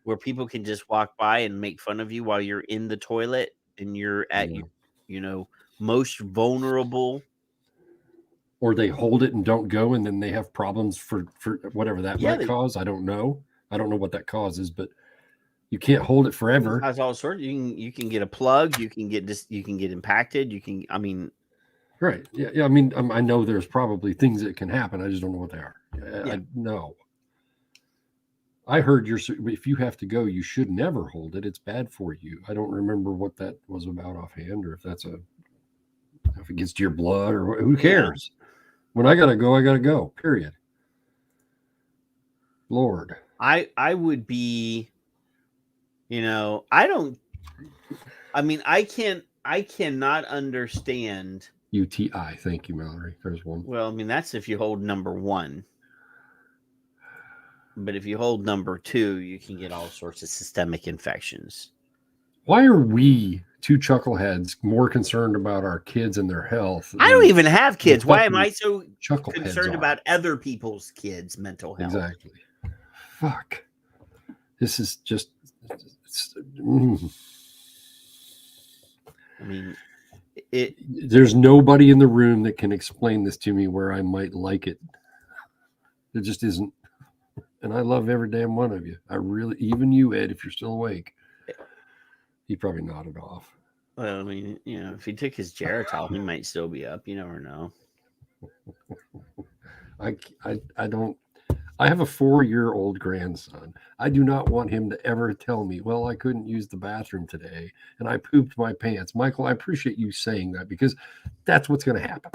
where people can just walk by and make fun of you while you're in the toilet and you're at your, most vulnerable. Or they hold it and don't go, and then they have problems for whatever that might cause. I don't know. I don't know what that causes, but you can't hold it forever. It has all sorts. You can get a plug. You can get impacted. Right. Yeah. I mean, I know there's probably things that can happen. I just don't know what they are. I know. I heard if you have to go, you should never hold it. It's bad for you. I don't remember what that was about offhand, or if it gets to your blood, or who cares? Yeah. When I gotta go. Period. Lord. I would be, I can't I cannot understand. UTI. Thank you, Mallory. There's one. Well, I mean, that's if you hold number 1. But if you hold number 2, you can get all sorts of systemic infections. Why are we, two chuckleheads, more concerned about our kids and their health? I don't even have kids. Why am I so concerned are? about other people's kids' mental health? Exactly. Fuck. This is just... I mean, there's nobody in the room that can explain this to me where I might like it. There just isn't. And I love every damn one of you. I really, even you, Ed, if you're still awake. He probably nodded off. Well, I mean, if he took his Geritol, he might still be up. You never know. I don't. I have a 4-year-old grandson. I do not want him to ever tell me, well, I couldn't use the bathroom today and I pooped my pants. Michael, I appreciate you saying that because that's what's going to happen.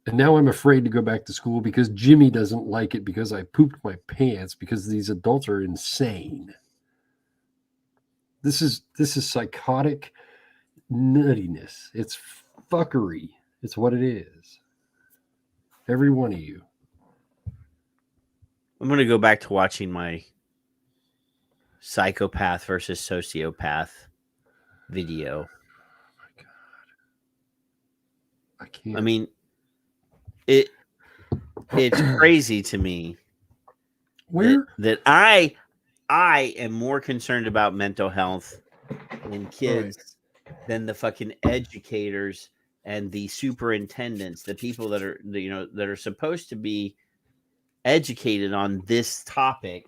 And now I'm afraid to go back to school because Jimmy doesn't like it because I pooped my pants because these adults are insane. This is psychotic nuttiness. It's fuckery. It's what it is. Every one of you. I'm going to go back to watching my psychopath versus sociopath video. Oh my God. I can't. I mean, it's crazy to me that I am more concerned about mental health in kids than the fucking educators and the superintendents, the people that are, that are supposed to be educated on this topic.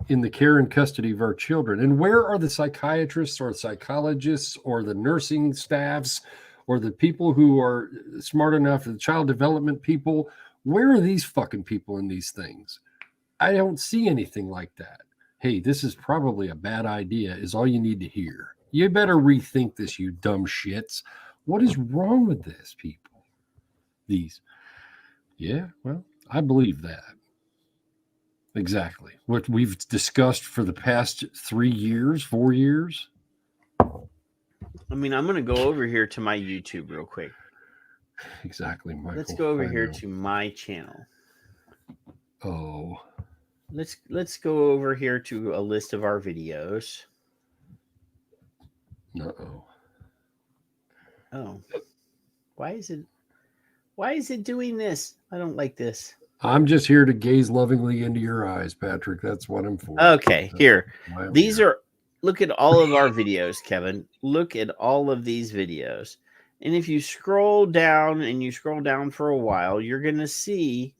In the care and custody of our children. And where are the psychiatrists or psychologists or the nursing staffs or the people who are smart enough, the child development people? Where are these fucking people in these things? I don't see anything like that. Hey, this is probably a bad idea is all you need to hear. You better rethink this, you dumb shits. What is wrong with this, people? These. Yeah, well, I believe that. Exactly. What we've discussed for the past 3 years, 4 years. I mean, I'm going to go over here to my YouTube real quick. Exactly, Michael. Let's go over here to my channel. Oh. Let's go over here to a list of our videos. Uh-oh. Oh. Why is it doing this? I don't like this. I'm just here to gaze lovingly into your eyes, Patrick. That's what I'm for. Okay, here. These are, look at all of our videos, Kevin. Look at all of these videos. And if you scroll down and you scroll down for a while, you're going to see,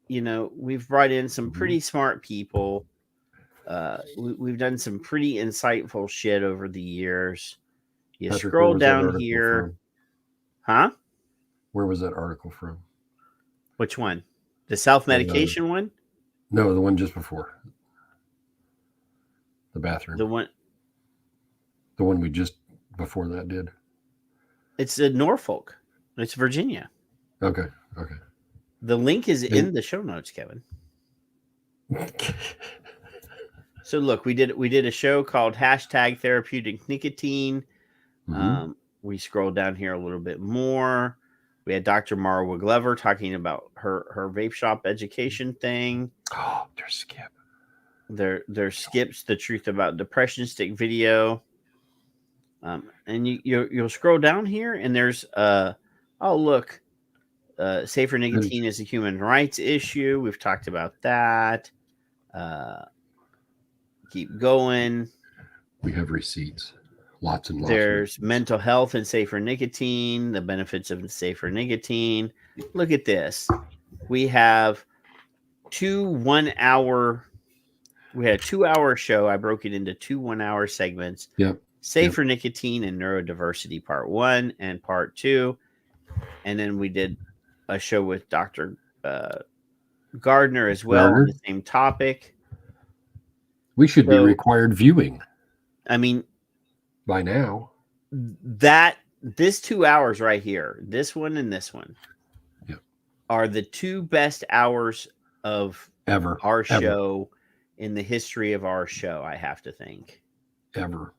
we've brought in some pretty smart people. We've done some pretty insightful shit over the years. You Patrick, scroll down here. From? Huh? Where was that article from? Which one? The self-medication one? No, the one just before. The bathroom. The one we just before that did. It's in Norfolk. It's Virginia. Okay. The link is in the show notes, Kevin. So look, we did a show called #Therapeutic Nicotine. Mm-hmm. We scrolled down here a little bit more. We had Dr. Marwa Glover talking about her vape shop education thing. Oh, there's Skip. There's Skip's The Truth About Depression stick video. And you'll scroll down here and there's safer nicotine is a human rights issue. We've talked about that. Keep going. We have receipts. Lots and lots. There's mental health and safer nicotine, the benefits of safer nicotine. Look at this. We have we had a 2-hour show. I broke it into 2 1-hour segments. Yep. Safer nicotine and neurodiversity part 1 and part 2. And then we did a show with Dr. Gardner as well on the same topic. We should be required viewing. I mean, by now, this 2 hours right here, this one and this one, are the 2 best hours of our show in the history of our show. I have to think ever.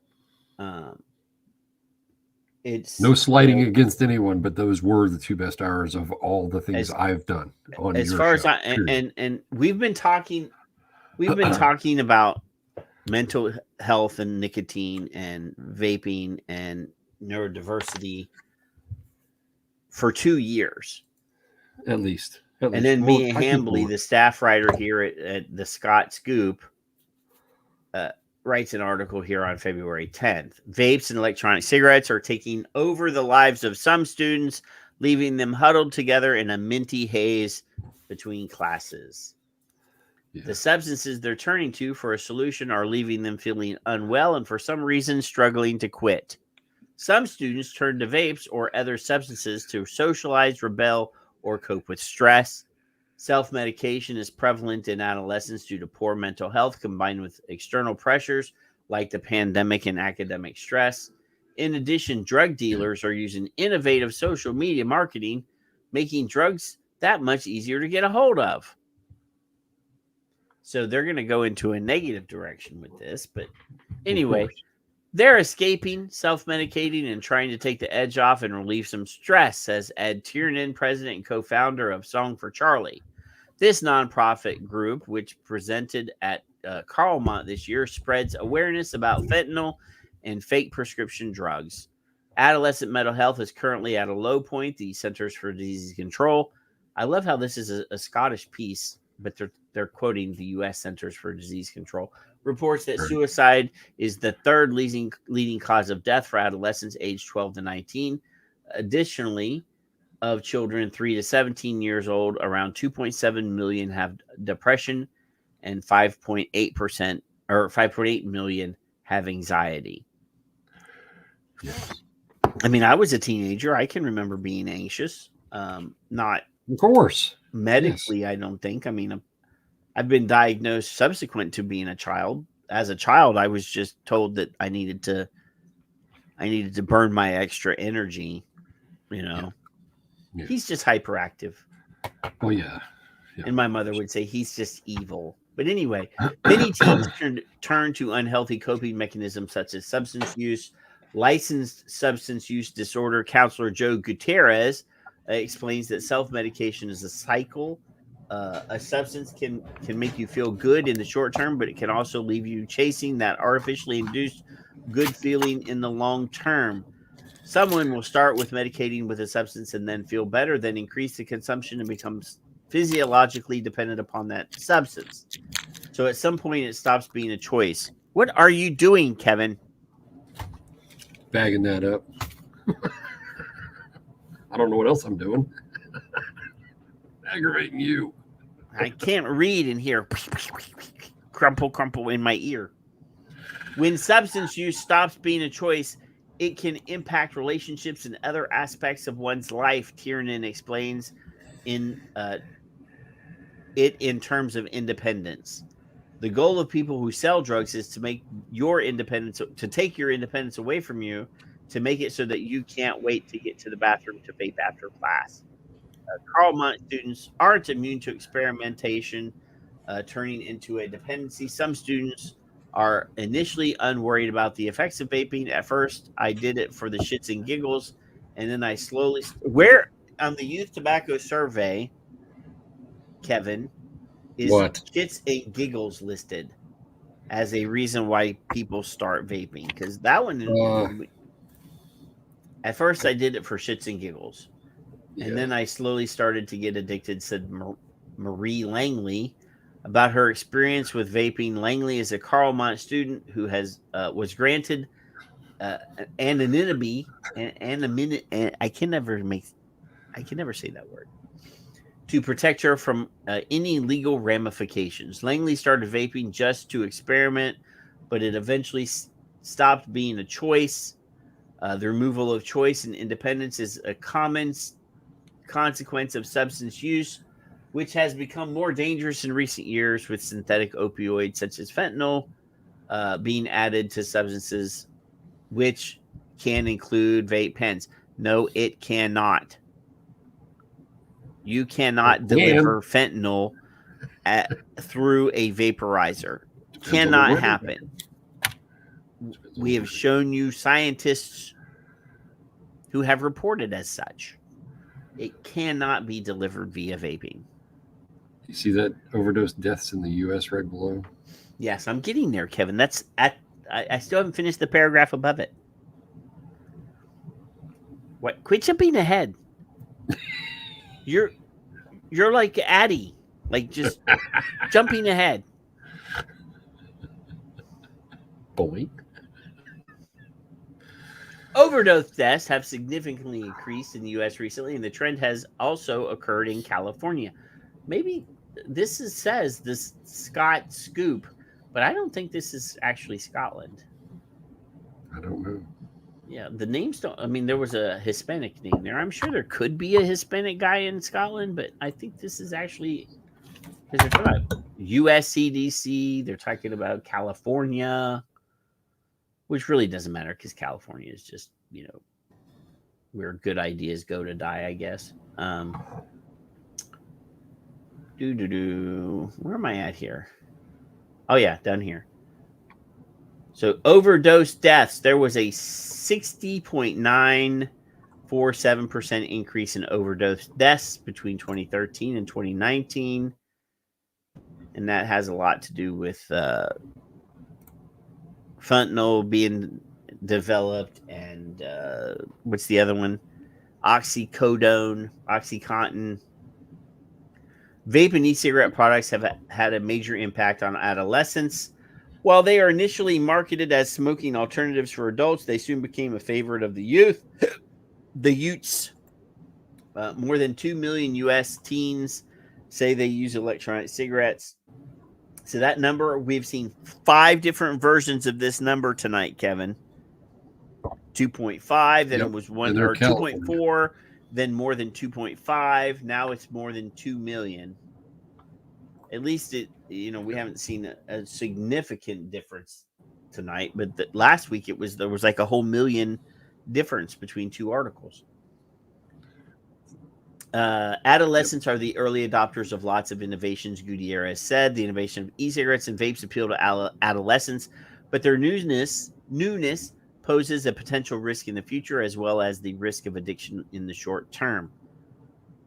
It's no slighting against anyone, but those were the 2 best hours of all the things I've done on as your far show, as and we've been talking about mental health and nicotine and vaping and neurodiversity for 2 years. At least. And then Mia Hambley, the staff writer here at the Scott Scoop, writes an article here on February 10th. Vapes and electronic cigarettes are taking over the lives of some students, leaving them huddled together in a minty haze between classes. Yeah. The substances they're turning to for a solution are leaving them feeling unwell and for some reason struggling to quit. Some students turn to vapes or other substances to socialize, rebel, or cope with stress. Self-medication is prevalent in adolescents due to poor mental health combined with external pressures like the pandemic and academic stress. In addition, drug dealers are using innovative social media marketing, making drugs that much easier to get a hold of. So they're going to go into a negative direction with this. But anyway, they're escaping, self-medicating, and trying to take the edge off and relieve some stress, says Ed Tiernan, president and co-founder of Song for Charlie. This nonprofit group, which presented at Carlmont this year, spreads awareness about fentanyl and fake prescription drugs. Adolescent mental health is currently at a low point. The Centers for Disease Control. I love how this is a Scottish piece, but they're quoting the U.S. Centers for Disease Control. Reports that suicide is the third leading cause of death for adolescents aged 12 to 19. Additionally, of children 3 to 17 years old, around 2.7 million have depression and 5.8% or 5.8 million have anxiety. Yes. I mean, I was a teenager. I can remember being anxious. Not of course medically, yes. I don't think. I mean, I've been diagnosed subsequent to being a child. As a child, I was just told that I needed to burn my extra energy, you know. Yeah. He's just hyperactive. Oh yeah. And my mother would say he's just evil. But anyway, many teens turn to unhealthy coping mechanisms such as substance use. Licensed substance use disorder counselor Joe Gutierrez explains that self-medication is a cycle. A substance can make you feel good in the short term, but it can also leave you chasing that artificially induced good feeling in the long term. Someone will start with medicating with a substance and then feel better, then increase the consumption and becomes physiologically dependent upon that substance. So at some point, it stops being a choice. What are you doing, Kevin? Bagging that up. I don't know what else I'm doing. Aggravating you. I can't read and hear crumple in my ear. When substance use stops being a choice, it can impact relationships and other aspects of one's life, Tiernan explains in terms of independence. The goal of people who sell drugs is to make your independence, to take your independence away from you, to make it so that you can't wait to get to the bathroom to vape after class. Carlmont students aren't immune to experimentation turning into a dependency. Some students are initially unworried about the effects of vaping. At first, I did it for the shits and giggles, and then I slowly... Where on the youth tobacco survey, Kevin, is shits and giggles listed as a reason why people start vaping? Because that one... At first, I did it for shits and giggles. And then I slowly started to get addicted, said Marie Langley. About her experience with vaping, Langley is a Carlmont student who was granted anonymity and I can never say that word, to protect her from any legal ramifications. Langley started vaping just to experiment, but it eventually stopped being a choice. The removal of choice and independence is a common consequence of substance use, which has become more dangerous in recent years with synthetic opioids such as fentanyl being added to substances, which can include vape pens. No, it cannot. You cannot deliver fentanyl through a vaporizer. Cannot happen. we have shown you scientists who have reported as such. It cannot be delivered via vaping. You see that overdose deaths in the U.S. right below? Yes, I'm getting there, Kevin. I still haven't finished the paragraph above it. What? Quit jumping ahead. You're like Addie, like just jumping ahead. Boy. Overdose deaths have significantly increased in the U.S. recently, and the trend has also occurred in California. Maybe this says this Scott Scoop, but I don't think this is actually Scotland. I don't know. Yeah, the names don't. I mean, there was a Hispanic name there. I'm sure there could be a Hispanic guy in Scotland, but I think this is actually, because they're talking about U.S. CDC. They're talking about California, which really doesn't matter because California is just, where good ideas go to die, I guess. Where am I at here? Oh, yeah, down here. So overdose deaths, there was a 60.947% increase in overdose deaths between 2013 and 2019. And that has a lot to do with fentanyl being developed and what's the other one? Oxycodone, Oxycontin. Vape and e-cigarette products have had a major impact on adolescents. While they are initially marketed as smoking alternatives for adults, they soon became a favorite of the youth. The Utes, more than 2 million U.S. teens say they use electronic cigarettes. So that number, we've seen 5 different versions of this number tonight, Kevin. 2.5, then it was 1 or 2.4, then more than 2.5. Now it's more than 2 million. At least we haven't seen a significant difference tonight, but last week there was like a whole million difference between 2 articles. Adolescents are the early adopters of lots of innovations, Gutierrez said. The innovation of e-cigarettes and vapes appeal to adolescents, but their newness poses a potential risk in the future, as well as the risk of addiction in the short term.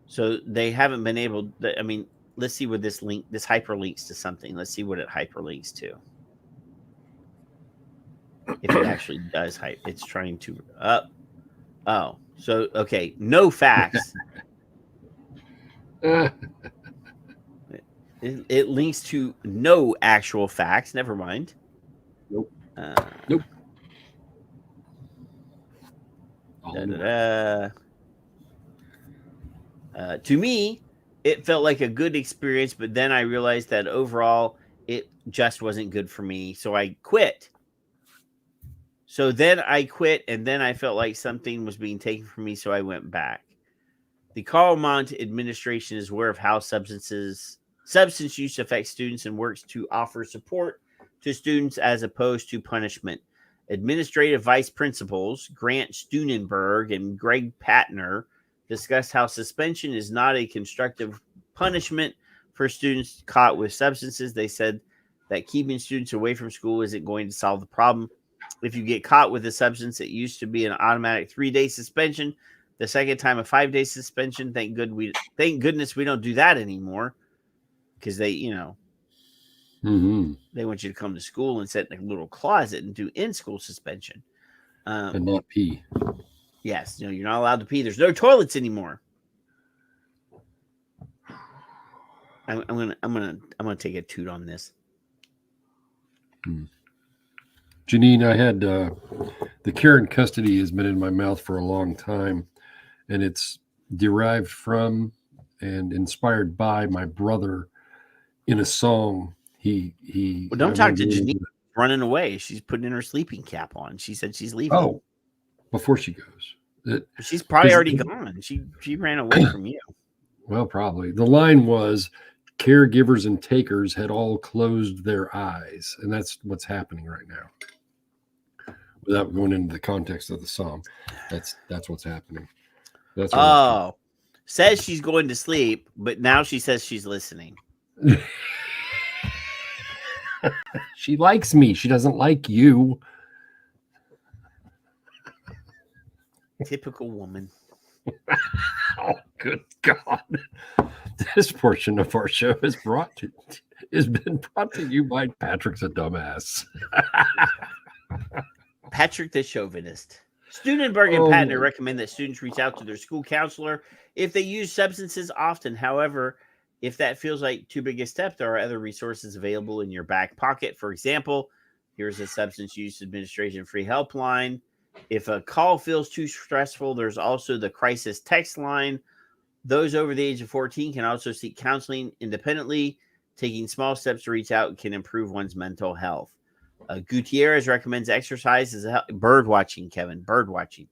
So they haven't been able to, let's see what this hyperlinks to something. Let's see what it hyperlinks to. If it actually does it's trying to okay, no facts. It links to no actual facts. Never mind. Nope. Nope. To me, it felt like a good experience, but then I realized that overall it just wasn't good for me. So I quit. And then I felt like something was being taken from me, so I went back. The Carl Mont administration is aware of how substance use affects students and works to offer support to students as opposed to punishment. Administrative vice principals Grant Steunenberg and Greg Patner discussed how suspension is not a constructive punishment for students caught with substances. They said that keeping students away from school isn't going to solve the problem. If you get caught with a substance, it used to be an automatic 3-day suspension. The second time, a 5-day suspension. Thank goodness we don't do that anymore, because they, they want you to come to school and sit in a little closet and do in-school suspension. And not pee. Yes, you're not allowed to pee. There's no toilets anymore. I'm gonna take a toot on this. Janine, I had the care and custody has been in my mouth for a long time, and it's derived from and inspired by my brother in a song. He don't talk to Janine running away. She's putting in her sleeping cap on. She said she's leaving. Oh, before she goes. She's probably already gone. She ran away from you. Well, probably. The line was, caregivers and takers had all closed their eyes. And that's what's happening right now. Without going into the context of the song. That's what's happening. That's what says she's going to sleep, but now she says she's listening. She likes me. She doesn't like you. Typical woman. Oh, good God. This portion of our show has been brought to you by Patrick's a Dumbass. Patrick the Chauvinist. Studenberg and Patner recommend that students reach out to their school counselor if they use substances often. However, if that feels like too big a step, there are other resources available in your back pocket. For example, here's a substance use administration free helpline. If a call feels too stressful, there's also the crisis text line. Those over the age of 14 can also seek counseling independently. Taking small steps to reach out can improve one's mental health. Gutierrez recommends exercise as bird watching, Kevin. Bird watching.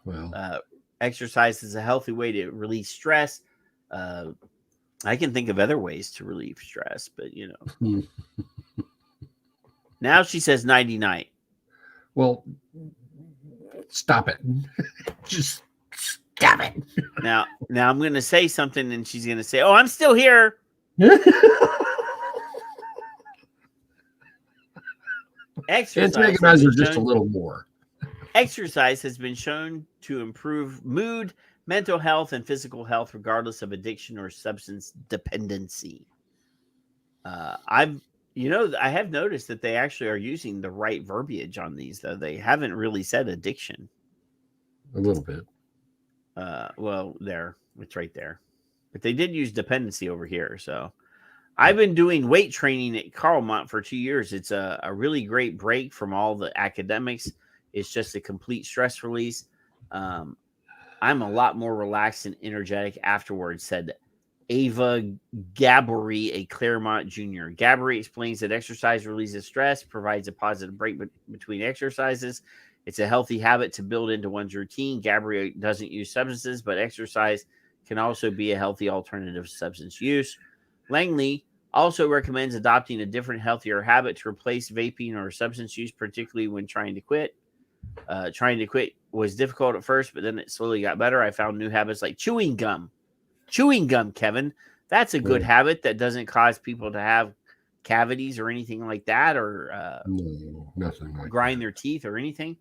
Well, exercise is a healthy way to release stress. I can think of other ways to relieve stress, but now she says nighty night. Well, stop it. Just stop it. Now I'm going to say something, and she's going to say, "Oh, I'm still here." Exercise just a little more. Exercise has been shown to improve mood, mental health, and physical health, regardless of addiction or substance dependency. I have noticed that they actually are using the right verbiage on these, though. They haven't really said addiction. A little bit. Well, it's right there. But they did use dependency over here, so... I've been doing weight training at Carlmont for 2 years. It's a really great break from all the academics. It's just a complete stress release. I'm a lot more relaxed and energetic afterwards, said Ava Gabbery, a Claremont junior. Gabbery explains that exercise releases stress, provides a positive break between exercises. It's a healthy habit to build into one's routine. Gabbery doesn't use substances, but exercise can also be a healthy alternative to substance use. Langley also recommends adopting a different, healthier habit to replace vaping or substance use, particularly when trying to quit. Trying to quit was difficult at first, but then it slowly got better. I found new habits like chewing gum. Chewing gum, Kevin. That's a good habit that doesn't cause people to have cavities or anything like that, or no, nothing like grind their teeth or anything.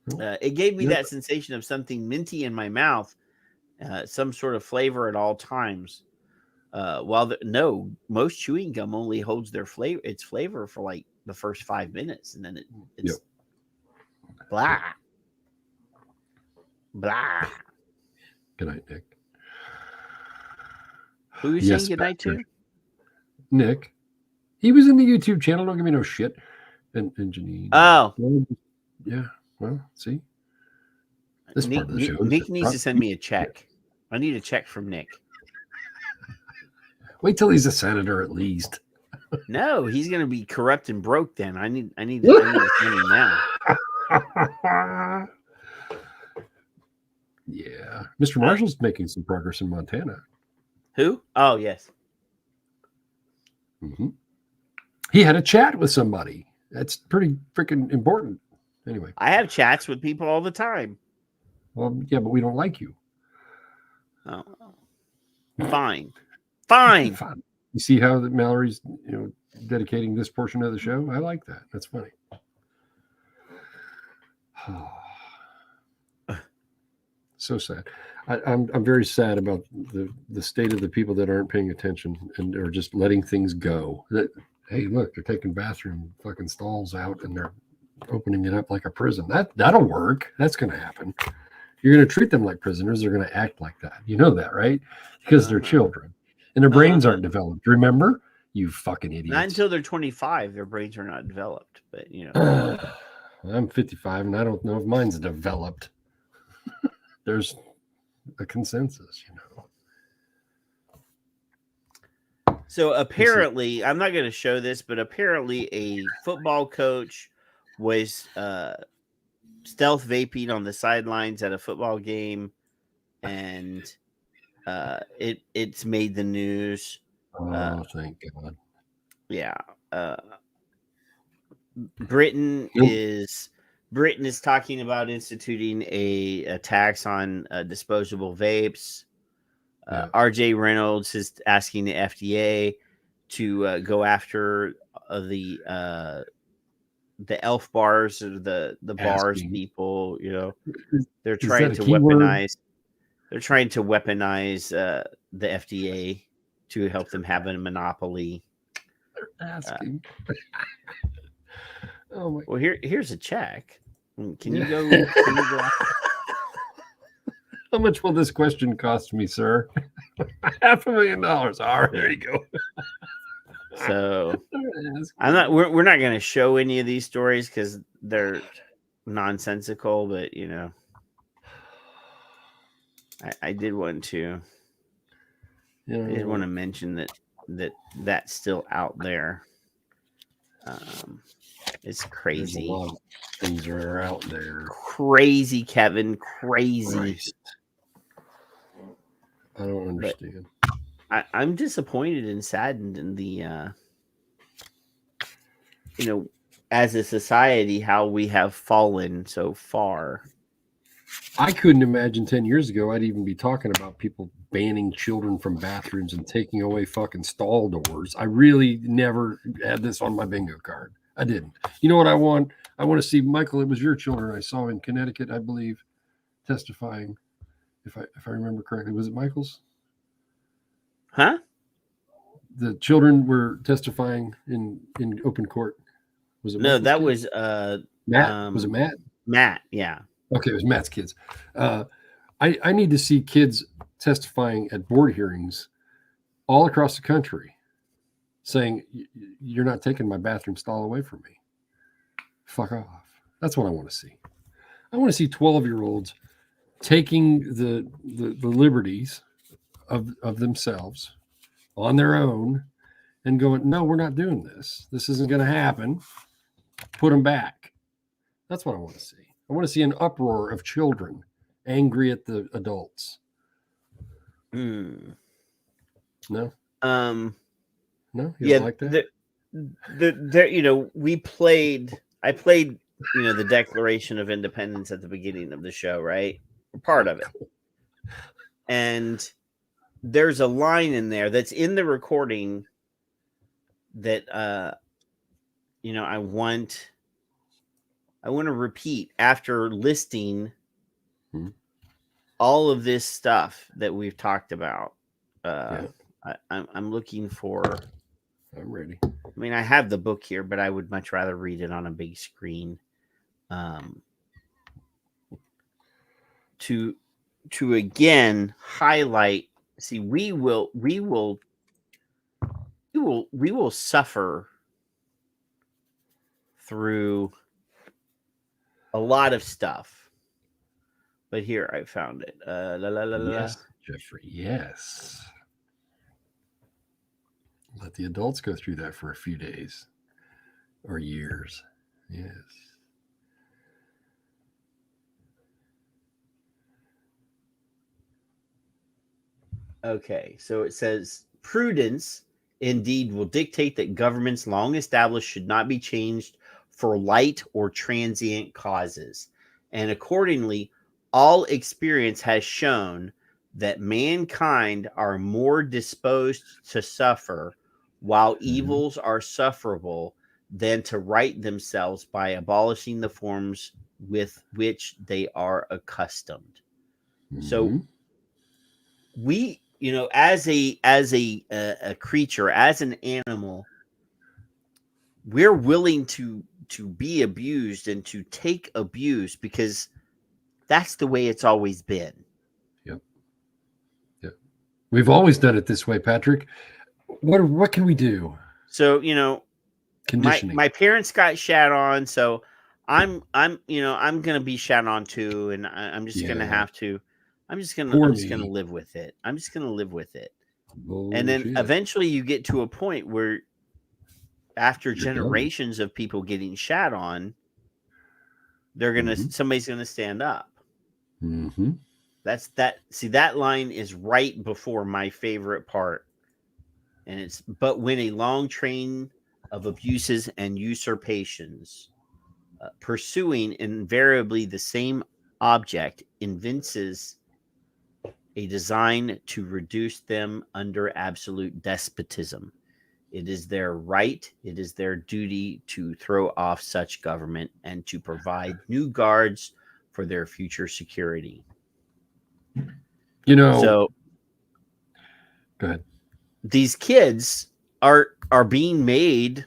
It gave me that sensation of something minty in my mouth, some sort of flavor at all times. Most chewing gum only holds its flavor for like the first 5 minutes, and then it's blah. Good night, Nick. Who are you saying good night to? Nick. He was in the YouTube channel. Don't give me no shit. And Janine. Oh. Yeah. Well, see. This Nick, part of the show. Nick needs to send me a check. I need a check from Nick. Wait till he's a senator at least. No, he's going to be corrupt and broke then. I need the money now. Yeah. Mr. Marshall's making some progress in Montana. Who? Oh, yes. Mm-hmm. He had a chat with somebody. That's pretty freaking important. Anyway. I have chats with people all the time. Well, yeah, but we don't like you. Oh. Fine. Fine. You see how that Mallory's, dedicating this portion of the show? I like that. That's funny. So sad. I'm very sad about the state of the people that aren't paying attention and are just letting things go. That, hey, look, they're taking bathroom fucking stalls out and they're opening it up like a prison. That'll work. That's going to happen. You're going to treat them like prisoners. They're going to act like that. You know that, right? Because they're children. And their brains aren't developed. Remember? You fucking idiots. Not until they're 25, their brains are not developed. But, I'm 55, and I don't know if mine's developed. There's a consensus, So apparently, I'm not going to show this, but apparently a football coach was stealth vaping on the sidelines at a football game, and it's made the news. Oh, thank God. Yeah. Britain is talking about instituting a tax on disposable vapes. RJ Reynolds is asking the FDA to go after the elf bars or the bars Asking. people, they're Is trying that a to keyword? weaponize. They're trying to weaponize the FDA to help them have a monopoly. Asking. Oh my. Well, here's a check. Can you Yeah. go? Can you go? How much will this question cost me, sir? $500,000. All right, there you go. So I'm not. We're not going to show any of these stories because they're nonsensical. But I did want to. I did want to mention that's still out there. It's crazy. There's a lot of things that are out there. Crazy, Kevin. Crazy. Christ. I don't understand. I'm disappointed and saddened in the, as a society, how we have fallen so far. I couldn't imagine 10 years ago I'd even be talking about people banning children from bathrooms and taking away fucking stall doors. I really never had this on my bingo card. I didn't. You know what I want? I want to see Michael. It was your children I saw in Connecticut, I believe, testifying. If I remember correctly, was it Michael's? Huh? The children were testifying in open court. Was it? No, Michael's that kid? was Matt. Was it Matt? Matt, yeah. Okay, it was Matt's kids. I need to see kids testifying at board hearings all across the country saying, you're not taking my bathroom stall away from me. Fuck off. That's what I want to see. I want to see 12-year-olds taking the liberties of themselves on their own and going, no, we're not doing this. This isn't going to happen. Put them back. That's what I want to see. I want to see an uproar of children angry at the adults. No? No? You don't like that? I played, the Declaration of Independence at the beginning of the show, right? We're part of it. And there's a line in there that's in the recording that, I want to repeat after listing all of this stuff that we've talked about. I'm looking for. I'm ready. I mean, I have the book here, but I would much rather read it on a big screen. To again highlight. See, we will suffer through a lot of stuff. But here I found it. Yes, Jeffrey. Yes. Let the adults go through that for a few days or years. Yes. Okay, so it says prudence indeed will dictate that governments long established should not be changed for light or transient causes. And accordingly, all experience has shown that mankind are more disposed to suffer while evils are sufferable than to right themselves by abolishing the forms with which they are accustomed. So we, as a creature, as an animal, we're willing to be abused and to take abuse because that's the way it's always been. Yep. We've always done it this way, Patrick. What can we do? So, conditioning. My parents got shat on, so I'm gonna be shat on too, and I'm just gonna have to. I'm just gonna live with it. I'm just gonna live with it. And then eventually you get to a point where after generations of people getting shat on, somebody's gonna stand up. That line is right before my favorite part. And it's, but when a long train of abuses and usurpations, pursuing invariably the same object, evinces a design to reduce them under absolute despotism. It is their right, it is their duty to throw off such government and to provide new guards for their future security. You know, so go ahead. These kids are being made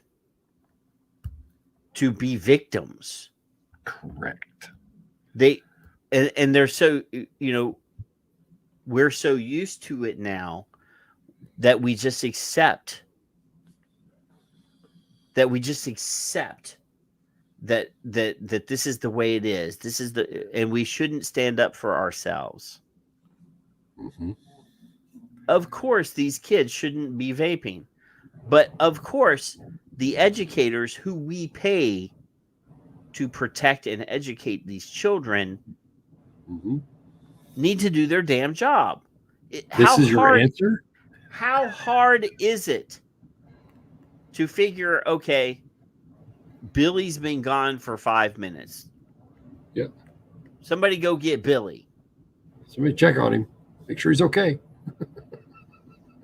to be victims. Correct. And they're so, we're so used to it now that we just accept that this is the way it is. And we shouldn't stand up for ourselves. Mm-hmm. Of course, these kids shouldn't be vaping, but of course, the educators who we pay to protect and educate these children need to do their damn job. This is your answer? How hard is it to figure, okay, Billy's been gone for 5 minutes. Yeah. Somebody go get Billy. Somebody check on him. Make sure he's okay.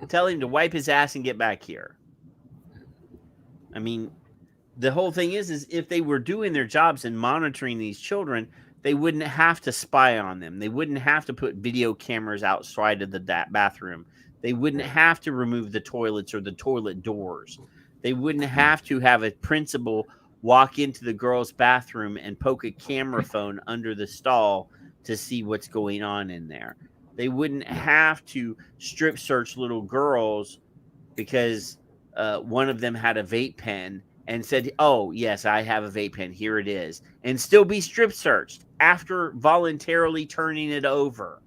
Tell him to wipe his ass and get back here. I mean, the whole thing is if they were doing their jobs and monitoring these children, they wouldn't have to spy on them. They wouldn't have to put video cameras outside of the bathroom. They wouldn't have to remove the toilets or the toilet doors. They wouldn't have to have a principal walk into the girls' bathroom and poke a camera phone under the stall to see what's going on in there. They wouldn't have to strip search little girls because one of them had a vape pen and said, oh, yes, I have a vape pen. Here it is. And still be strip searched after voluntarily turning it over.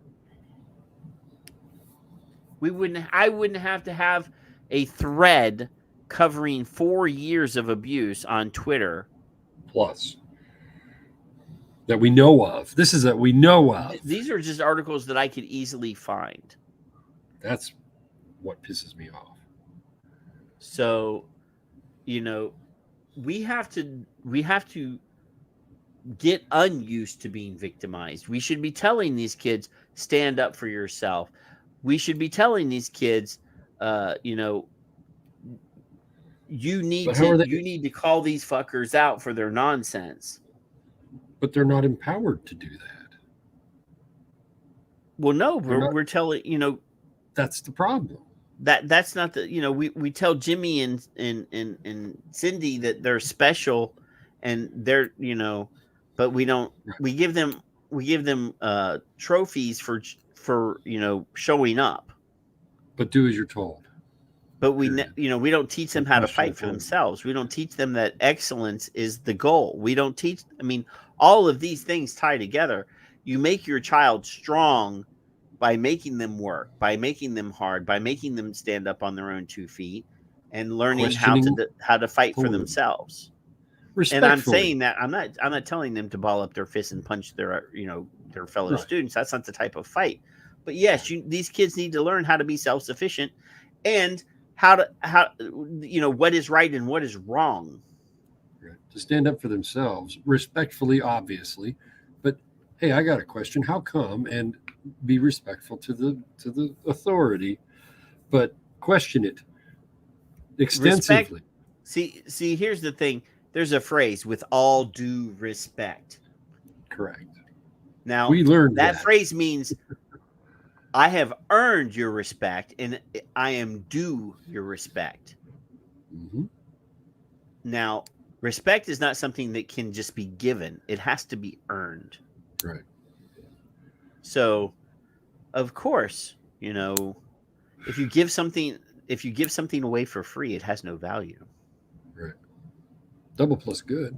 I wouldn't have to have a thread covering 4 years of abuse on Twitter. Plus. That we know of. This is that we know of. These are just articles that I could easily find. That's what pisses me off. So, we have to get unused to being victimized. We should be telling these kids, stand up for yourself. We should be telling these kids, you need to call these fuckers out for their nonsense. But they're not empowered to do that. Well, no, we're telling, that's the problem. That's not the, we tell Jimmy and Cindy that they're special and they're, but we don't, we give them trophies for showing up. But do as you're told. But we don't teach them how to fight for themselves. We don't teach them that excellence is the goal. We don't teach, all of these things tie together. You make your child strong by making them work, by making them hard, by making them stand up on their own 2 feet and learning how to fight for themselves. And I'm saying that I'm not telling them to ball up their fists and punch their fellow students. That's not the type of fight. But yes, these kids need to learn how to be self-sufficient and how what is right and what is wrong. Right. To stand up for themselves, respectfully, obviously. But hey, I got a question. How come? And be respectful to the authority, but question it extensively. See, here's the thing. There's a phrase, with all due respect. Correct. Now, we learned that phrase means I have earned your respect and I am due your respect. Mm-hmm. Now, respect is not something that can just be given. It has to be earned. Right. So, of course, if you give something away for free, it has no value. Right. Double plus good.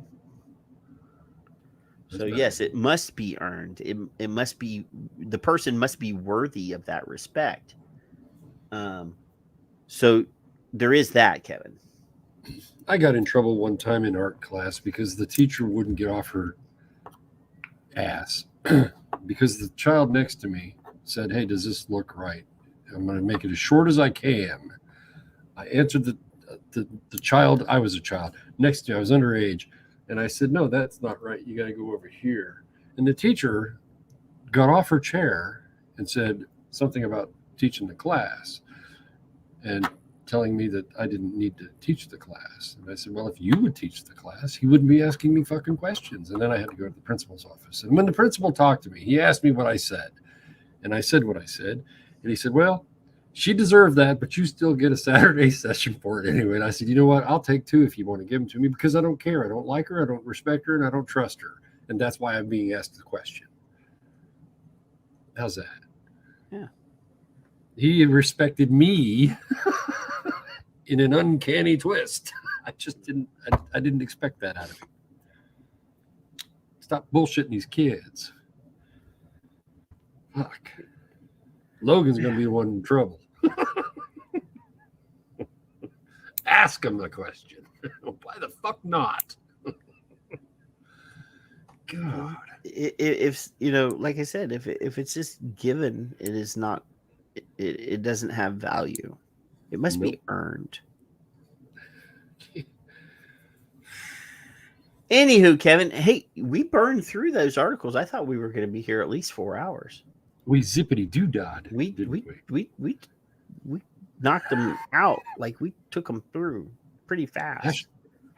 So yes, it must be earned. It must be, the person must be worthy of that respect. So there is that, Kevin. I got in trouble one time in art class because the teacher wouldn't get off her ass because the child next to me said, "Hey, does this look right? I'm going to make it as short as I can." I answered the child. I was a child next to me. I was underage. And I said, "No, that's not right. You got to go over here." And the teacher got off her chair and said something about teaching the class. And telling me that I didn't need to teach the class. And I said, well, if you would teach the class, he wouldn't be asking me fucking questions. And then I had to go to the principal's office. And when the principal talked to me, he asked me what I said. And I said what I said. And he said, well, she deserved that, but you still get a Saturday session for it anyway. And I said, you know what? I'll take 2 if you want to give them to me, because I don't care. I don't like her. I don't respect her. And I don't trust her. And that's why I'm being asked the question. How's that? Yeah. He respected me in an uncanny twist. I didn't expect that out of him. Stop bullshitting these kids. Fuck. Logan's going to be the one in trouble. Ask him the question. Why the fuck not? God. If like I said, if it's just given, it is not. It doesn't have value. It must be earned. Anywho, Kevin, hey, we burned through those articles. I thought we were going to be here at least 4 hours. We zippity doo-dod. We knocked them out. Like, we took them through pretty fast.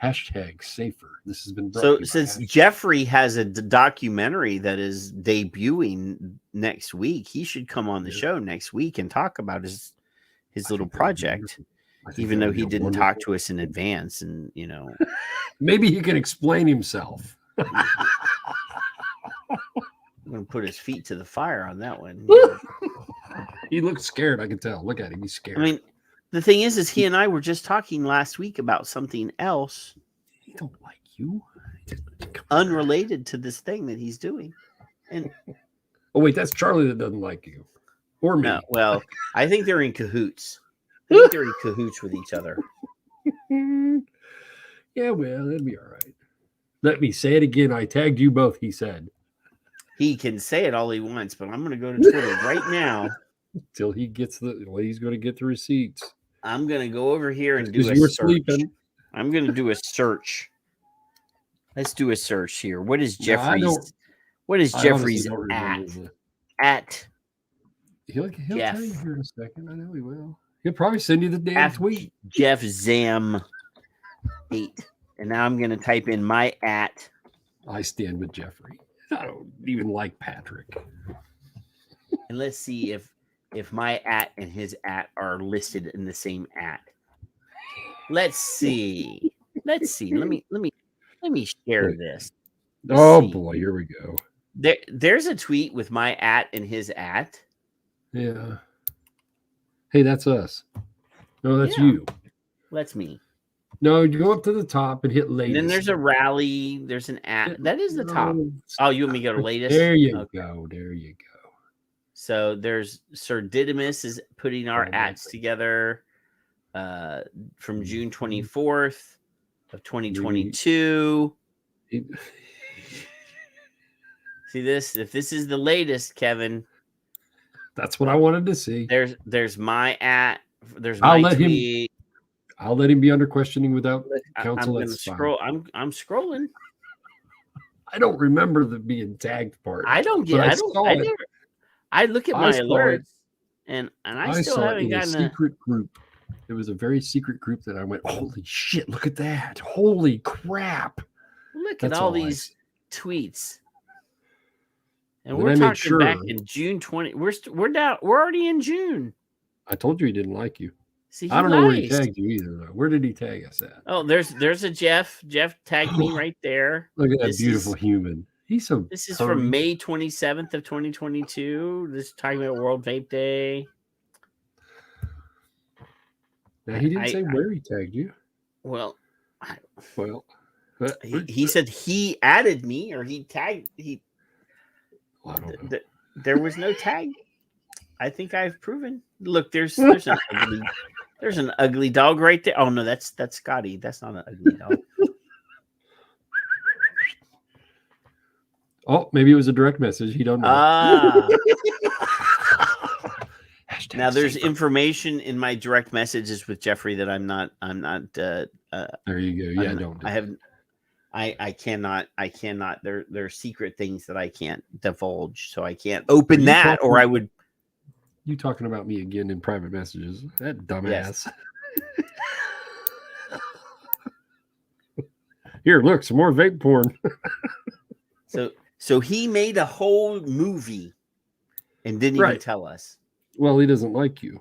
Hashtag safer. This has been brought So to you since by Jeffrey has a documentary that is debuting next week, he should come on the show next week and talk about his little project, even though he didn't talk to us in advance. And maybe he can explain himself. I'm going to put his feet to the fire on that one. He looks scared. I can tell. Look at him. He's scared. I mean, the thing is he and I were just talking last week about something else. He don't like you. Unrelated to this thing that he's doing. And oh, wait, that's Charlie that doesn't like you. Or me. No, well, I think they're in cahoots. I think they're in cahoots with each other. Yeah, well, that'd be all right. Let me say it again. I tagged you both, he said. He can say it all he wants, but I'm going to go to Twitter right now. Till he gets he's going to get the receipts. I'm going to go over here and do a you were search. Sleeping. I'm going to do a search. Let's do a search here. What is Jeffrey's? What is Jeffrey's at? He'll tell you here in a second. I know he will. He'll probably send you the damn tweet. Jeff Zam 8. And now I'm going to type in my at. I stand with Jeffrey. I don't even like Patrick. And let's see if my at and his at are listed in the same at. Let's see. Let me share this. Let's see. Boy, here we go. There's a tweet with my at and his at. Yeah. Hey, that's us. No, that's you. That's me. No, you go up to the top and hit latest. And then there's a rally. There's an at. That is the top. Oh, you want me to go to latest? There you go. There you go. So there's Sir Didymus is putting our ats together from June 24th of 2022. See this? If this is the latest, Kevin. That's what I wanted to see. There's my at. There's my tweet. I'll let him be under questioning without counsel. I'm scroll. I'm scrolling. I don't remember the being tagged part. I don't get. I look at my alerts, and I still haven't gotten a secret group. It was a very secret group that I went, holy shit! Look at that! Holy crap! Look at all these tweets. And we're talking back in June 20. We're down. We're already in June. I told you he didn't like you. See, I don't know where he tagged you either, though. Where did he tag us at? Oh, there's a Jeff. Jeff tagged me right there. Look at that beautiful human. He's so. This is from May 27th of 2022. This is talking about World Vape Day. Now he didn't say where he tagged you. Well, he said he added me or he tagged he. Well, I don't know. There was no tag. I think I've proven. Look, there's an ugly dog right there. Oh no, that's Scotty. That's not an ugly dog. Oh, maybe it was a direct message. He don't know. Now there's information in my direct messages with Jeffrey that I'm not. There you go. Yeah, I cannot. There are secret things that I can't divulge, so I can't open that, or I would. You talking about me again in private messages? That dumbass. Yes. Here, look, some more vape porn. So he made a whole movie and didn't even tell us. Well, he doesn't like you.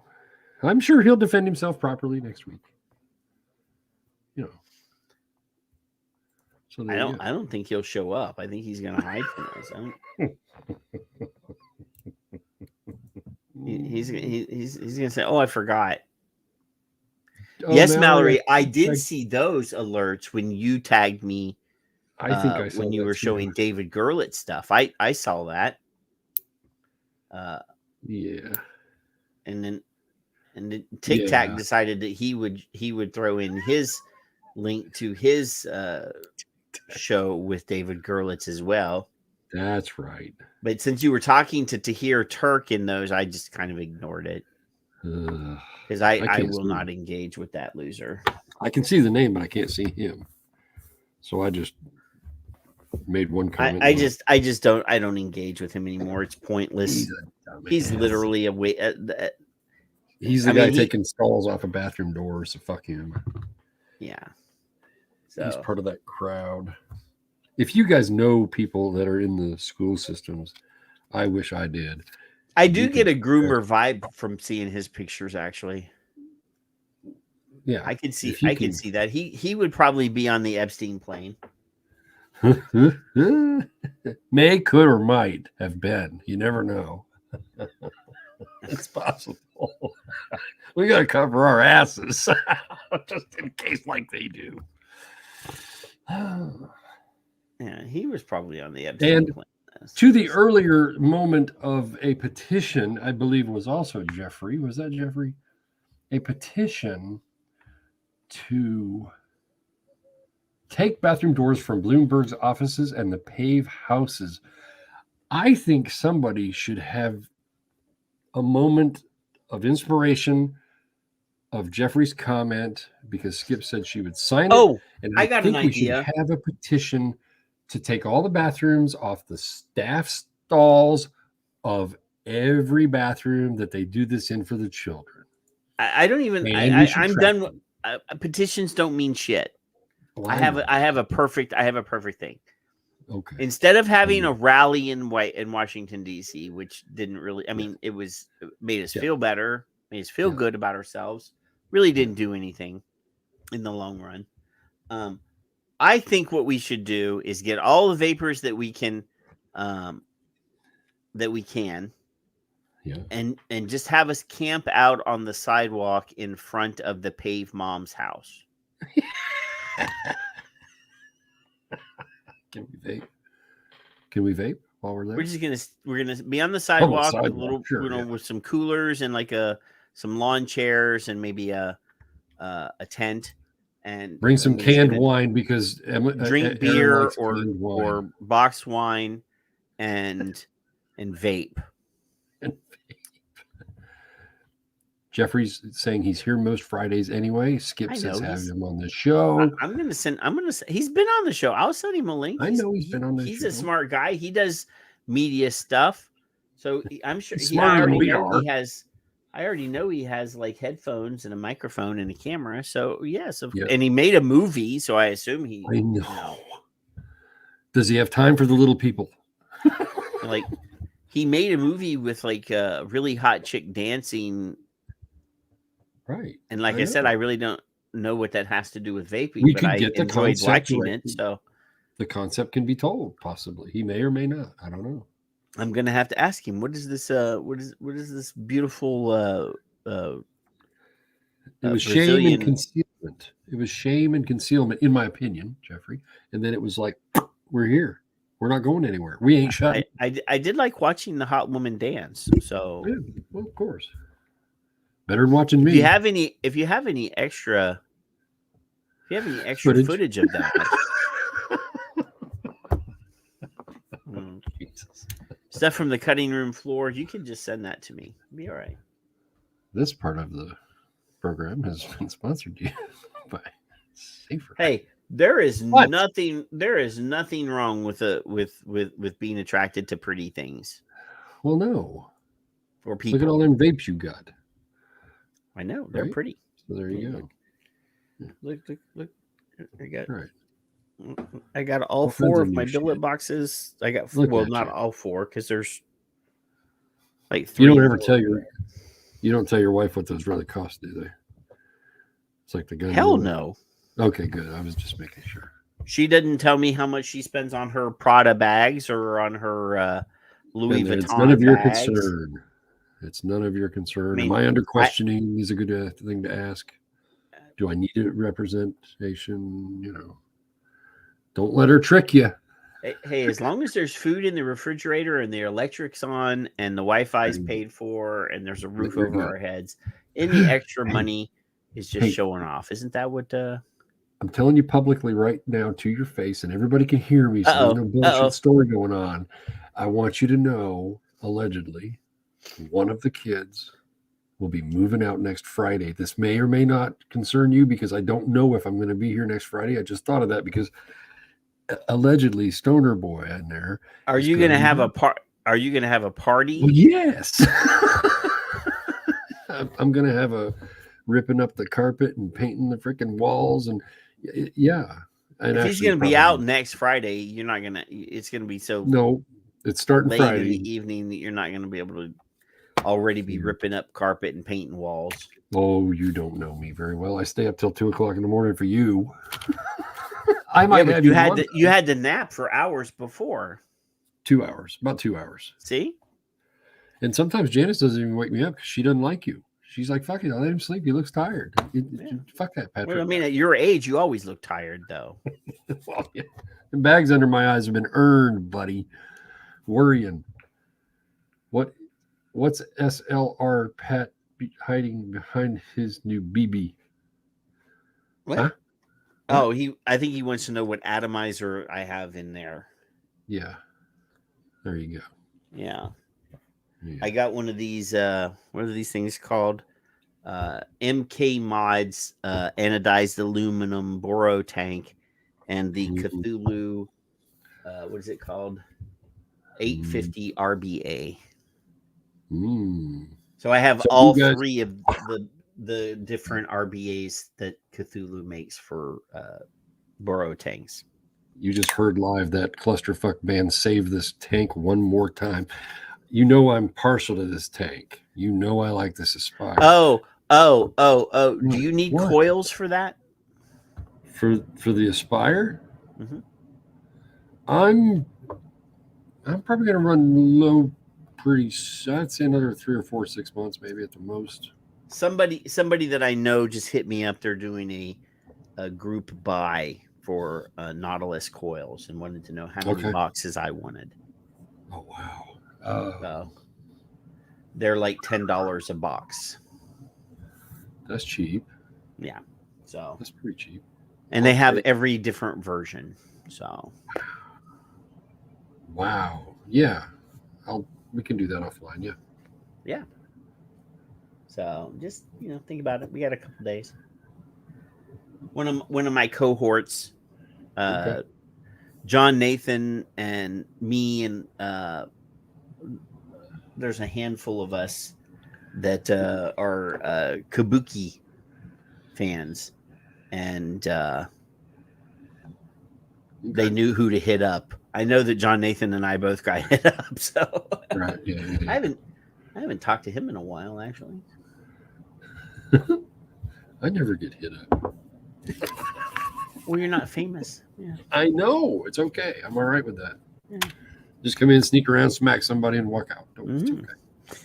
I'm sure he'll defend himself properly next week. You know. So I don't think he'll show up. I think he's going to hide from us. He's going to say, "Oh, I forgot." Oh, yes, Mallory, I did see those alerts when you tagged me. I think I saw when you were showing David Gerlitz stuff. I saw that. Yeah. And then Tic Tac decided that he would throw in his link to his show with David Gerlitz as well. That's right. But since you were talking to Tahir Turk in those, I just kind of ignored it. Because I will not engage with that loser. I can see the name, but I can't see him. So I just made one comment. I don't engage with him anymore. It's pointless. He's literally he's the guy taking stalls off of bathroom doors, so fuck him. Yeah. So he's part of that crowd. If you guys know people that are in the school systems, I wish I did. I do get a groomer vibe from seeing his pictures, actually. Yeah. I can see that. He would probably be on the Epstein plane. May, could, or might have been. You never know. It's possible. We got to cover our asses just in case, like they do. Yeah, he was probably on the Epstein plane. To the earlier moment of a petition, I believe was also Jeffrey. Was that Jeffrey? A petition to take bathroom doors from Bloomberg's offices and the PAVE houses. I think somebody should have a moment of inspiration of Jeffrey's comment because Skip said she would sign it. Oh, and I got think an we idea. should have a petition to take all the bathrooms off the staff stalls of every bathroom that they do this in for the children. I don't even. I'm done. Petitions don't mean shit. Well, I have a perfect thing. Okay. Instead of having a rally in Washington D.C., which didn't really. I mean, it made us feel better, made us feel good about ourselves. Really didn't do anything in the long run. I think what we should do is get all the vapors that we can, and just have us camp out on the sidewalk in front of the PAVE mom's house. Can we vape while we're there? We're gonna be on the sidewalk, with with some coolers and like some lawn chairs and maybe a tent. And bring some canned wine because drink beer or boxed wine and vape. Jeffrey's saying he's here most Fridays anyway. Skip says have him on the show. I'm gonna send. He's been on the show. I'll send him a link. I know he's been on the show. He's a smart guy. He does media stuff, so I'm sure I already know he has like headphones and a microphone and a camera. So yes, and he made a movie, so I assume he. I know. Does he have time for the little people? Like he made a movie with like a really hot chick dancing. Right. And like I said, I really don't know what that has to do with vaping, but I enjoyed watching it. So the concept can be told, possibly. He may or may not. I don't know. I'm gonna have to ask him. What is this? What is this beautiful? It was shame and concealment. It was shame and concealment, in my opinion, Jeffrey. And then it was like, we're here. We're not going anywhere. We ain't shut. I did like watching the hot woman dance. So yeah, well, of course, better than watching me. If you have any extra footage of that. Jesus. Stuff from the cutting room floor, you can just send that to me. It'll be all right. This part of the program has been sponsored to you by Safer. Hey, there is nothing wrong with being attracted to pretty things. Well, no. Or people. Look at all them vapes you got. I know, they're pretty. So there you go. Look. I All got all kinds four of of my new billet shit. boxes. I got Look well, at not you. all four, because there's like three. You don't ever more. you don't tell your wife what those really cost, do they? It's like the gun. Hell rule. no. Okay, good. I was just making sure. She doesn't tell me how much she spends on her Prada bags or on her Louis And Vuitton it's none of your bags. concern. It's none of your concern. I mean, Am I under questioning? Is a good thing to ask. Do I need a representation? You know, don't let her trick you. Hey, as long as there's food in the refrigerator and the electric's on and the Wi-Fi's paid for and there's a roof You're over good. our heads, any extra money is just showing off. Isn't that what? I'm telling you publicly right now to your face, and everybody can hear me, so there's no bullshit story going on. I want you to know, allegedly, one of the kids will be moving out next Friday. This may or may not concern you because I don't know if I'm going to be here next Friday. I just thought of that because allegedly Stoner Boy in there. Are you going to have a Are you going to have a party? Well, yes. I'm going to have a ripping up the carpet and painting the freaking walls and yeah. And if he's going to be out next Friday, you're not going to. It's going to be so. No, it's starting late Friday in the evening that you're not going to be able to already be ripping up carpet and painting walls. Oh, you don't know me very well. I stay up till 2:00 in the morning for you. I might have you had to nap for hours before. 2 hours, about 2 hours. See? And sometimes Janice doesn't even wake me up because she doesn't like you. She's like, fuck it, I'll let him sleep. He looks tired. Fuck that, Patrick. Well, I mean, at your age, you always look tired, though. Well, yeah. The bags under my eyes have been earned, buddy. Worrying. What's SLR Pat hiding behind his new BB? What? Huh? Oh, I think he wants to know what atomizer I have in there. Yeah. There you go. Yeah. I got one of these, what are these things called? MK Mods anodized aluminum Boro tank and the Cthulhu, what is it called? 850 RBA. So I have all three of the different RBAs that Cthulhu makes for Boro tanks. You just heard live that clusterfuck band Save This Tank one more time. You know I'm partial to this tank. You know I like this Aspire. Oh. Do you need coils for that? For the Aspire? Mm-hmm. I'm probably going to run low pretty soon. I'd say another 3 or 4, 6 months maybe at the most. Somebody that I know just hit me up. They're doing a group buy for Nautilus coils and wanted to know how many boxes I wanted. Oh, wow. So they're like $10 a box. That's cheap. Yeah. So that's pretty cheap. And they have every different version. So wow. Yeah. We can do that offline. Yeah. Yeah. So just, think about it. We got a couple days. One of my cohorts, John Nathan and me and there's a handful of us that are Kabuki fans, and they knew who to hit up. I know that John Nathan and I both got hit up, so right. Yeah. I haven't talked to him in a while, actually. I never get hit up. Well, you're not famous. Yeah. I know. It's okay. I'm all right with that. Yeah. Just come in, sneak around, smack somebody, and walk out. It's okay.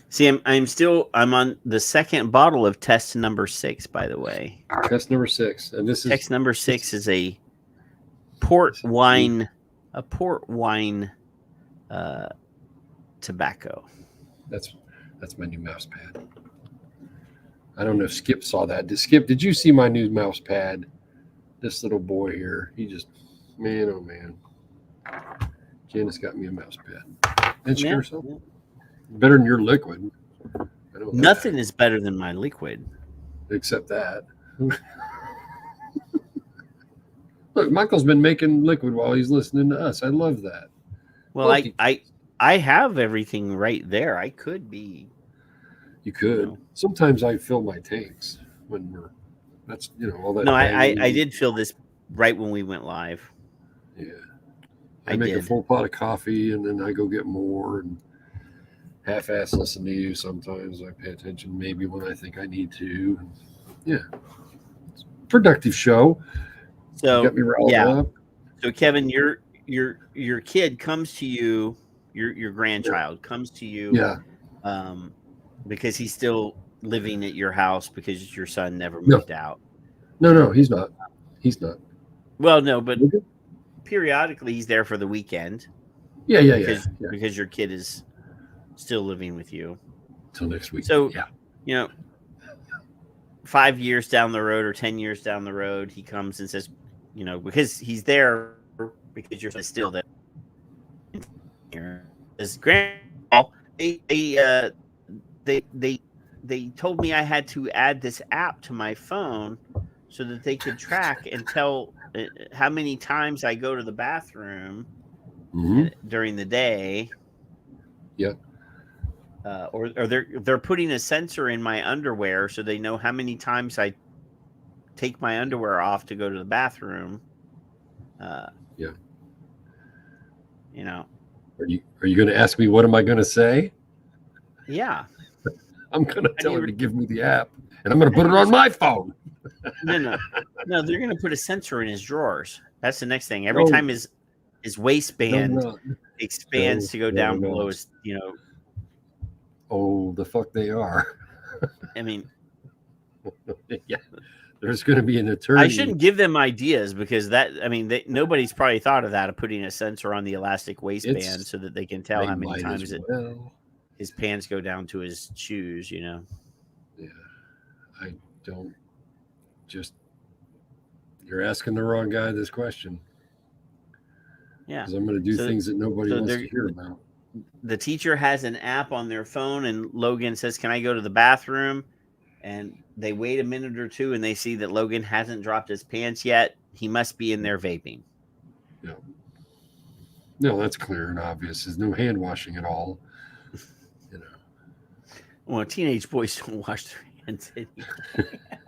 See, I'm on the second bottle of test number 6, by the way. Test number 6, and this is test number 6 is a port wine tobacco. That's my new mouse pad. I don't know if Skip saw that. Did you see my new mouse pad? This little boy here, he just, man, oh man. Janice got me a mouse pad. And she herself. Yeah. Better than your liquid. Nothing is better than my liquid. Except that. Look, Michael's been making liquid while he's listening to us. I love that. Well, look, I have everything right there. I could be. You could. Sometimes I fill my tanks when we're That's all that. No, I did feel this right when we went live. Yeah, I make a full pot of coffee and then I go get more and half-ass listen to you. Sometimes I pay attention, maybe when I think I need to. And yeah, it's a productive show. So you got me riled up. So Kevin, your kid comes to you, your grandchild comes to you, because he's still living at your house because your son never moved out. No, he's not. He's not. Well, no, but periodically he's there for the weekend. Yeah. Because your kid is still living with you till next week. So 5 years down the road or 10 years down the road, he comes and says, because he's there because you're still there. His grandpa, they told me I had to add this app to my phone so that they could track and tell how many times I go to the bathroom during the day. Yeah. Or they're putting a sensor in my underwear so they know how many times I take my underwear off to go to the bathroom. Are you going to ask me what am I going to say? Yeah. I'm going to tell her to give me the app, and I'm going to put it on my phone. No. They're going to put a sensor in his drawers. That's the next thing. Every time his waistband expands to go down below his, Oh, the fuck they are. I mean, yeah. There's going to be an attorney. I shouldn't give them ideas because nobody's probably thought of that, of putting a sensor on the elastic waistband so that they can tell how many times his pants go down to his shoes, Yeah. I don't you're asking the wrong guy this question. Yeah. Because I'm going to do things that nobody wants to hear about. The teacher has an app on their phone and Logan says, "Can I go to the bathroom?" And they wait a minute or two and they see that Logan hasn't dropped his pants yet. He must be in there vaping. Yeah. No, that's clear and obvious. There's no hand washing at all. Well, teenage boys don't wash their hands anymore.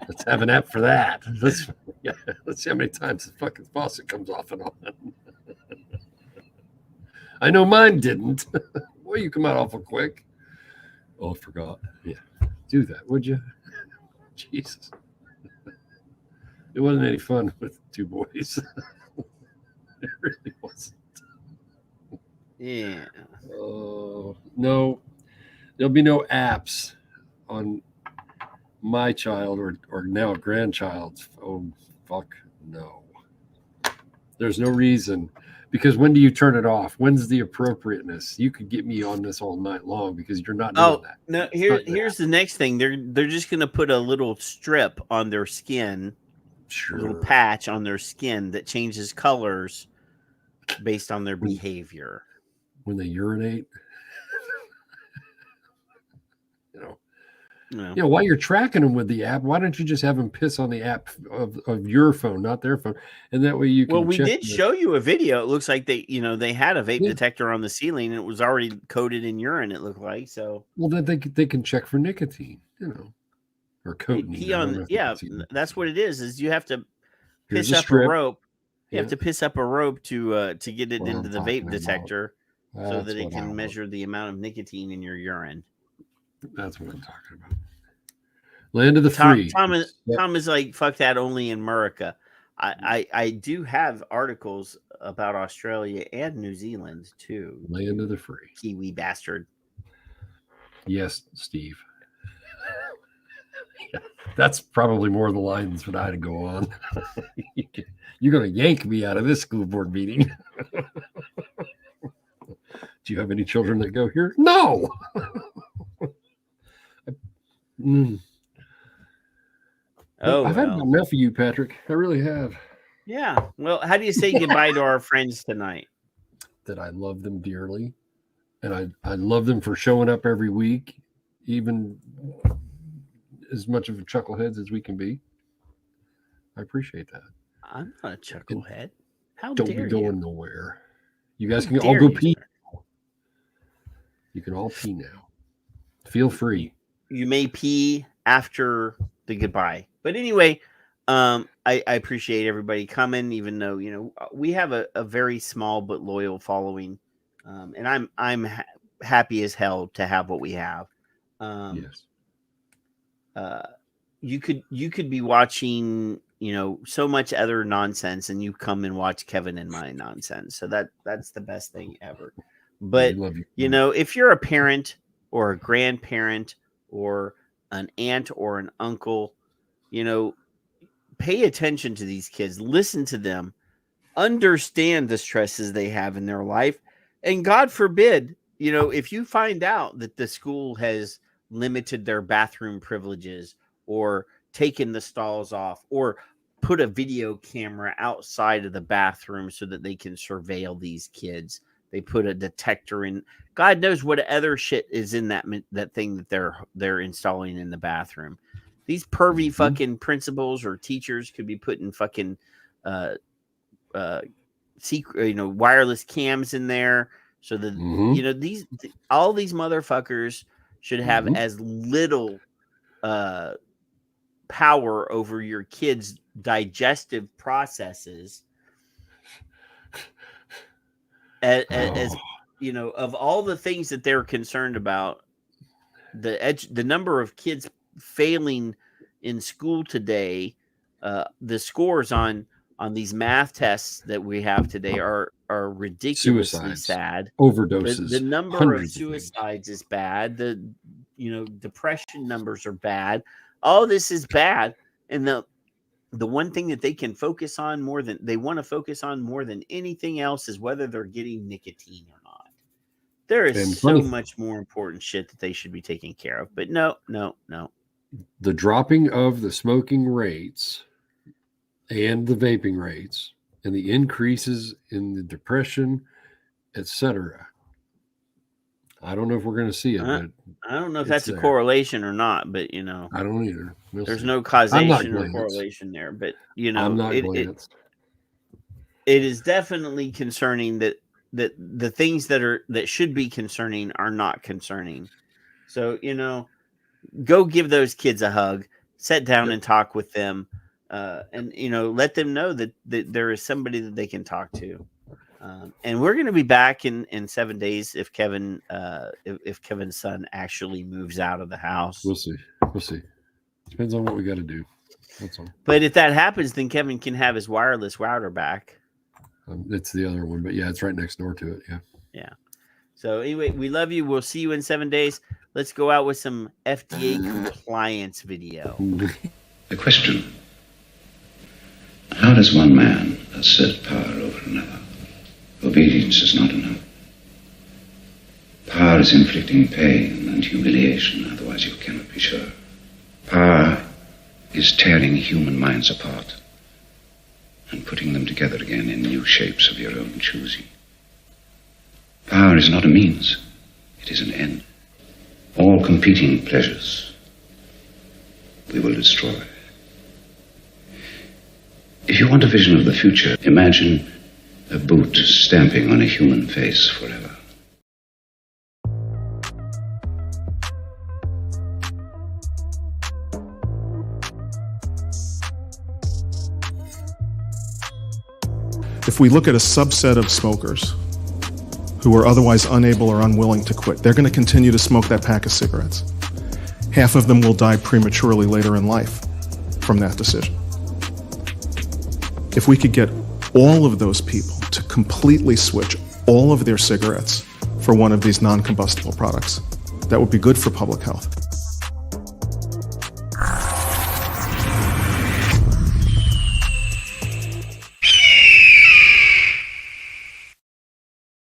Let's have an app for that. Let's see how many times the fucking faucet comes off and on. I know mine didn't. Boy, you come out awful quick. Oh, I forgot. Yeah. Do that, would you? Jesus. It wasn't any fun with two boys. It really wasn't. Yeah. Oh, no. There'll be no apps on my child or now grandchild's. Oh, fuck no. There's no reason. Because when do you turn it off? When's the appropriateness? You could get me on this all night long because you're not doing that. No, here's the next thing. They're just going to put a little strip on their skin, a little patch on their skin that changes colors based on their behavior. When they urinate? While you're tracking them with the app, why don't you just have them piss on the app of your phone, not their phone, and that way you can. Well, we did show you a video. It looks like they had a vape detector on the ceiling, and it was already coated in urine. It looked like so. Well, then they can check for nicotine, or cotinine. That's what it is. Is you have to piss up a rope. You have to piss up a rope to get it into the vape detector, so that it can measure the amount of nicotine in your urine. That's what I'm talking about. Land of the free. Tom is like, fuck that, only in America. I do have articles about Australia and New Zealand too. Land of the free. Kiwi bastard. Yes, Steve. That's probably more the lines that I had to go on. You're going to yank me out of this school board meeting. Do you have any children that go here? No. I've had enough of you, Patrick. I really have. Yeah. Well, how do you say goodbye to our friends tonight? That I love them dearly, and I love them for showing up every week, even as much of a chuckleheads as we can be. I appreciate that. I'm not a chucklehead. How don't dare be going you? nowhere. You guys can all go pee. You can all pee now. Feel free. You may pee after the goodbye. But anyway, I appreciate everybody coming, even though, you know, we have a very small but loyal following. And I'm happy as hell to have what we have. Yes. You could be watching, you know, so much other nonsense, and you come and watch Kevin and my nonsense. So that's the best thing ever. But you know, if you're a parent or a grandparent or an aunt or an uncle, you know, pay attention to these kids, listen to them, understand the stresses they have in their life. And God forbid, you know, if you find out that the school has limited their bathroom privileges or taken the stalls off or put a video camera outside of the bathroom so that they can surveil these kids. They put a detector in. God knows what other shit is in that thing that they're installing in the bathroom. These pervy fucking principals or teachers could be putting fucking secret, you know, wireless cams in there so that you know all these motherfuckers should have as little power over your kids' digestive processes as you know, of all the things that they're concerned about, the number of kids failing in school today, the scores on these math tests that we have today are ridiculously Suicides, sad. overdoses, The number of hundreds of suicides is bad. The depression numbers are bad. All this is bad, and the one thing that they can focus on more than anything else is whether they're getting nicotine or not. There is so much more important shit that they should be taking care of. But no. The dropping of the smoking rates and the vaping rates and the increases in the depression, etc. I don't know if we're going to see it, but I don't know if that's a correlation or not, but you know, I don't either. There's no causation or correlation there, but you know, I'm not it is definitely concerning that the things that should be concerning are not concerning. So, you know, go give those kids a hug, sit down and talk with them, and you know, let them know that there is somebody that they can talk to. And we're going to be back in 7 days if Kevin's son actually moves out of the house. We'll see. Depends on what we got to do. That's all. But if that happens, then Kevin can have his wireless router back. It's the other one, but yeah, it's right next door to it. Yeah. So anyway, we love you. We'll see you in 7 days. Let's go out with some FDA compliance video. The question: how does one man assert power over another? Obedience is not enough. Power is inflicting pain and humiliation, otherwise you cannot be sure. Power is tearing human minds apart and putting them together again in new shapes of your own choosing. Power is not a means, it is an end. All competing pleasures we will destroy. If you want a vision of the future, imagine a boot stamping on a human face forever. If we look at a subset of smokers who are otherwise unable or unwilling to quit, they're going to continue to smoke that pack of cigarettes. Half of them will die prematurely later in life from that decision. If we could get all of those people to completely switch all of their cigarettes for one of these non-combustible products, that would be good for public health.